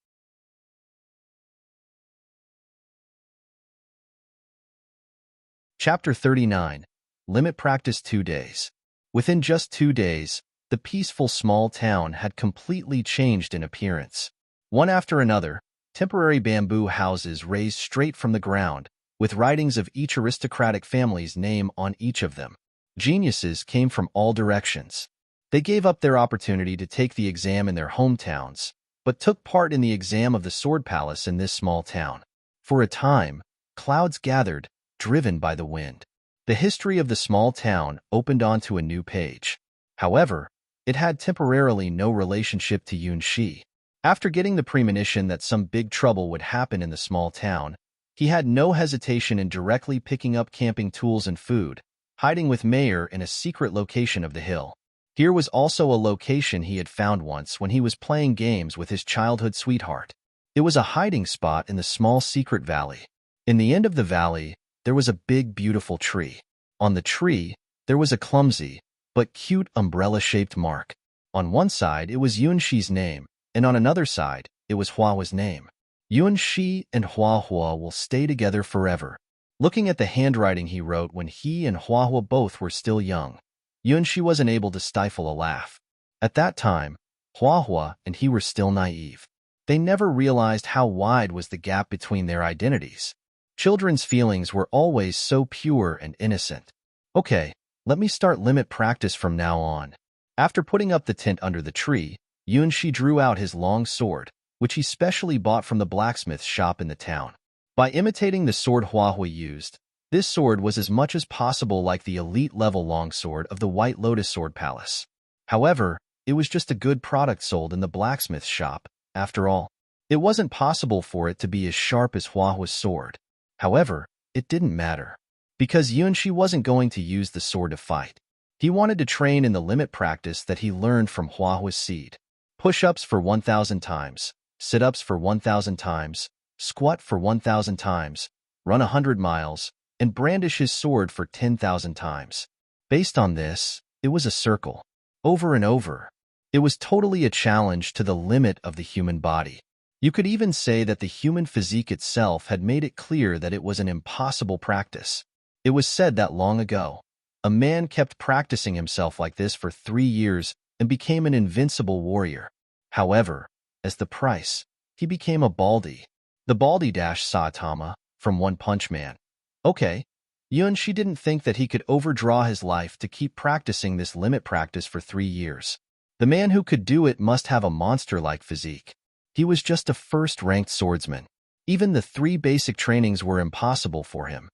Chapter 39. Limit Practice 2 Days. Within just 2 days, the peaceful small town had completely changed in appearance. One after another, temporary bamboo houses raised straight from the ground, with writings of each aristocratic family's name on each of them. Geniuses came from all directions. They gave up their opportunity to take the exam in their hometowns, but took part in the exam of the Sword Palace in this small town. For a time, clouds gathered, driven by the wind. The history of the small town opened onto a new page. However, it had temporarily no relationship to Unwilling. After getting the premonition that some big trouble would happen in the small town, he had no hesitation in directly picking up camping tools and food, hiding with Mayor in a secret location of the hill. Here was also a location he had found once when he was playing games with his childhood sweetheart. It was a hiding spot in the small secret valley. In the end of the valley, there was a big, beautiful tree. On the tree, there was a clumsy, but cute umbrella-shaped mark. On one side, it was Yunxi's name, and on another side, it was Huahua's name. Yunxi and Huahua will stay together forever. Looking at the handwriting he wrote when he and Huahua both were still young, Yunxi wasn't able to stifle a laugh. At that time, Huahua and he were still naive. They never realized how wide was the gap between their identities. Children's feelings were always so pure and innocent. Okay, let me start limit practice from now on. After putting up the tent under the tree, Yunxi drew out his long sword, which he specially bought from the blacksmith's shop in the town. By imitating the sword Huahua used, this sword was as much as possible like the elite-level longsword of the White Lotus Sword Palace. However, it was just a good product sold in the blacksmith's shop, after all. It wasn't possible for it to be as sharp as Huahua's sword. However, it didn't matter, because Yunxi wasn't going to use the sword to fight. He wanted to train in the limit practice that he learned from Huahua's seed. Push-ups for 1,000 times, sit-ups for 1,000 times, squat for 1,000 times, run 100 miles, and brandish his sword for 10,000 times. Based on this, it was a circle. Over and over. It was totally a challenge to the limit of the human body. You could even say that the human physique itself had made it clear that it was an impossible practice. It was said that long ago, a man kept practicing himself like this for 3 years and became an invincible warrior. However, as the price, he became a baldy. The baldy dash Saitama from One Punch Man. Okay, Yunshi didn't think that he could overdraw his life to keep practicing this limit practice for 3 years. The man who could do it must have a monster-like physique. He was just a first-ranked swordsman. Even the 3 basic trainings were impossible for him.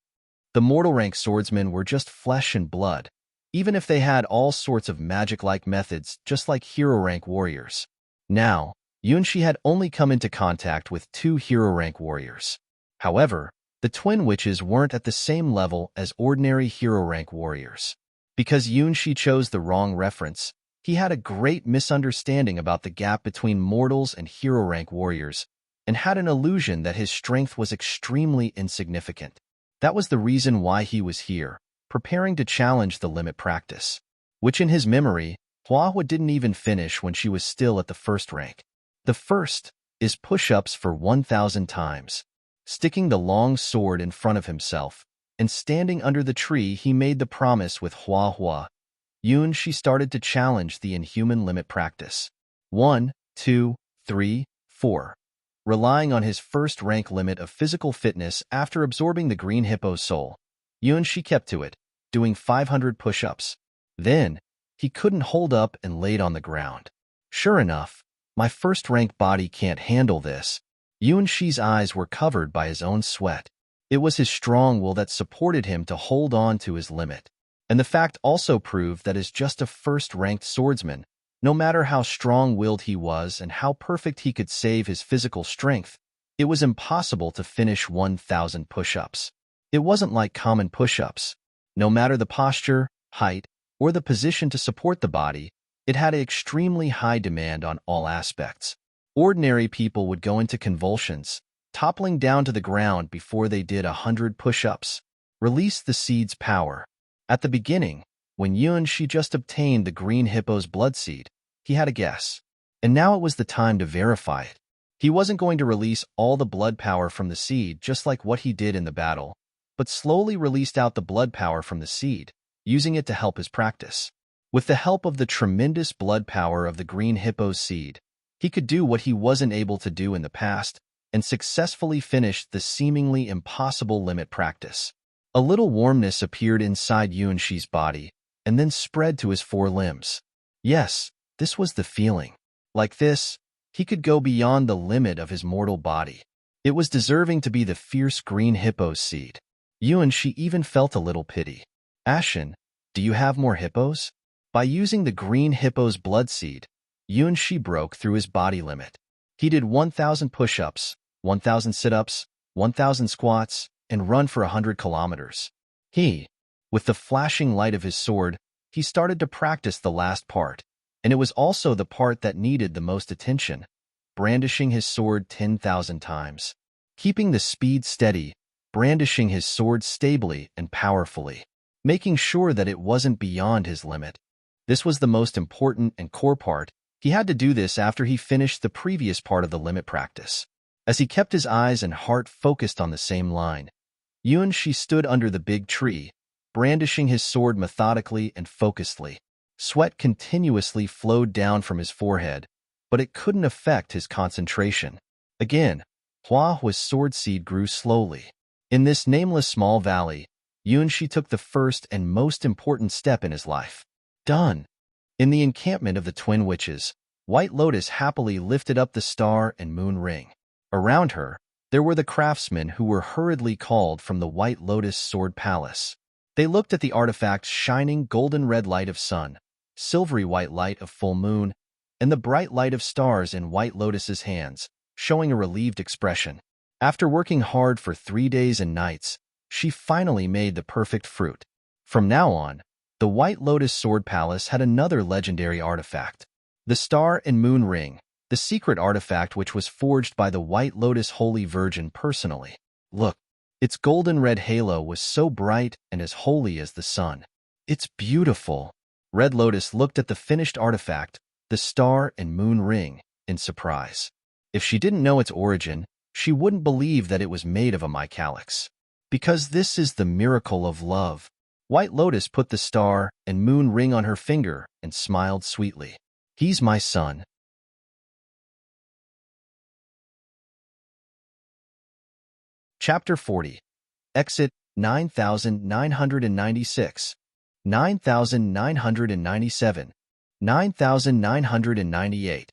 The mortal-rank swordsmen were just flesh and blood, even if they had all sorts of magic-like methods just like hero-rank warriors. Now, Yunshi had only come into contact with 2 hero-rank warriors. However, the twin witches weren't at the same level as ordinary hero-rank warriors. Because Yunshi chose the wrong reference, he had a great misunderstanding about the gap between mortals and hero-rank warriors, and had an illusion that his strength was extremely insignificant. That was the reason why he was here, preparing to challenge the limit practice, which in his memory, Hua didn't even finish when she was still at the first rank. The first is push-ups for 1,000 times. Sticking the long sword in front of himself, and standing under the tree, he made the promise with Hua. Yunshi started to challenge the inhuman limit practice. 1, 2, 3, 4. Relying on his first rank limit of physical fitness after absorbing the green hippo's soul, Yunshi kept to it, doing 500 push-ups. Then, he couldn't hold up and laid on the ground. Sure enough, my first-rank body can't handle this. Yunshi's eyes were covered by his own sweat. It was his strong will that supported him to hold on to his limit. And the fact also proved that as just a first-ranked swordsman, no matter how strong-willed he was and how perfect he could save his physical strength, it was impossible to finish 1,000 push-ups. It wasn't like common push-ups. No matter the posture, height, or the position to support the body, it had an extremely high demand on all aspects. Ordinary people would go into convulsions, toppling down to the ground before they did 100 push-ups. Release the seed's power. At the beginning, when Yunshi just obtained the green hippo's blood seed, he had a guess. And now it was the time to verify it. He wasn't going to release all the blood power from the seed just like what he did in the battle, but slowly released out the blood power from the seed, using it to help his practice. With the help of the tremendous blood power of the green hippo's seed, he could do what he wasn't able to do in the past and successfully finished the seemingly impossible limit practice. A little warmness appeared inside Yunshi's body and then spread to his 4 limbs. Yes, this was the feeling. Like this, he could go beyond the limit of his mortal body. It was deserving to be the fierce green hippo's seed. Yunshi even felt a little pity. Ashen, do you have more hippos? By using the green hippo's blood seed, Yunshi broke through his body limit. He did 1,000 push-ups, 1,000 sit-ups, 1,000 squats, and run for 100 kilometers. With the flashing light of his sword, he started to practice the last part, and it was also the part that needed the most attention, brandishing his sword 10,000 times. Keeping the speed steady, brandishing his sword stably and powerfully, making sure that it wasn't beyond his limit. This was the most important and core part. He had to do this after he finished the previous part of the limit practice. As he kept his eyes and heart focused on the same line, Yunshi stood under the big tree, brandishing his sword methodically and focusedly. Sweat continuously flowed down from his forehead, but it couldn't affect his concentration. Again, Hua's sword seed grew slowly. In this nameless small valley, Yunshi took the first and most important step in his life. Done. In the encampment of the twin witches, White Lotus happily lifted up the star and moon ring. Around her, there were the craftsmen who were hurriedly called from the White Lotus Sword Palace. They looked at the artifact's shining golden red light of sun, silvery white light of full moon, and the bright light of stars in White Lotus's hands, showing a relieved expression. After working hard for 3 days and nights, she finally made the perfect fruit. From now on, the White Lotus Sword Palace had another legendary artifact. The Star and Moon Ring, the secret artifact which was forged by the White Lotus Holy Virgin personally. Look, its golden red halo was so bright and as holy as the sun. It's beautiful. Red Lotus looked at the finished artifact, the star and moon ring, in surprise. If she didn't know its origin, she wouldn't believe that it was made of a mycalyx. Because this is the miracle of love. White Lotus put the star and moon ring on her finger and smiled sweetly. He's my son. Chapter 40. Exit 9996, 9997, 9998,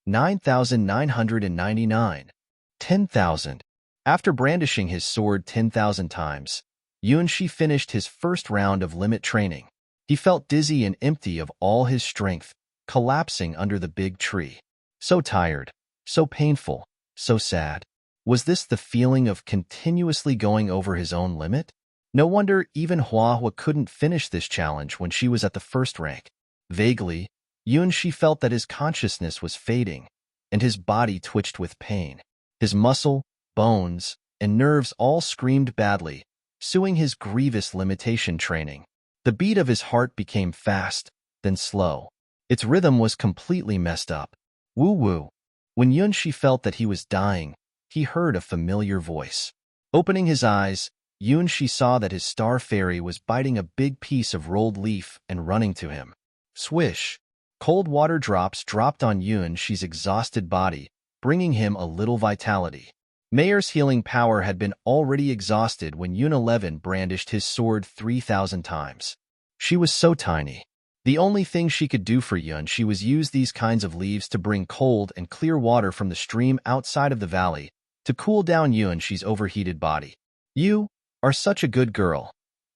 9999, 10,000. After brandishing his sword 10,000 times, Yunshi finished his first round of limit training. He felt dizzy and empty of all his strength, collapsing under the big tree. So tired, so painful, so sad. Was this the feeling of continuously going over his own limit? No wonder even Hua couldn't finish this challenge when she was at the first rank. Vaguely, Yunshi felt that his consciousness was fading, and his body twitched with pain. His muscle, bones, and nerves all screamed badly, suing his grievous limitation training. The beat of his heart became fast, then slow. Its rhythm was completely messed up. Woo-woo. When Yunshi felt that he was dying, he heard a familiar voice. Opening his eyes, Yunshi saw that his star fairy was biting a big piece of rolled leaf and running to him. Swish! Cold water drops dropped on Yunshi's exhausted body, bringing him a little vitality. Mayer's healing power had been already exhausted when Yun 11 brandished his sword 3,000 times. She was so tiny. The only thing she could do for Yunshi was use these kinds of leaves to bring cold and clear water from the stream outside of the valley to cool down Yunshi's overheated body. You are such a good girl.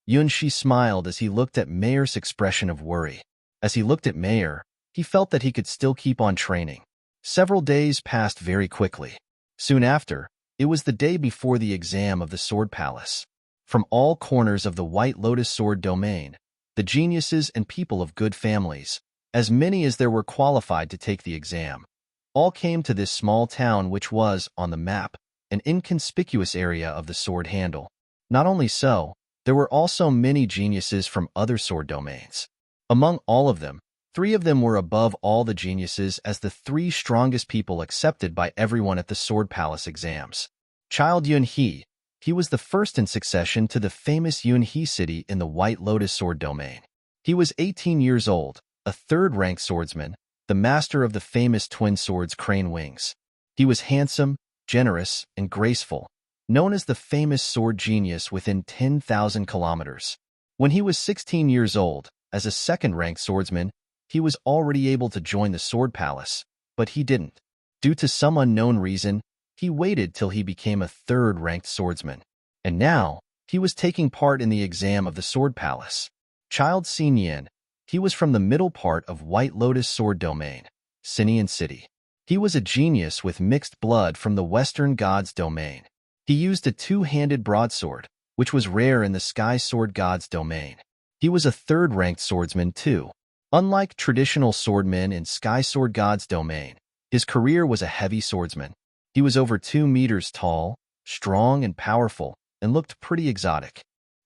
Yunshi smiled as he looked at Mayer's expression of worry. As he looked at Mayer, he felt that he could still keep on training. Several days passed very quickly. Soon after, it was the day before the exam of the Sword Palace. From all corners of the White Lotus Sword domain, the geniuses and people of good families, as many as there were qualified to take the exam, all came to this small town which was, on the map, an inconspicuous area of the sword handle. Not only so, there were also many geniuses from other sword domains. Among all of them, 3 of them were above all the geniuses as the 3 strongest people accepted by everyone at the Sword Palace exams. Child Yunhee, he was the first in succession to the famous Yunhee city in the White Lotus Sword domain. He was 18 years old, a 3rd-ranked swordsman, the master of the famous twin swords Crane Wings. He was handsome, generous, and graceful, known as the famous sword genius within 10,000 kilometers. When he was 16 years old, as a 2nd-ranked swordsman, he was already able to join the Sword Palace, but he didn't. Due to some unknown reason, he waited till he became a 3rd-ranked swordsman. And now, he was taking part in the exam of the Sword Palace. Child Xinyan, he was from the middle part of White Lotus Sword domain, Sinian City. He was a genius with mixed blood from the Western Gods domain. He used a 2-handed broadsword, which was rare in the Sky Sword Gods domain. He was a 3rd-ranked swordsman too. Unlike traditional swordmen in Sky Sword Gods domain, his career was a heavy swordsman. He was over 2 meters tall, strong and powerful, and looked pretty exotic.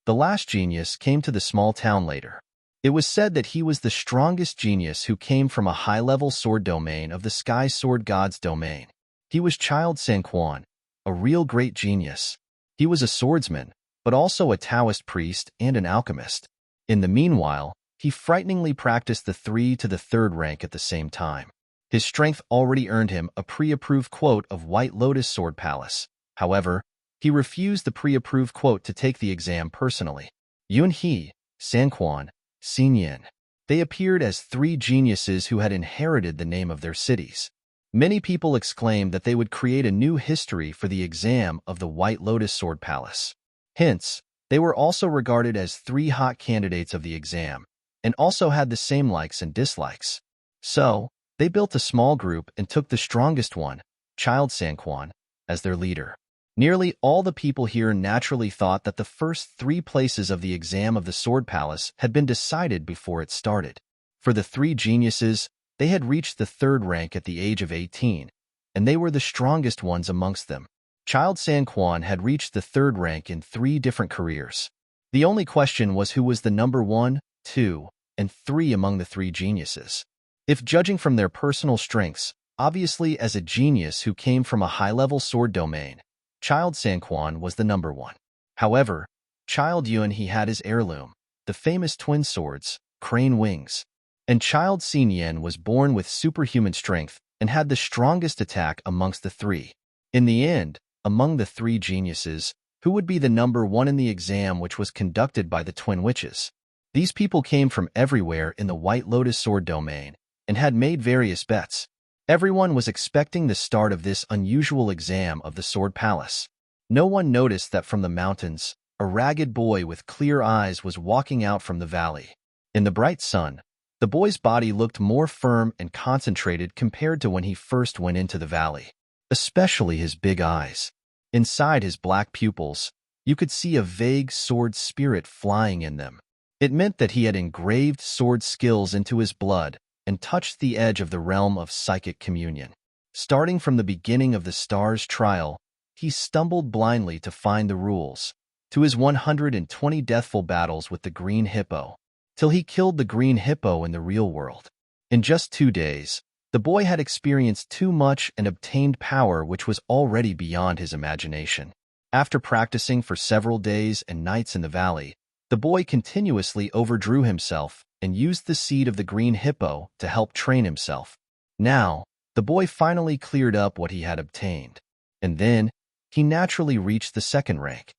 The last genius came to the small town later. It was said that he was the strongest genius who came from a high-level sword domain of the Sky Sword Gods domain. He was Child Sanquan, a real great genius. He was a swordsman, but also a Taoist priest and an alchemist. In the meanwhile, he frighteningly practiced the 3 to the 3rd rank at the same time. His strength already earned him a pre-approved quote of White Lotus Sword Palace. However, he refused the pre-approved quote to take the exam personally. Yunhee, Sanquan, Xinyan. They appeared as 3 geniuses who had inherited the name of their cities. Many people exclaimed that they would create a new history for the exam of the White Lotus Sword Palace. Hence, they were also regarded as 3 hot candidates of the exam, and also had the same likes and dislikes. So, they built a small group and took the strongest one, Child Sanquan, as their leader. Nearly all the people here naturally thought that the first 3 places of the exam of the Sword Palace had been decided before it started. For the 3 geniuses, They had reached the third rank at the age of 18, and they were the strongest ones amongst them. Child San Quan had reached the third rank in 3 different careers. The only question was who was the number 1, 2, and 3 among the 3 geniuses. If judging from their personal strengths, obviously as a genius who came from a high-level sword domain, Child San Quan was the number 1. However, Child Yun he had his heirloom, the famous twin swords, crane wings. And Child Xin Yan was born with superhuman strength and had the strongest attack amongst the 3. In the end, among the 3 geniuses, who would be the number 1 in the exam which was conducted by the twin witches? These people came from everywhere in the White Lotus sword domain and had made various bets. Everyone was expecting the start of this unusual exam of the Sword Palace. No one noticed that from the mountains, a ragged boy with clear eyes was walking out from the valley. In the bright sun, the boy's body looked more firm and concentrated compared to when he first went into the valley, especially his big eyes. Inside his black pupils, you could see a vague sword spirit flying in them. It meant that he had engraved sword skills into his blood and touched the edge of the realm of psychic communion. Starting from the beginning of the Stars trial, he stumbled blindly to find the rules, to his 120 deathful battles with the green hippo, till he killed the green hippo in the real world. In just 2 days, the boy had experienced too much and obtained power which was already beyond his imagination. After practicing for several days and nights in the valley, the boy continuously overdrew himself and used the seed of the green hippo to help train himself. Now, the boy finally cleared up what he had obtained, and then he naturally reached the second rank.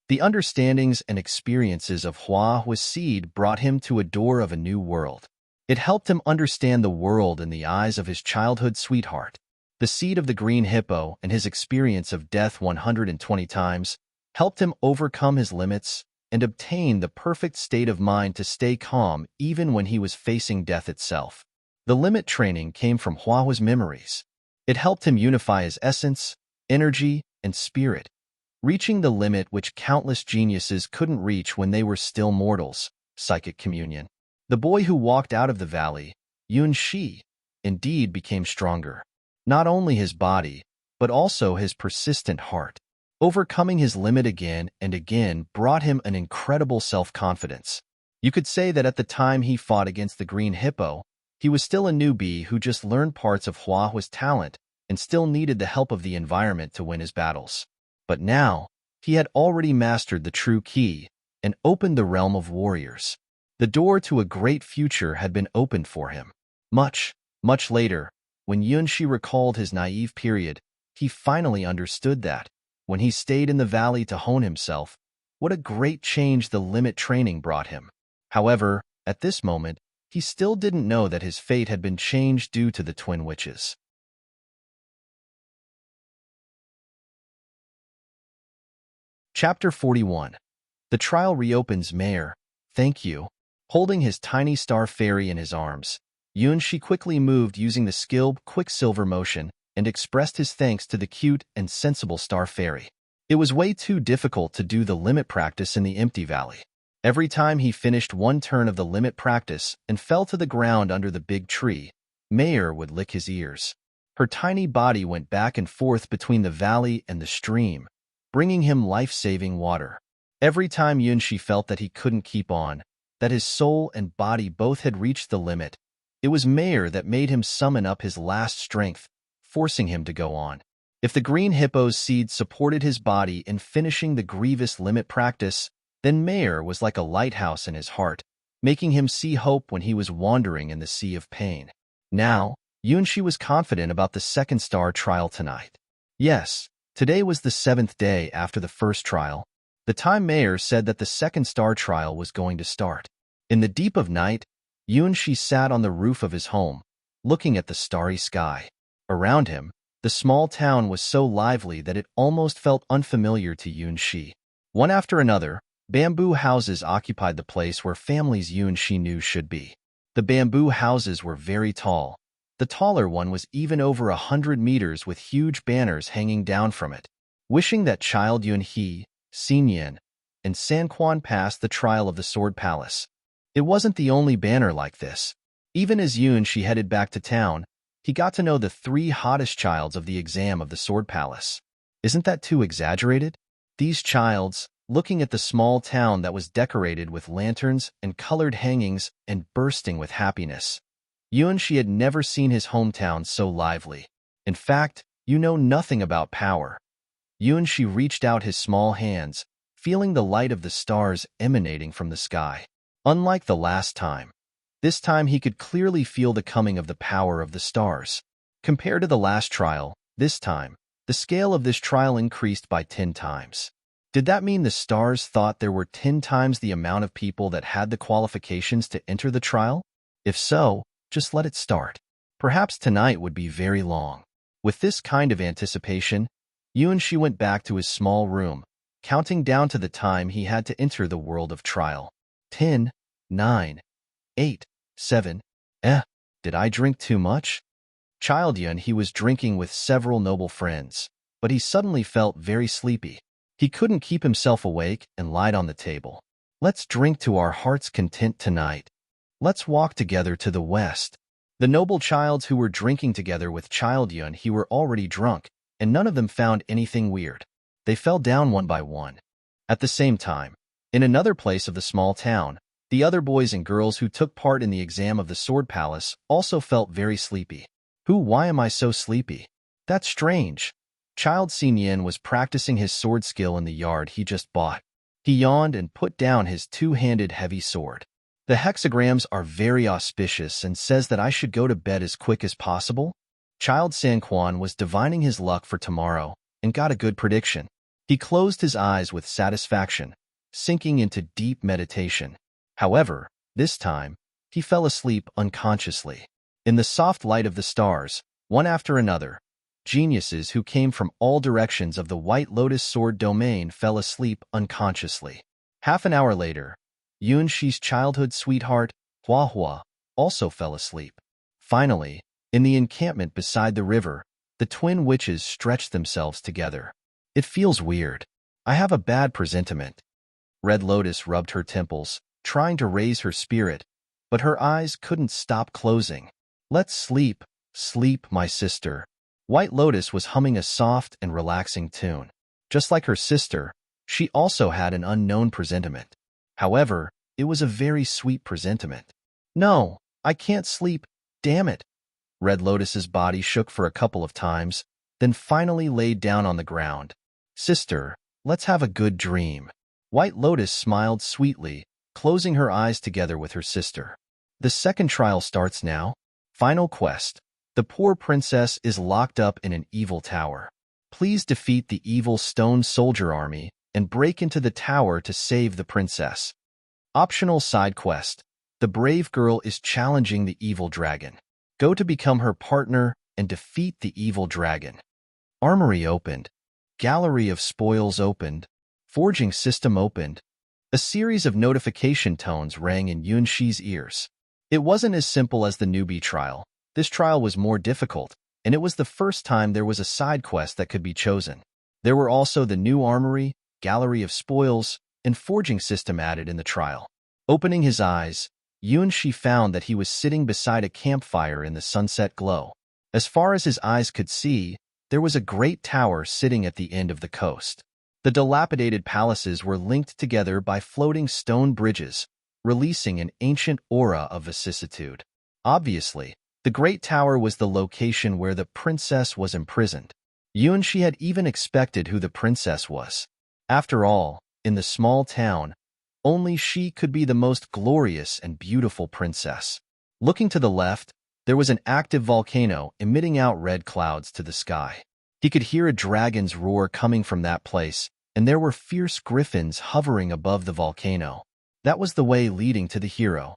The understandings and experiences of Hua's seed brought him to a door of a new world. It helped him understand the world in the eyes of his childhood sweetheart. The seed of the green hippo and his experience of death 120 times helped him overcome his limits and obtain the perfect state of mind to stay calm even when he was facing death itself. The limit training came from Hua's memories. It helped him unify his essence, energy, and spirit, reaching the limit which countless geniuses couldn't reach when they were still mortals, psychic communion. The boy who walked out of the valley, Yun Shi, indeed became stronger. Not only his body, but also his persistent heart. Overcoming his limit again and again brought him an incredible self-confidence. You could say that at the time he fought against the green hippo, he was still a newbie who just learned parts of Hua's talent and still needed the help of the environment to win his battles. But now, he had already mastered the true key and opened the realm of warriors. The door to a great future had been opened for him. Much later, when Yunshi recalled his naive period, he finally understood that, when he stayed in the valley to hone himself, what a great change the limit training brought him. However, at this moment, he still didn't know that his fate had been changed due to the twin witches. Chapter 41. The trial reopens. Mayor, thank you. Holding his tiny star fairy in his arms, Yunshi quickly moved using the skilled Quicksilver motion and expressed his thanks to the cute and sensible star fairy. It was way too difficult to do the limit practice in the empty valley. Every time he finished one turn of the limit practice and fell to the ground under the big tree, Mayor would lick his ears. Her tiny body went back and forth between the valley and the stream, bringing him life-saving water. Every time Yunshi felt that he couldn't keep on, that his soul and body both had reached the limit, it was Mayor that made him summon up his last strength, forcing him to go on. If the green hippo's seed supported his body in finishing the grievous limit practice, then Mayor was like a lighthouse in his heart, making him see hope when he was wandering in the sea of pain. Now, Yunshi was confident about the second star trial tonight. Yes, today was the 7th day after the first trial, the time Mayor said that the second star trial was going to start. In the deep of night, Yunshi sat on the roof of his home, looking at the starry sky. Around him, the small town was so lively that it almost felt unfamiliar to Yunshi. One after another, bamboo houses occupied the place where families Yunshi knew should be. The bamboo houses were very tall. The taller one was even over 100 meters with huge banners hanging down from it, wishing that Child Yunhe, Xinyan, and San Quan passed the trial of the Sword Palace. It wasn't the only banner like this. Even as She headed back to town, he got to know the three hottest childs of the exam of the Sword Palace. Isn't that too exaggerated? These childs, looking at the small town that was decorated with lanterns and colored hangings and bursting with happiness. She had never seen his hometown so lively. In fact, you know nothing about power. She reached out his small hands, feeling the light of the stars emanating from the sky. Unlike the last time, this time he could clearly feel the coming of the power of the stars. Compared to the last trial, this time, the scale of this trial increased by 10 times. Did that mean the stars thought there were 10 times the amount of people that had the qualifications to enter the trial? If so, just let it start. Perhaps tonight would be very long. With this kind of anticipation, She went back to his small room, counting down to the time he had to enter the world of trial. 10, 9, 8, 7. Did I drink too much? Child Yun, he was drinking with several noble friends, but he suddenly felt very sleepy. He couldn't keep himself awake and lied on the table. Let's drink to our heart's content tonight. Let's walk together to the west. The noble childs who were drinking together with Child Yun, he were already drunk, and none of them found anything weird. They fell down one by one. At the same time, in another place of the small town, the other boys and girls who took part in the exam of the Sword Palace also felt very sleepy. Why am I so sleepy? That's strange. Child Xin Yin was practicing his sword skill in the yard he just bought. He yawned and put down his two-handed heavy sword. The hexagrams are very auspicious and says that I should go to bed as quick as possible. Child San Quan was divining his luck for tomorrow and got a good prediction. He closed his eyes with satisfaction, sinking into deep meditation. However, this time, he fell asleep unconsciously. In the soft light of the stars, one after another, geniuses who came from all directions of the White Lotus Sword domain fell asleep unconsciously. Half an hour later, Shi's childhood sweetheart, Hua Hua, also fell asleep. Finally, in the encampment beside the river, the twin witches stretched themselves together. It feels weird. I have a bad presentiment. Red Lotus rubbed her temples, trying to raise her spirit, but her eyes couldn't stop closing. Let's sleep, sleep, my sister. White Lotus was humming a soft and relaxing tune. Just like her sister, she also had an unknown presentiment. However, it was a very sweet presentiment. No, I can't sleep, damn it. Red Lotus's body shook for a couple of times, then finally laid down on the ground. Sister, let's have a good dream. White Lotus smiled sweetly, closing her eyes together with her sister. The second trial starts now. Final quest. The poor princess is locked up in an evil tower. Please defeat the evil stone soldier army and break into the tower to save the princess. Optional side quest. The brave girl is challenging the evil dragon. Go to become her partner and defeat the evil dragon. Armory opened. Gallery of spoils opened. Forging system opened. A series of notification tones rang in Shi's ears. It wasn't as simple as the newbie trial. This trial was more difficult, and it was the first time there was a side quest that could be chosen. There were also the new armory, gallery of spoils, and forging system added in the trial. Opening his eyes, Shi found that he was sitting beside a campfire in the sunset glow. As far as his eyes could see, there was a great tower sitting at the end of the coast. The dilapidated palaces were linked together by floating stone bridges, releasing an ancient aura of vicissitude. Obviously, the Great Tower was the location where the princess was imprisoned. Shi had even expected who the princess was. After all, in the small town, only she could be the most glorious and beautiful princess. Looking to the left, there was an active volcano emitting out red clouds to the sky. He could hear a dragon's roar coming from that place, and there were fierce griffins hovering above the volcano. That was the way leading to the hero.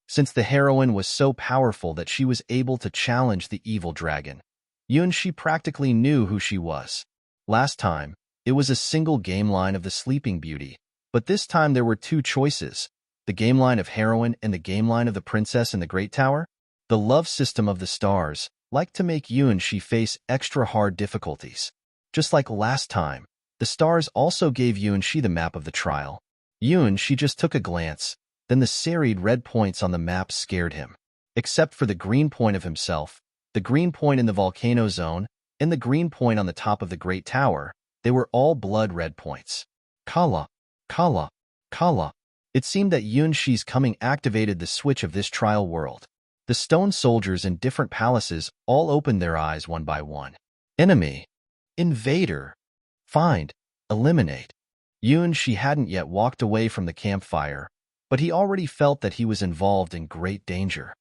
Since the heroine was so powerful that she was able to challenge the evil dragon, Shi practically knew who she was. Last time, it was a single game line of the Sleeping Beauty, but this time there were two choices, the game line of heroine and the game line of the princess in the Great Tower. The love system of the stars liked to make Shi face extra hard difficulties. Just like last time, the stars also gave Shi the map of the trial. She just took a glance, then the serried red points on the map scared him. except for the green point of himself, the green point in the volcano zone, and the green point on the top of the Great Tower. They were all blood-red points. Kala, Kala, Kala. It seemed that Yunshi's coming activated the switch of this trial world. The stone soldiers in different palaces all opened their eyes one by one. Enemy. Invader. Find. Eliminate. Yunshi hadn't yet walked away from the campfire, but he already felt that he was involved in great danger.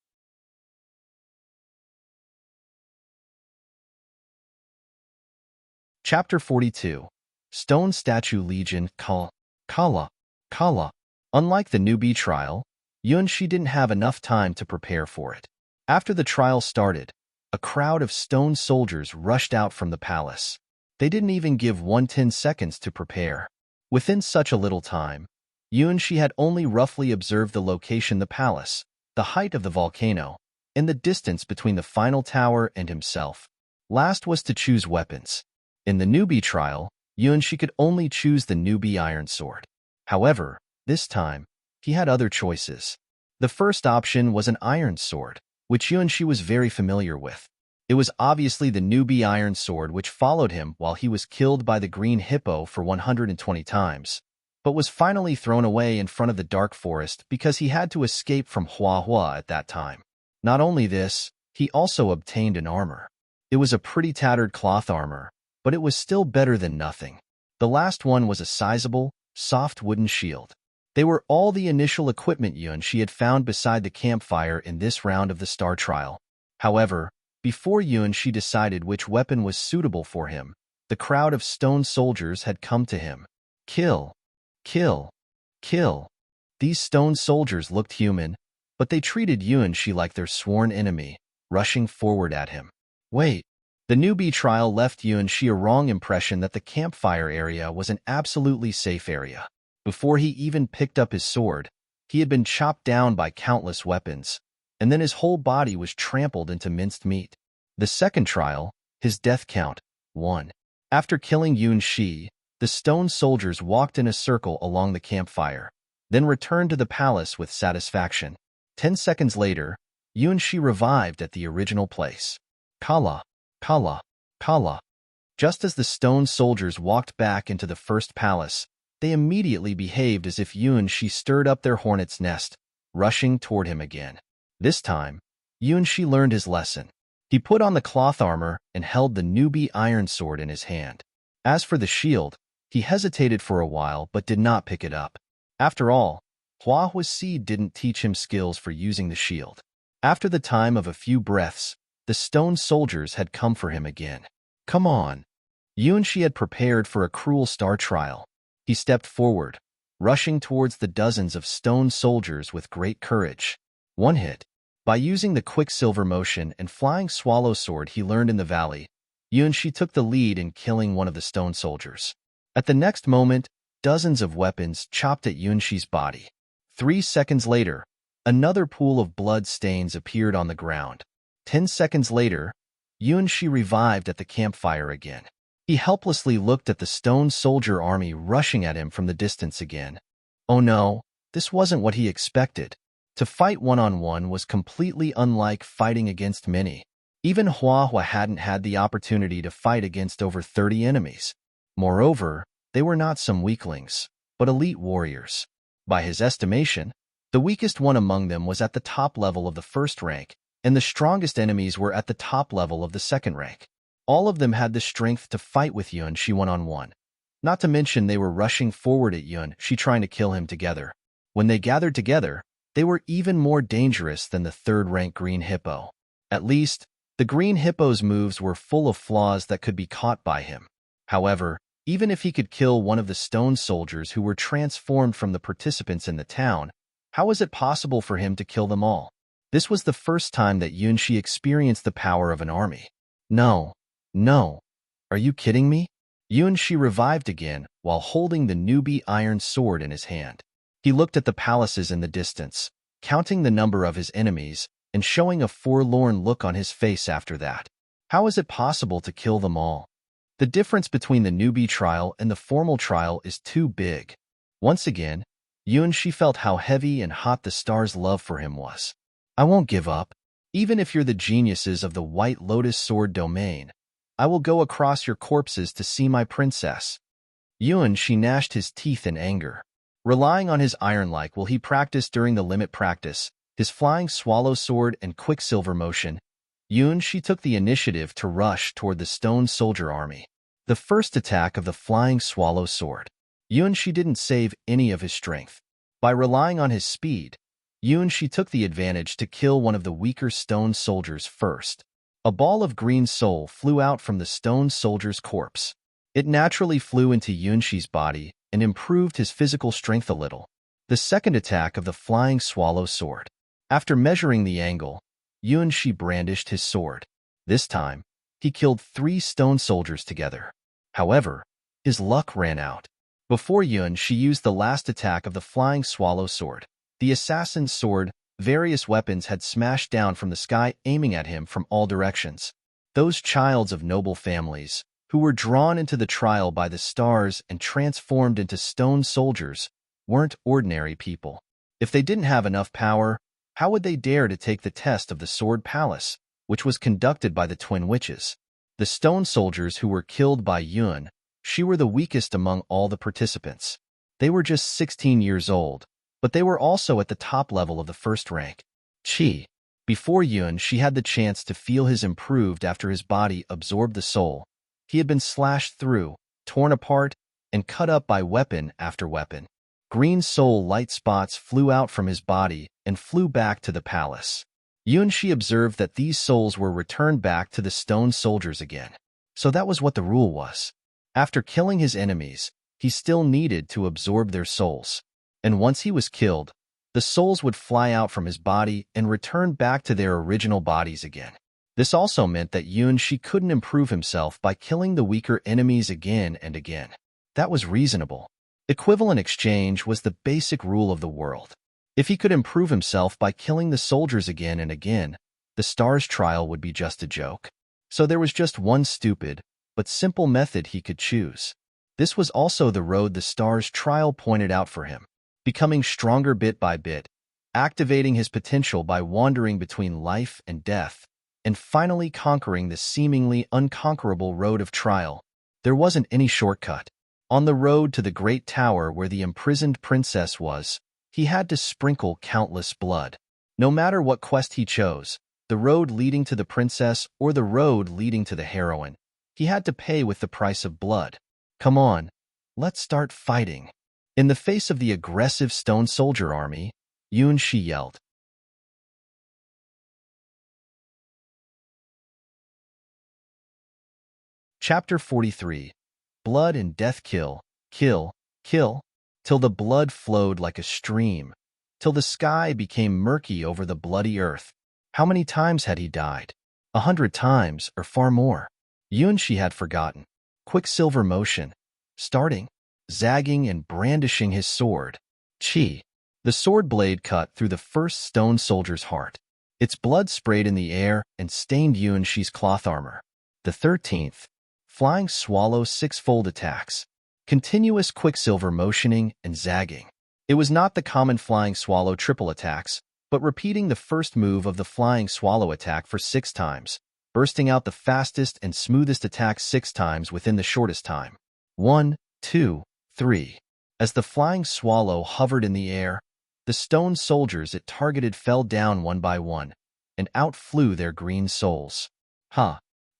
Chapter 42. Stone Statue Legion Kala, Kala, Kala. Unlike the newbie trial, Yunshi didn't have enough time to prepare for it. After the trial started, a crowd of stone soldiers rushed out from the palace. They didn't even give 110 seconds to prepare. Within such a little time, Yunshi had only roughly observed the location, the palace, the height of the volcano, and the distance between the final tower and himself. Last was to choose weapons. In the newbie trial, Yunshi could only choose the newbie iron sword. However, this time, he had other choices. The first option was an iron sword, which Yunshi was very familiar with. It was obviously the newbie iron sword which followed him while he was killed by the green hippo for 120 times, but was finally thrown away in front of the dark forest because he had to escape from Hua at that time. Not only this, he also obtained an armor. It was a pretty tattered cloth armor, but it was still better than nothing. The last one was a sizable, soft wooden shield. They were all the initial equipment Yunshi had found beside the campfire in this round of the star trial. However, before Yunshi decided which weapon was suitable for him, the crowd of stone soldiers had come to him. Kill, kill, kill. These stone soldiers looked human, but they treated Yunshi like their sworn enemy, rushing forward at him. Wait. The newbie trial left Yunshi a wrong impression that the campfire area was an absolutely safe area. Before he even picked up his sword, he had been chopped down by countless weapons, and then his whole body was trampled into minced meat. The second trial, his death count, 1. After killing Yunshi, the stone soldiers walked in a circle along the campfire, then returned to the palace with satisfaction. 10 seconds later, Yunshi revived at the original place. Kala, Kala, Kala. Just as the stone soldiers walked back into the first palace, they immediately behaved as if Yunshi stirred up their hornet's nest, rushing toward him again. This time, Yunshi learned his lesson. He put on the cloth armor and held the newbie iron sword in his hand. As for the shield, he hesitated for a while but did not pick it up. After all, Huahua's seed didn't teach him skills for using the shield. After the time of a few breaths, the stone soldiers had come for him again. Come on. Yunshi had prepared for a cruel star trial. He stepped forward, rushing towards the dozens of stone soldiers with great courage. One hit. By using the quicksilver motion and flying swallow sword he learned in the valley, Yunshi took the lead in killing one of the stone soldiers. At the next moment, dozens of weapons chopped at Yunshi's body. 3 seconds later, another pool of blood stains appeared on the ground. 10 seconds later, Yunshi revived at the campfire again. He helplessly looked at the stone soldier army rushing at him from the distance again. Oh no, this wasn't what he expected. To fight one-on-one was completely unlike fighting against many. Even Huahua hadn't had the opportunity to fight against over 30 enemies. Moreover, they were not some weaklings, but elite warriors. By his estimation, the weakest one among them was at the top level of the first rank, and the strongest enemies were at the top level of the second rank. All of them had the strength to fight with Yunshi one-on-one. Not to mention they were rushing forward at Yunshi trying to kill him together. When they gathered together, they were even more dangerous than the third-rank green hippo. At least, the green hippo's moves were full of flaws that could be caught by him. However, even if he could kill one of the stone soldiers who were transformed from the participants in the town, how was it possible for him to kill them all? This was the first time that Yunshi experienced the power of an army. No. No. Are you kidding me? Yunshi revived again while holding the newbie iron sword in his hand. He looked at the palaces in the distance, counting the number of his enemies, and showing a forlorn look on his face after that. How is it possible to kill them all? The difference between the newbie trial and the formal trial is too big. Once again, Yunshi felt how heavy and hot the star's love for him was. I won't give up. Even if you're the geniuses of the White Lotus Sword domain, I will go across your corpses to see my princess. She gnashed his teeth in anger. Relying on his iron-like will he practiced during the limit practice, his flying swallow sword and quicksilver motion, she took the initiative to rush toward the stone soldier army. The first attack of the flying swallow sword. She didn't save any of his strength. By relying on his speed, she took the advantage to kill one of the weaker stone soldiers first. A ball of green soul flew out from the stone soldier's corpse. It naturally flew into Yunshi's body and improved his physical strength a little. The second attack of the flying swallow sword. After measuring the angle, Yunshi brandished his sword. This time, he killed 3 stone soldiers together. However, his luck ran out. Before Yunshi used the last attack of the flying swallow sword, the assassin's sword, various weapons had smashed down from the sky aiming at him from all directions. Those childs of noble families, who were drawn into the trial by the stars and transformed into stone soldiers, weren't ordinary people. If they didn't have enough power, how would they dare to take the test of the Sword Palace, which was conducted by the twin witches? The stone soldiers who were killed by she were the weakest among all the participants. They were just 16 years old, but they were also at the top level of the first rank. Before she had the chance to feel his improved after his body absorbed the soul. He had been slashed through, torn apart, and cut up by weapon after weapon. Green soul light spots flew out from his body and flew back to the palace. Yunshi observed that these souls were returned back to the stone soldiers again. So that was what the rule was. After killing his enemies, he still needed to absorb their souls. And once he was killed, the souls would fly out from his body and return back to their original bodies again. This also meant that Yunshi couldn't improve himself by killing the weaker enemies again and again. That was reasonable. Equivalent exchange was the basic rule of the world. If he could improve himself by killing the soldiers again and again, the stars' trial would be just a joke. So there was just one stupid, but simple method he could choose. This was also the road the stars' trial pointed out for him. Becoming stronger bit by bit, activating his potential by wandering between life and death, and finally conquering the seemingly unconquerable road of trial. There wasn't any shortcut. On the road to the great tower where the imprisoned princess was, he had to sprinkle countless blood. No matter what quest he chose, the road leading to the princess or the road leading to the heroine, he had to pay with the price of blood. Come on, let's start fighting. In the face of the aggressive stone soldier army, Yunshi yelled. Chapter 43. Blood and Death. Kill, kill, kill, till the blood flowed like a stream, till the sky became murky over the bloody earth. How many times had he died? 100 times, or far more. Yunshi had forgotten. Quicksilver motion. Starting, zagging and brandishing his sword. The sword blade cut through the first stone soldier's heart. Its blood sprayed in the air and stained Yunshi's cloth armor. The 13th. Flying swallow six-fold attacks. Continuous quicksilver motioning and zagging. It was not the common flying swallow triple attacks, but repeating the first move of the flying swallow attack for 6 times, bursting out the fastest and smoothest attack 6 times within the shortest time. 1, 2, 3. As the flying swallow hovered in the air, the stone soldiers it targeted fell down one by one, and out flew their green souls.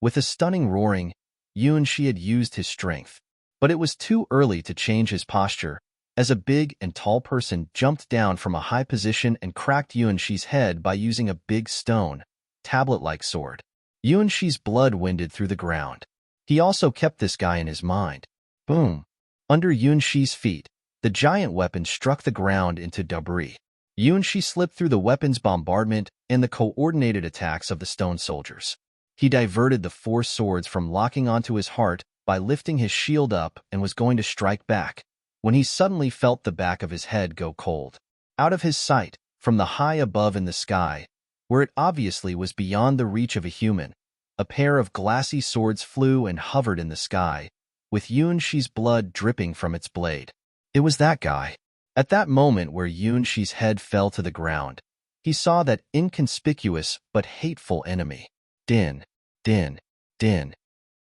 With a stunning roaring, Yunshi had used his strength. But it was too early to change his posture, as a big and tall person jumped down from a high position and cracked Yunshi's head by using a big stone, tablet-like sword. Yunshi's blood winded through the ground. He also kept this guy in his mind. Boom! Under Yunshi's feet, the giant weapon struck the ground into debris. Yunshi slipped through the weapon's bombardment and the coordinated attacks of the stone soldiers. He diverted the 4 swords from locking onto his heart by lifting his shield up and was going to strike back, when he suddenly felt the back of his head go cold. Out of his sight, from the high above in the sky, where it obviously was beyond the reach of a human, a pair of glassy swords flew and hovered in the sky, with Yunshi's blood dripping from its blade. It was that guy. At that moment where Yunshi's head fell to the ground, he saw that inconspicuous but hateful enemy. Din, din, din.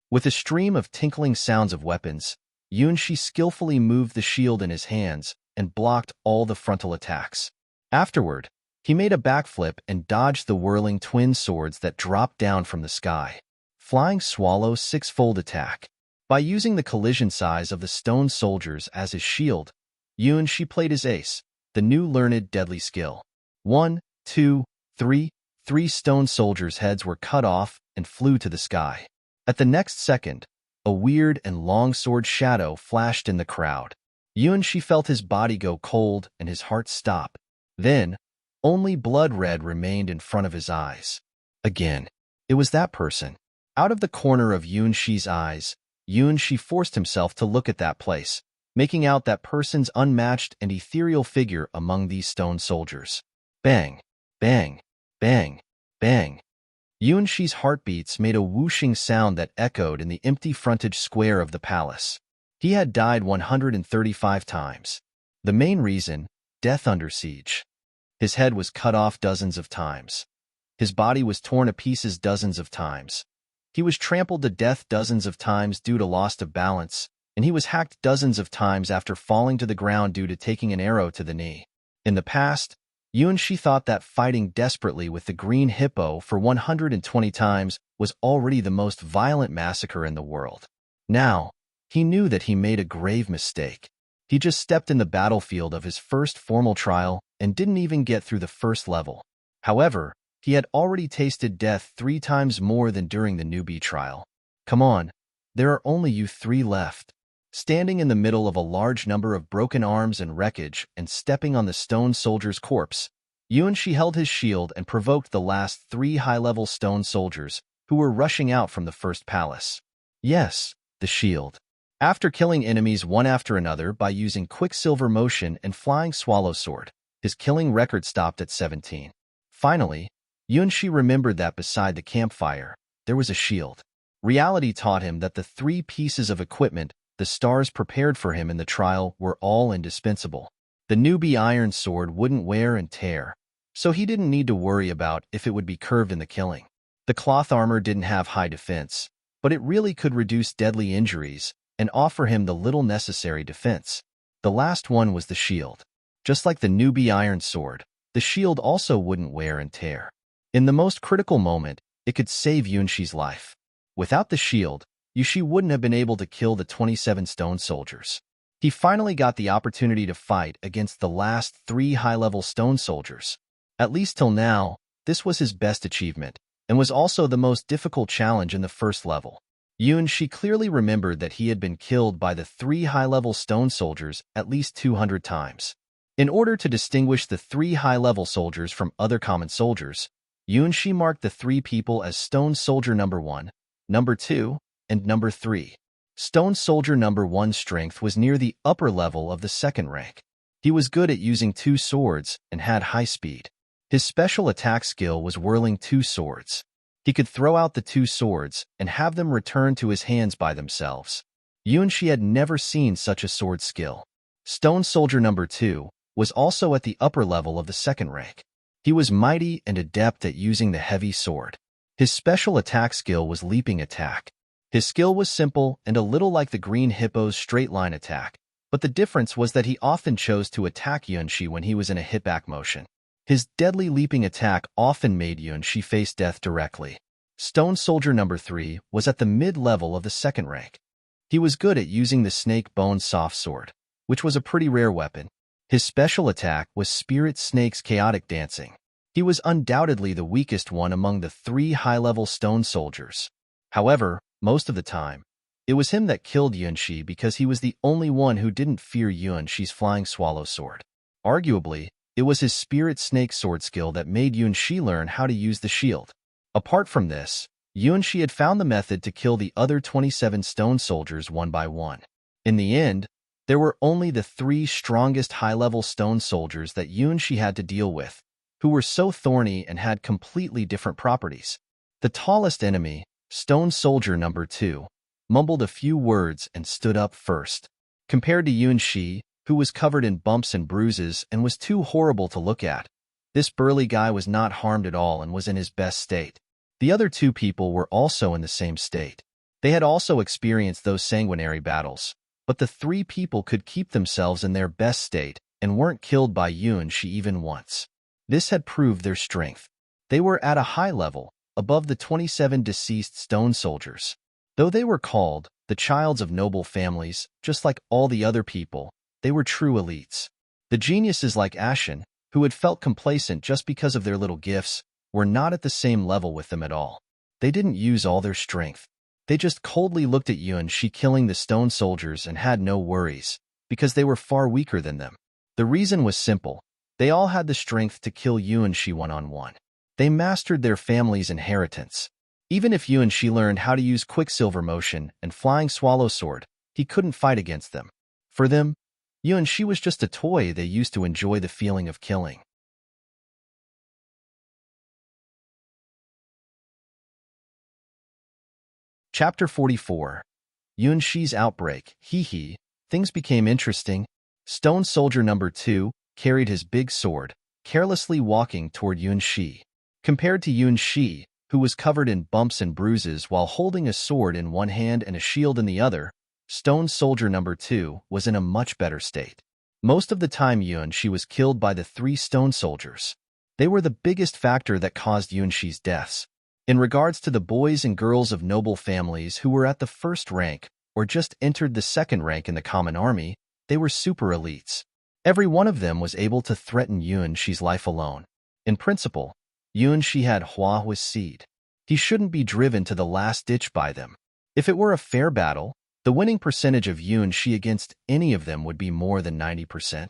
With a stream of tinkling sounds of weapons, Yunshi skillfully moved the shield in his hands and blocked all the frontal attacks. Afterward, he made a backflip and dodged the whirling twin swords that dropped down from the sky. Flying Swallow's six-fold attack. By using the collision size of the stone soldiers as his shield, Yunshi played his ace, the new learned deadly skill. 1, 2, 3. 3 stone soldiers' heads were cut off and flew to the sky. At the next second, a weird and long sword shadow flashed in the crowd. Yunshi felt his body go cold and his heart stop. Then, only blood red remained in front of his eyes. Again, it was that person. Out of the corner of Yunshi's eyes, Yunshi forced himself to look at that place, making out that person's unmatched and ethereal figure among these stone soldiers. Bang, bang, bang, bang. Yunshi's heartbeats made a whooshing sound that echoed in the empty frontage square of the palace. He had died 135 times. The main reason, death under siege. His head was cut off dozens of times. His body was torn to pieces dozens of times. He was trampled to death dozens of times due to loss of balance, and he was hacked dozens of times after falling to the ground due to taking an arrow to the knee. In the past, Yunshi thought that fighting desperately with the green hippo for 120 times was already the most violent massacre in the world. Now, he knew that he made a grave mistake. He just stepped in the battlefield of his first formal trial and didn't even get through the first level. However, he had already tasted death 3 times more than during the newbie trial. Come on, there are only you 3 left. Standing in the middle of a large number of broken arms and wreckage and stepping on the stone soldier's corpse, Yunshi held his shield and provoked the last 3 high-level stone soldiers who were rushing out from the first palace. Yes, the shield. After killing enemies one after another by using Quicksilver Motion and Flying Swallow Sword, his killing record stopped at 17. Finally, Yunshi remembered that beside the campfire, there was a shield. Reality taught him that the 3 pieces of equipment the stars prepared for him in the trial were all indispensable. The newbie iron sword wouldn't wear and tear, so he didn't need to worry about if it would be curved in the killing. The cloth armor didn't have high defense, but it really could reduce deadly injuries and offer him the little necessary defense. The last one was the shield. Just like the newbie iron sword, the shield also wouldn't wear and tear. In the most critical moment, it could save Yunshi's life. Without the shield, Yunshi wouldn't have been able to kill the 27 stone soldiers. He finally got the opportunity to fight against the last 3 high-level stone soldiers. At least till now, this was his best achievement, and was also the most difficult challenge in the first level. Yunshi clearly remembered that he had been killed by the 3 high-level stone soldiers at least 200 times. In order to distinguish the 3 high-level soldiers from other common soldiers, Yunshi marked the 3 people as Stone Soldier number 1, number 2, and number 3. Stone Soldier number 1's strength was near the upper level of the second rank. He was good at using 2 swords and had high speed. His special attack skill was whirling 2 swords. He could throw out the 2 swords and have them return to his hands by themselves. Yunshi had never seen such a sword skill. Stone Soldier number 2 was also at the upper level of the second rank. He was mighty and adept at using the heavy sword. His special attack skill was leaping attack. His skill was simple and a little like the green hippo's straight-line attack, but the difference was that he often chose to attack Yunshi when he was in a hit-back motion. His deadly leaping attack often made Yunshi face death directly. Stone Soldier number 3 was at the mid-level of the second rank. He was good at using the snake bone soft sword, which was a pretty rare weapon. His special attack was Spirit Snake's chaotic dancing. He was undoubtedly the weakest one among the 3 high-level stone soldiers. However, most of the time, it was him that killed Yunshi because he was the only one who didn't fear Yunshi's Flying Swallow Sword. Arguably, it was his Spirit Snake sword skill that made Yunshi learn how to use the shield. Apart from this, Yunshi had found the method to kill the other 27 stone soldiers one by one. In the end, there were only the 3 strongest high-level stone soldiers that Yunshi had to deal with, who were so thorny and had completely different properties. The tallest enemy, Stone Soldier number 2, mumbled a few words and stood up first. Compared to Yunshi, who was covered in bumps and bruises and was too horrible to look at, This burly guy was not harmed at all and was in his best state. The other two people were also in the same state. They had also experienced those sanguinary battles, but the three people could keep themselves in their best state and weren't killed by Unshi even once. This had proved their strength. They were at a high level, above the 27 deceased stone soldiers. Though they were called the childs of noble families, just like all the other people, they were true elites. The geniuses like Ashen, who had felt complacent just because of their little gifts, were not at the same level with them at all. They didn't use all their strength. They just coldly looked at Unshi killing the stone soldiers and had no worries, because they were far weaker than them. The reason was simple. They all had the strength to kill Unshi one-on-one. They mastered their family's inheritance. Even if Unshi learned how to use Quicksilver Motion and Flying Swallow Sword, he couldn't fight against them. For them, Unshi was just a toy they used to enjoy the feeling of killing. Chapter 44. Yunshi's Outbreak. Hee. Things became interesting. Stone Soldier number 2 carried his big sword, carelessly walking toward Yunshi. Compared to Yunshi, who was covered in bumps and bruises while holding a sword in one hand and a shield in the other, Stone Soldier number 2 was in a much better state. Most of the time Yunshi was killed by the 3 stone soldiers. They were the biggest factor that caused Yunshi's deaths. In regards to the boys and girls of noble families who were at the first rank or just entered the second rank in the common army, they were super elites. Every one of them was able to threaten Yunshi's life alone. In principle, Yunshi had Huahua's seed. He shouldn't be driven to the last ditch by them. If it were a fair battle, the winning percentage of Yunshi against any of them would be more than 90%.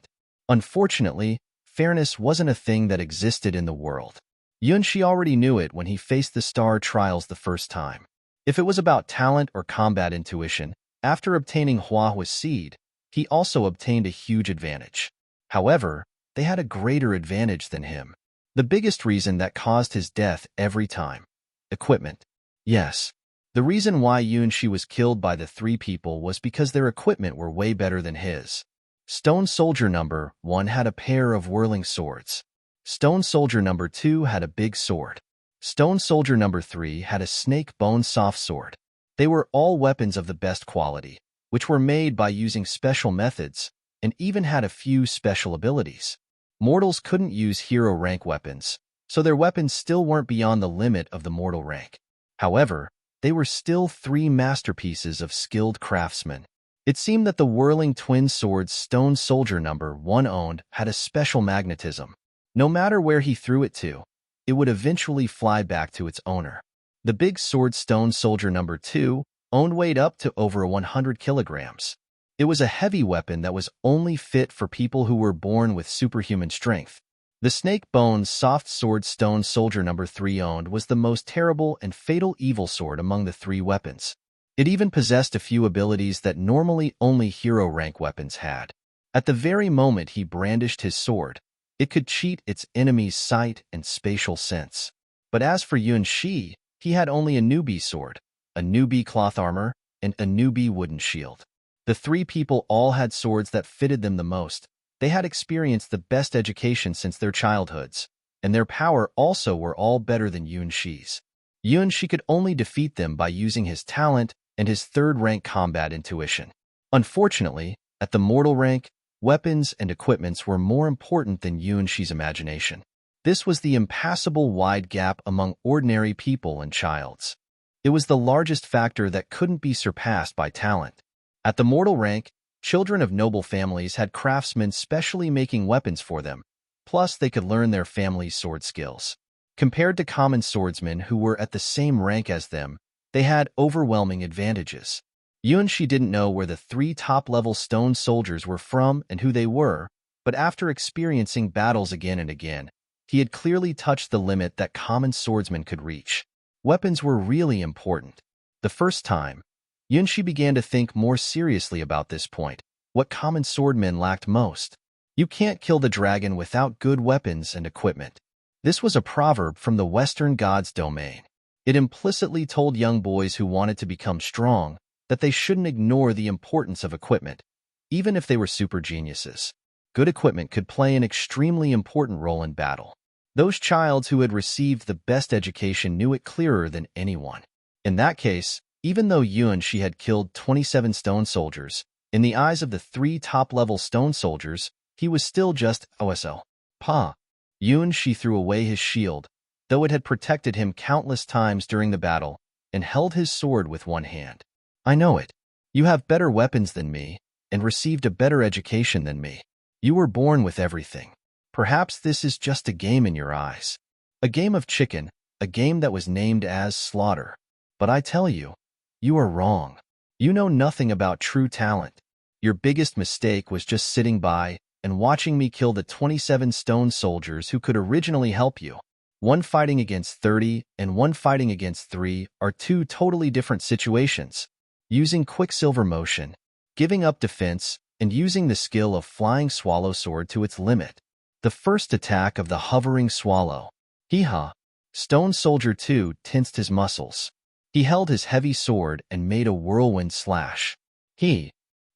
Unfortunately, fairness wasn't a thing that existed in the world. Yunshi already knew it when he faced the star trials the first time. If it was about talent or combat intuition, after obtaining Huahua's seed, he also obtained a huge advantage. However, they had a greater advantage than him. The biggest reason that caused his death every time. Equipment. Yes. The reason why Yunshi was killed by the 3 people was because their equipment were way better than his. Stone Soldier number 1 had a pair of whirling swords. Stone Soldier number 2 had a big sword. Stone Soldier number 3 had a snake bone soft sword. They were all weapons of the best quality, which were made by using special methods, and even had a few special abilities. Mortals couldn't use hero rank weapons, so their weapons still weren't beyond the limit of the mortal rank. However, they were still 3 masterpieces of skilled craftsmen. It seemed that the whirling twin swords Stone Soldier number 1 owned had a special magnetism. No matter where he threw it to, it would eventually fly back to its owner. The big sword Stone Soldier number 2 owned weighed up to over 100 kilograms. It was a heavy weapon that was only fit for people who were born with superhuman strength. The snake bones soft sword Stone Soldier number 3 owned was the most terrible and fatal evil sword among the 3 weapons. It even possessed a few abilities that normally only hero rank weapons had. At the very moment he brandished his sword, it could cheat its enemy's sight and spatial sense. But as for Yunshi, he had only a newbie sword, a newbie cloth armor, and a newbie wooden shield. The 3 people all had swords that fitted them the most. They had experienced the best education since their childhoods, and their power also were all better than Yunshi's. Yunshi could only defeat them by using his talent and his 3rd rank combat intuition. Unfortunately, at the mortal rank, weapons and equipments were more important than Yunshi's imagination. This was the impassable wide gap among ordinary people and childs. It was the largest factor that couldn't be surpassed by talent. At the mortal rank, children of noble families had craftsmen specially making weapons for them, plus they could learn their family's sword skills. Compared to common swordsmen who were at the same rank as them, they had overwhelming advantages. Yunshi didn't know where the 3 top-level stone soldiers were from and who they were, but after experiencing battles again and again, he had clearly touched the limit that common swordsmen could reach. Weapons were really important. The first time, Yunshi began to think more seriously about this point, what common swordmen lacked most. You can't kill the dragon without good weapons and equipment. This was a proverb from the Western gods' domain. It implicitly told young boys who wanted to become strong that they shouldn't ignore the importance of equipment, even if they were super geniuses. Good equipment could play an extremely important role in battle. Those childs who had received the best education knew it clearer than anyone. In that case, even though Yuan-shi had killed 27 stone soldiers, in the eyes of the 3 top-level stone soldiers, he was still just OSL. Pa. Yuan-shi threw away his shield, though it had protected him countless times during the battle, and held his sword with one hand. I know it. You have better weapons than me, and received a better education than me. You were born with everything. Perhaps this is just a game in your eyes. A game of chicken, a game that was named as slaughter. But I tell you, you are wrong. You know nothing about true talent. Your biggest mistake was just sitting by and watching me kill the 27 stone soldiers who could originally help you. One fighting against 30 and one fighting against 3 are 2 totally different situations. Using Quicksilver motion, giving up defense, and using the skill of Flying Swallow Sword to its limit. The first attack of the Hovering Swallow. Hee-ha. Stone Soldier 2 tensed his muscles. He held his heavy sword and made a whirlwind slash.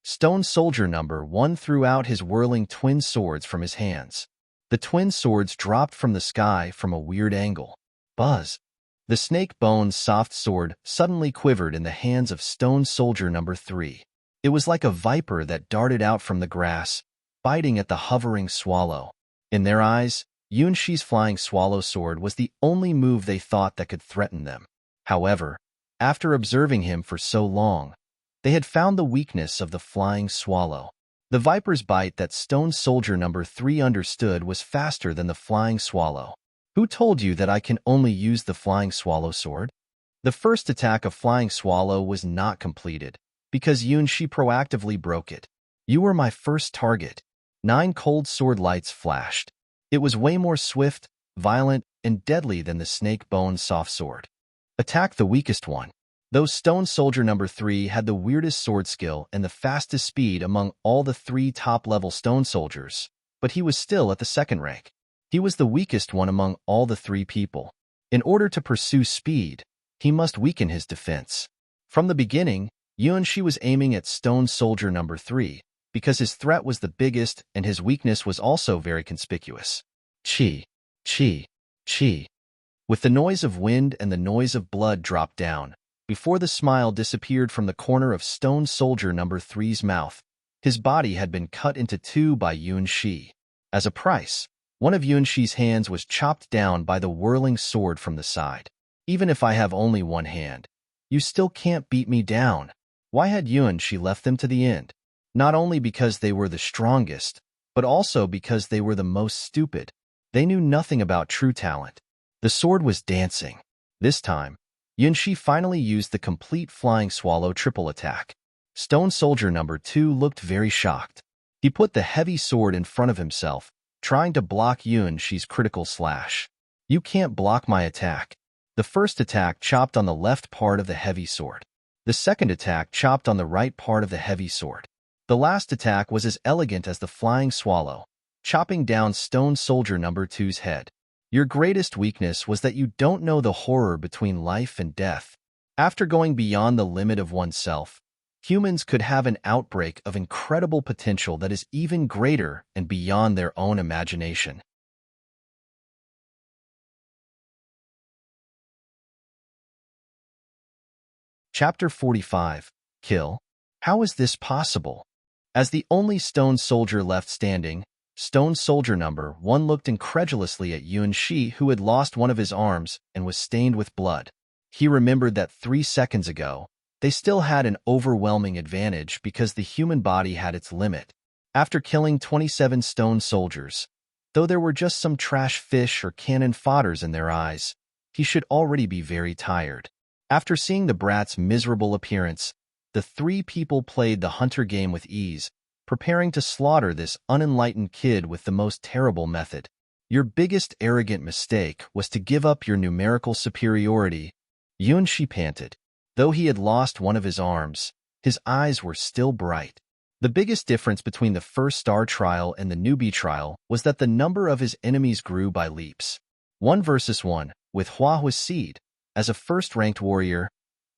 Stone Soldier number 1 threw out his whirling twin swords from his hands. The twin swords dropped from the sky from a weird angle. Buzz. The snake bone's soft sword suddenly quivered in the hands of Stone Soldier number 3. It was like a viper that darted out from the grass, biting at the Hovering Swallow. In their eyes, Yuan-shi's Flying Swallow Sword was the only move they thought that could threaten them. However, after observing him for so long, they had found the weakness of the Flying Swallow. The viper's bite that Stone Soldier number 3 understood was faster than the Flying Swallow. Who told you that I can only use the Flying Swallow Sword? The first attack of Flying Swallow was not completed, because Yuan-shi proactively broke it. You were my first target. 9 cold sword lights flashed. It was way more swift, violent, and deadly than the snake bone soft sword. Attack the weakest one. Though Stone Soldier number 3 had the weirdest sword skill and the fastest speed among all the 3 top-level stone soldiers, but he was still at the second rank. He was the weakest one among all the 3 people. In order to pursue speed, he must weaken his defense. From the beginning, Yuan-shi was aiming at Stone Soldier number 3, because his threat was the biggest and his weakness was also very conspicuous. Chi, chi, chi. With the noise of wind and the noise of blood dropped down, before the smile disappeared from the corner of Stone Soldier number 3's mouth, his body had been cut into 2 by Yuan-shi. As a price, one of Yuan-shi's hands was chopped down by the whirling sword from the side. Even if I have only one hand, you still can't beat me down. Why had Yuan-shi left them to the end? Not only because they were the strongest, but also because they were the most stupid. They knew nothing about true talent. The sword was dancing. This time, Yuan-shi finally used the complete Flying Swallow triple attack. Stone Soldier number 2 looked very shocked. He put the heavy sword in front of himself, trying to block Yuan-shi's critical slash. You can't block my attack. The first attack chopped on the left part of the heavy sword. The second attack chopped on the right part of the heavy sword. The last attack was as elegant as the Flying Swallow, chopping down Stone Soldier number 2's head. Your greatest weakness was that you don't know the horror between life and death. After going beyond the limit of oneself, humans could have an outbreak of incredible potential that is even greater and beyond their own imagination. Chapter 45. Kill. How is this possible? As the only stone soldier left standing, Stone Soldier number 1 looked incredulously at Yuan-shi, who had lost one of his arms and was stained with blood. He remembered that 3 seconds ago, they still had an overwhelming advantage because the human body had its limit. After killing 27 stone soldiers, though there were just some trash fish or cannon fodders in their eyes, he should already be very tired. After seeing the brat's miserable appearance, the 3 people played the hunter game with ease, preparing to slaughter this unenlightened kid with the most terrible method. Your biggest arrogant mistake was to give up your numerical superiority. Yuan-shi panted. Though he had lost one of his arms, his eyes were still bright. The biggest difference between the first star trial and the newbie trial was that the number of his enemies grew by leaps. 1 versus 1, with Huahua's seed. As a first-ranked warrior,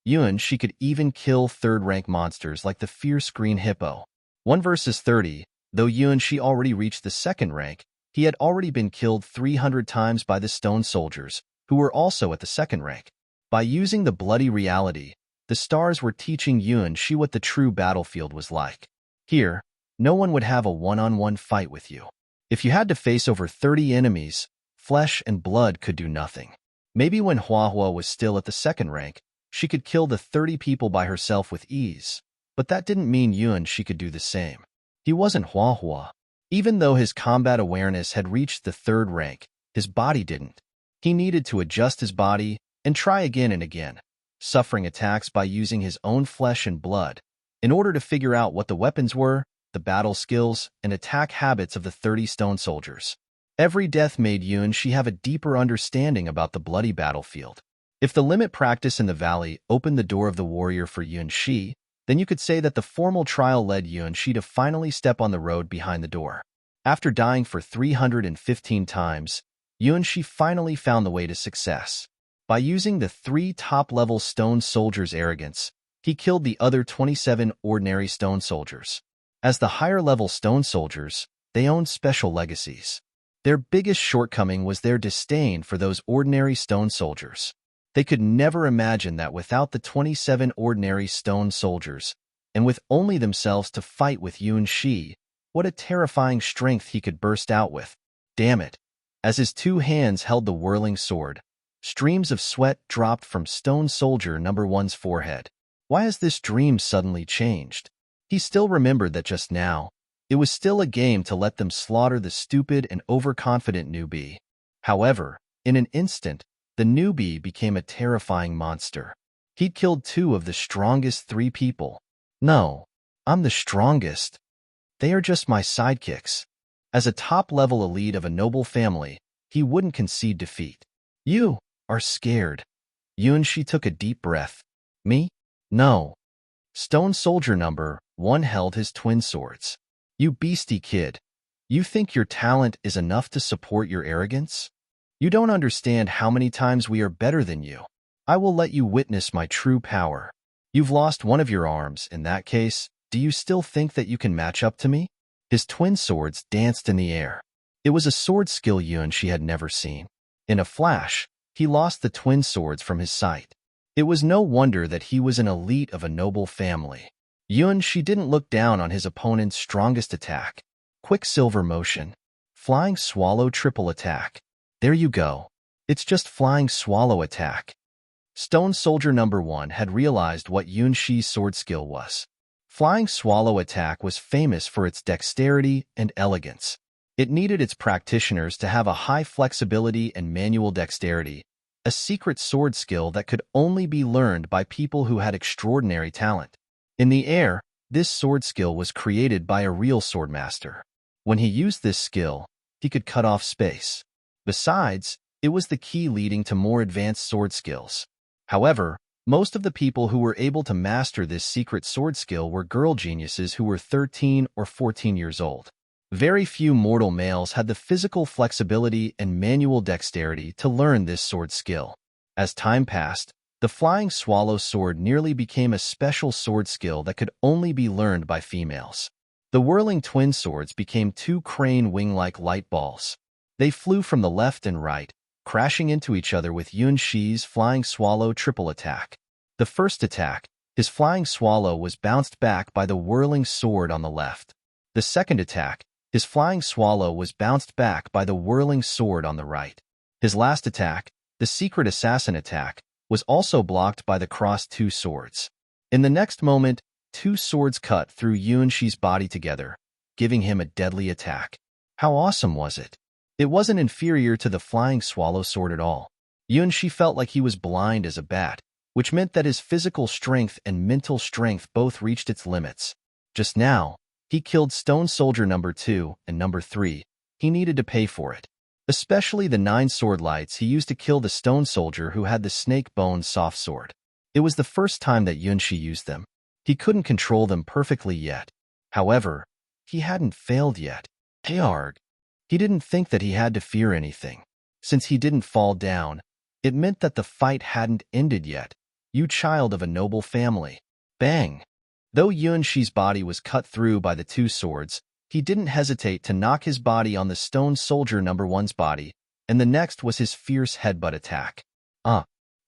Yuan-shi could even kill third-rank monsters like the fierce green hippo. 1 versus 30, though Yuan-shi already reached the second rank, He had already been killed 300 times by the stone soldiers, who were also at the second rank. By using the bloody reality, the stars were teaching Yuan-shi what the true battlefield was like. Here, no one would have a one-on-one fight with you. If you had to face over 30 enemies, flesh and blood could do nothing. Maybe when Huahua was still at the second rank, she could kill the 30 people by herself with ease, but that didn't mean Yuan-shi could do the same. He wasn't Huahua. Even though his combat awareness had reached the third rank, his body didn't. He needed to adjust his body and try again and again, suffering attacks by using his own flesh and blood, in order to figure out what the weapons were, the battle skills, and attack habits of the 30 stone soldiers. Every death made Yuan-shi have a deeper understanding about the bloody battlefield. If the limit practice in the valley opened the door of the warrior for Yuan-shi, then you could say that the formal trial led Yuan-shi to finally step on the road behind the door. After dying for 315 times, Yuan-shi finally found the way to success. By using the 3 top-level stone soldiers' arrogance, he killed the other 27 ordinary stone soldiers. As the higher-level stone soldiers, they owned special legacies. Their biggest shortcoming was their disdain for those ordinary stone soldiers. They could never imagine that without the 27 ordinary stone soldiers, and with only themselves to fight with Yuan-shi, what a terrifying strength he could burst out with. Damn it! As his 2 hands held the whirling sword, streams of sweat dropped from Stone Soldier number 1's forehead. Why has this dream suddenly changed? He still remembered that just now, it was still a game to let them slaughter the stupid and overconfident newbie. However, in an instant, the newbie became a terrifying monster. He'd killed 2 of the strongest 3 people. No, I'm the strongest. They are just my sidekicks. As a top-level elite of a noble family, he wouldn't concede defeat. You are scared. Yuan-shi took a deep breath. Me? No. Stone Soldier number 1 held his twin swords. You beastie kid. You think your talent is enough to support your arrogance? You don't understand how many times we are better than you. I will let you witness my true power. You've lost one of your arms. In that case, do you still think that you can match up to me? His twin swords danced in the air. It was a sword skill Yuan-shi had never seen. In a flash, he lost the twin swords from his sight. It was no wonder that he was an elite of a noble family. Yuan-shi didn't look down on his opponent's strongest attack. Quicksilver motion. Flying swallow triple attack. There you go. It's just flying swallow attack. Stone Soldier number 1 had realized what Yuan-shi's sword skill was. Flying swallow attack was famous for its dexterity and elegance. It needed its practitioners to have a high flexibility and manual dexterity, a secret sword skill that could only be learned by people who had extraordinary talent. In the air, this sword skill was created by a real swordmaster. When he used this skill, he could cut off space. Besides, it was the key leading to more advanced sword skills. However, most of the people who were able to master this secret sword skill were girl geniuses who were 13 or 14 years old. Very few mortal males had the physical flexibility and manual dexterity to learn this sword skill. As time passed, the flying swallow sword nearly became a special sword skill that could only be learned by females. The whirling twin swords became 2 crane wing-like light balls. They flew from the left and right, crashing into each other with Yuan-shi's flying swallow triple attack. The first attack, his flying swallow, was bounced back by the whirling sword on the left. The second attack, his flying swallow, was bounced back by the whirling sword on the right. His last attack, the secret assassin attack, was also blocked by the crossed 2 swords. In the next moment, 2 swords cut through Yuan-shi's body together, giving him a deadly attack. How awesome was it? It wasn't inferior to the flying swallow sword at all. Yuan-shi felt like he was blind as a bat, which meant that his physical strength and mental strength both reached its limits. Just now, he killed Stone Soldier number 2 and number 3. He needed to pay for it. Especially the 9 sword lights he used to kill the Stone Soldier who had the snake bone soft sword. It was the first time that Yuan-shi used them. He couldn't control them perfectly yet. However, he hadn't failed yet. Arg. He didn't think that he had to fear anything. Since he didn't fall down, it meant that the fight hadn't ended yet. You child of a noble family. Bang! Though Yuan-shi's body was cut through by the 2 swords, He didn't hesitate to knock his body on the stone soldier number one's body, and the next was his fierce headbutt attack.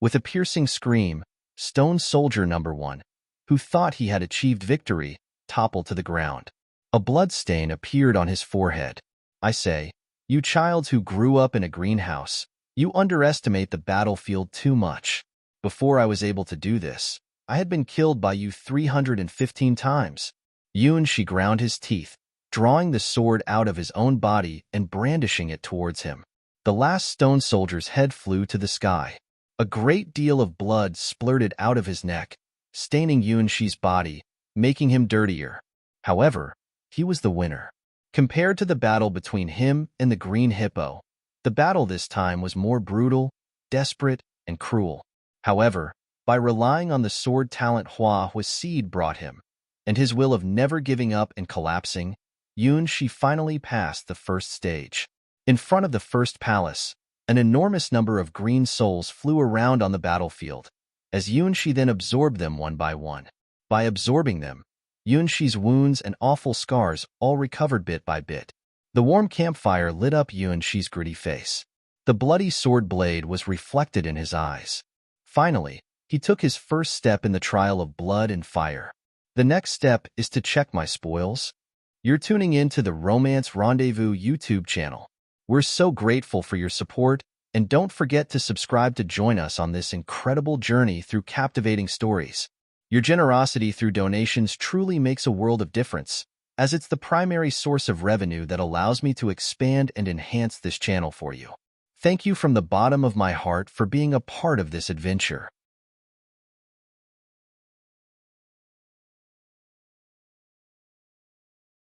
With a piercing scream, stone soldier number one, who thought he had achieved victory, toppled to the ground. A bloodstain appeared on his forehead. I say, you childs who grew up in a greenhouse, you underestimate the battlefield too much. Before I was able to do this, I had been killed by you 315 times. She ground his teeth, drawing the sword out of his own body and brandishing it towards him. The last stone soldier's head flew to the sky. A great deal of blood splurted out of his neck, staining Yunshi's body, making him dirtier. However, he was the winner. Compared to the battle between him and the green hippo, the battle this time was more brutal, desperate, and cruel. However, by relying on the sword talent Hua Seed brought him, and his will of never giving up and collapsing, Yunshi finally passed the first stage. In front of the first palace, an enormous number of green souls flew around on the battlefield, as Yunshi then absorbed them one by one. By absorbing them, Yunshi's wounds and awful scars all recovered bit by bit. The warm campfire lit up Yunshi's gritty face. The bloody sword blade was reflected in his eyes. Finally, he took his first step in the trial of blood and fire. The next step is to check my spoils. You're tuning in to the Romance Rendezvous YouTube channel. We're so grateful for your support, and don't forget to subscribe to join us on this incredible journey through captivating stories. Your generosity through donations truly makes a world of difference, as it's the primary source of revenue that allows me to expand and enhance this channel for you. Thank you from the bottom of my heart for being a part of this adventure.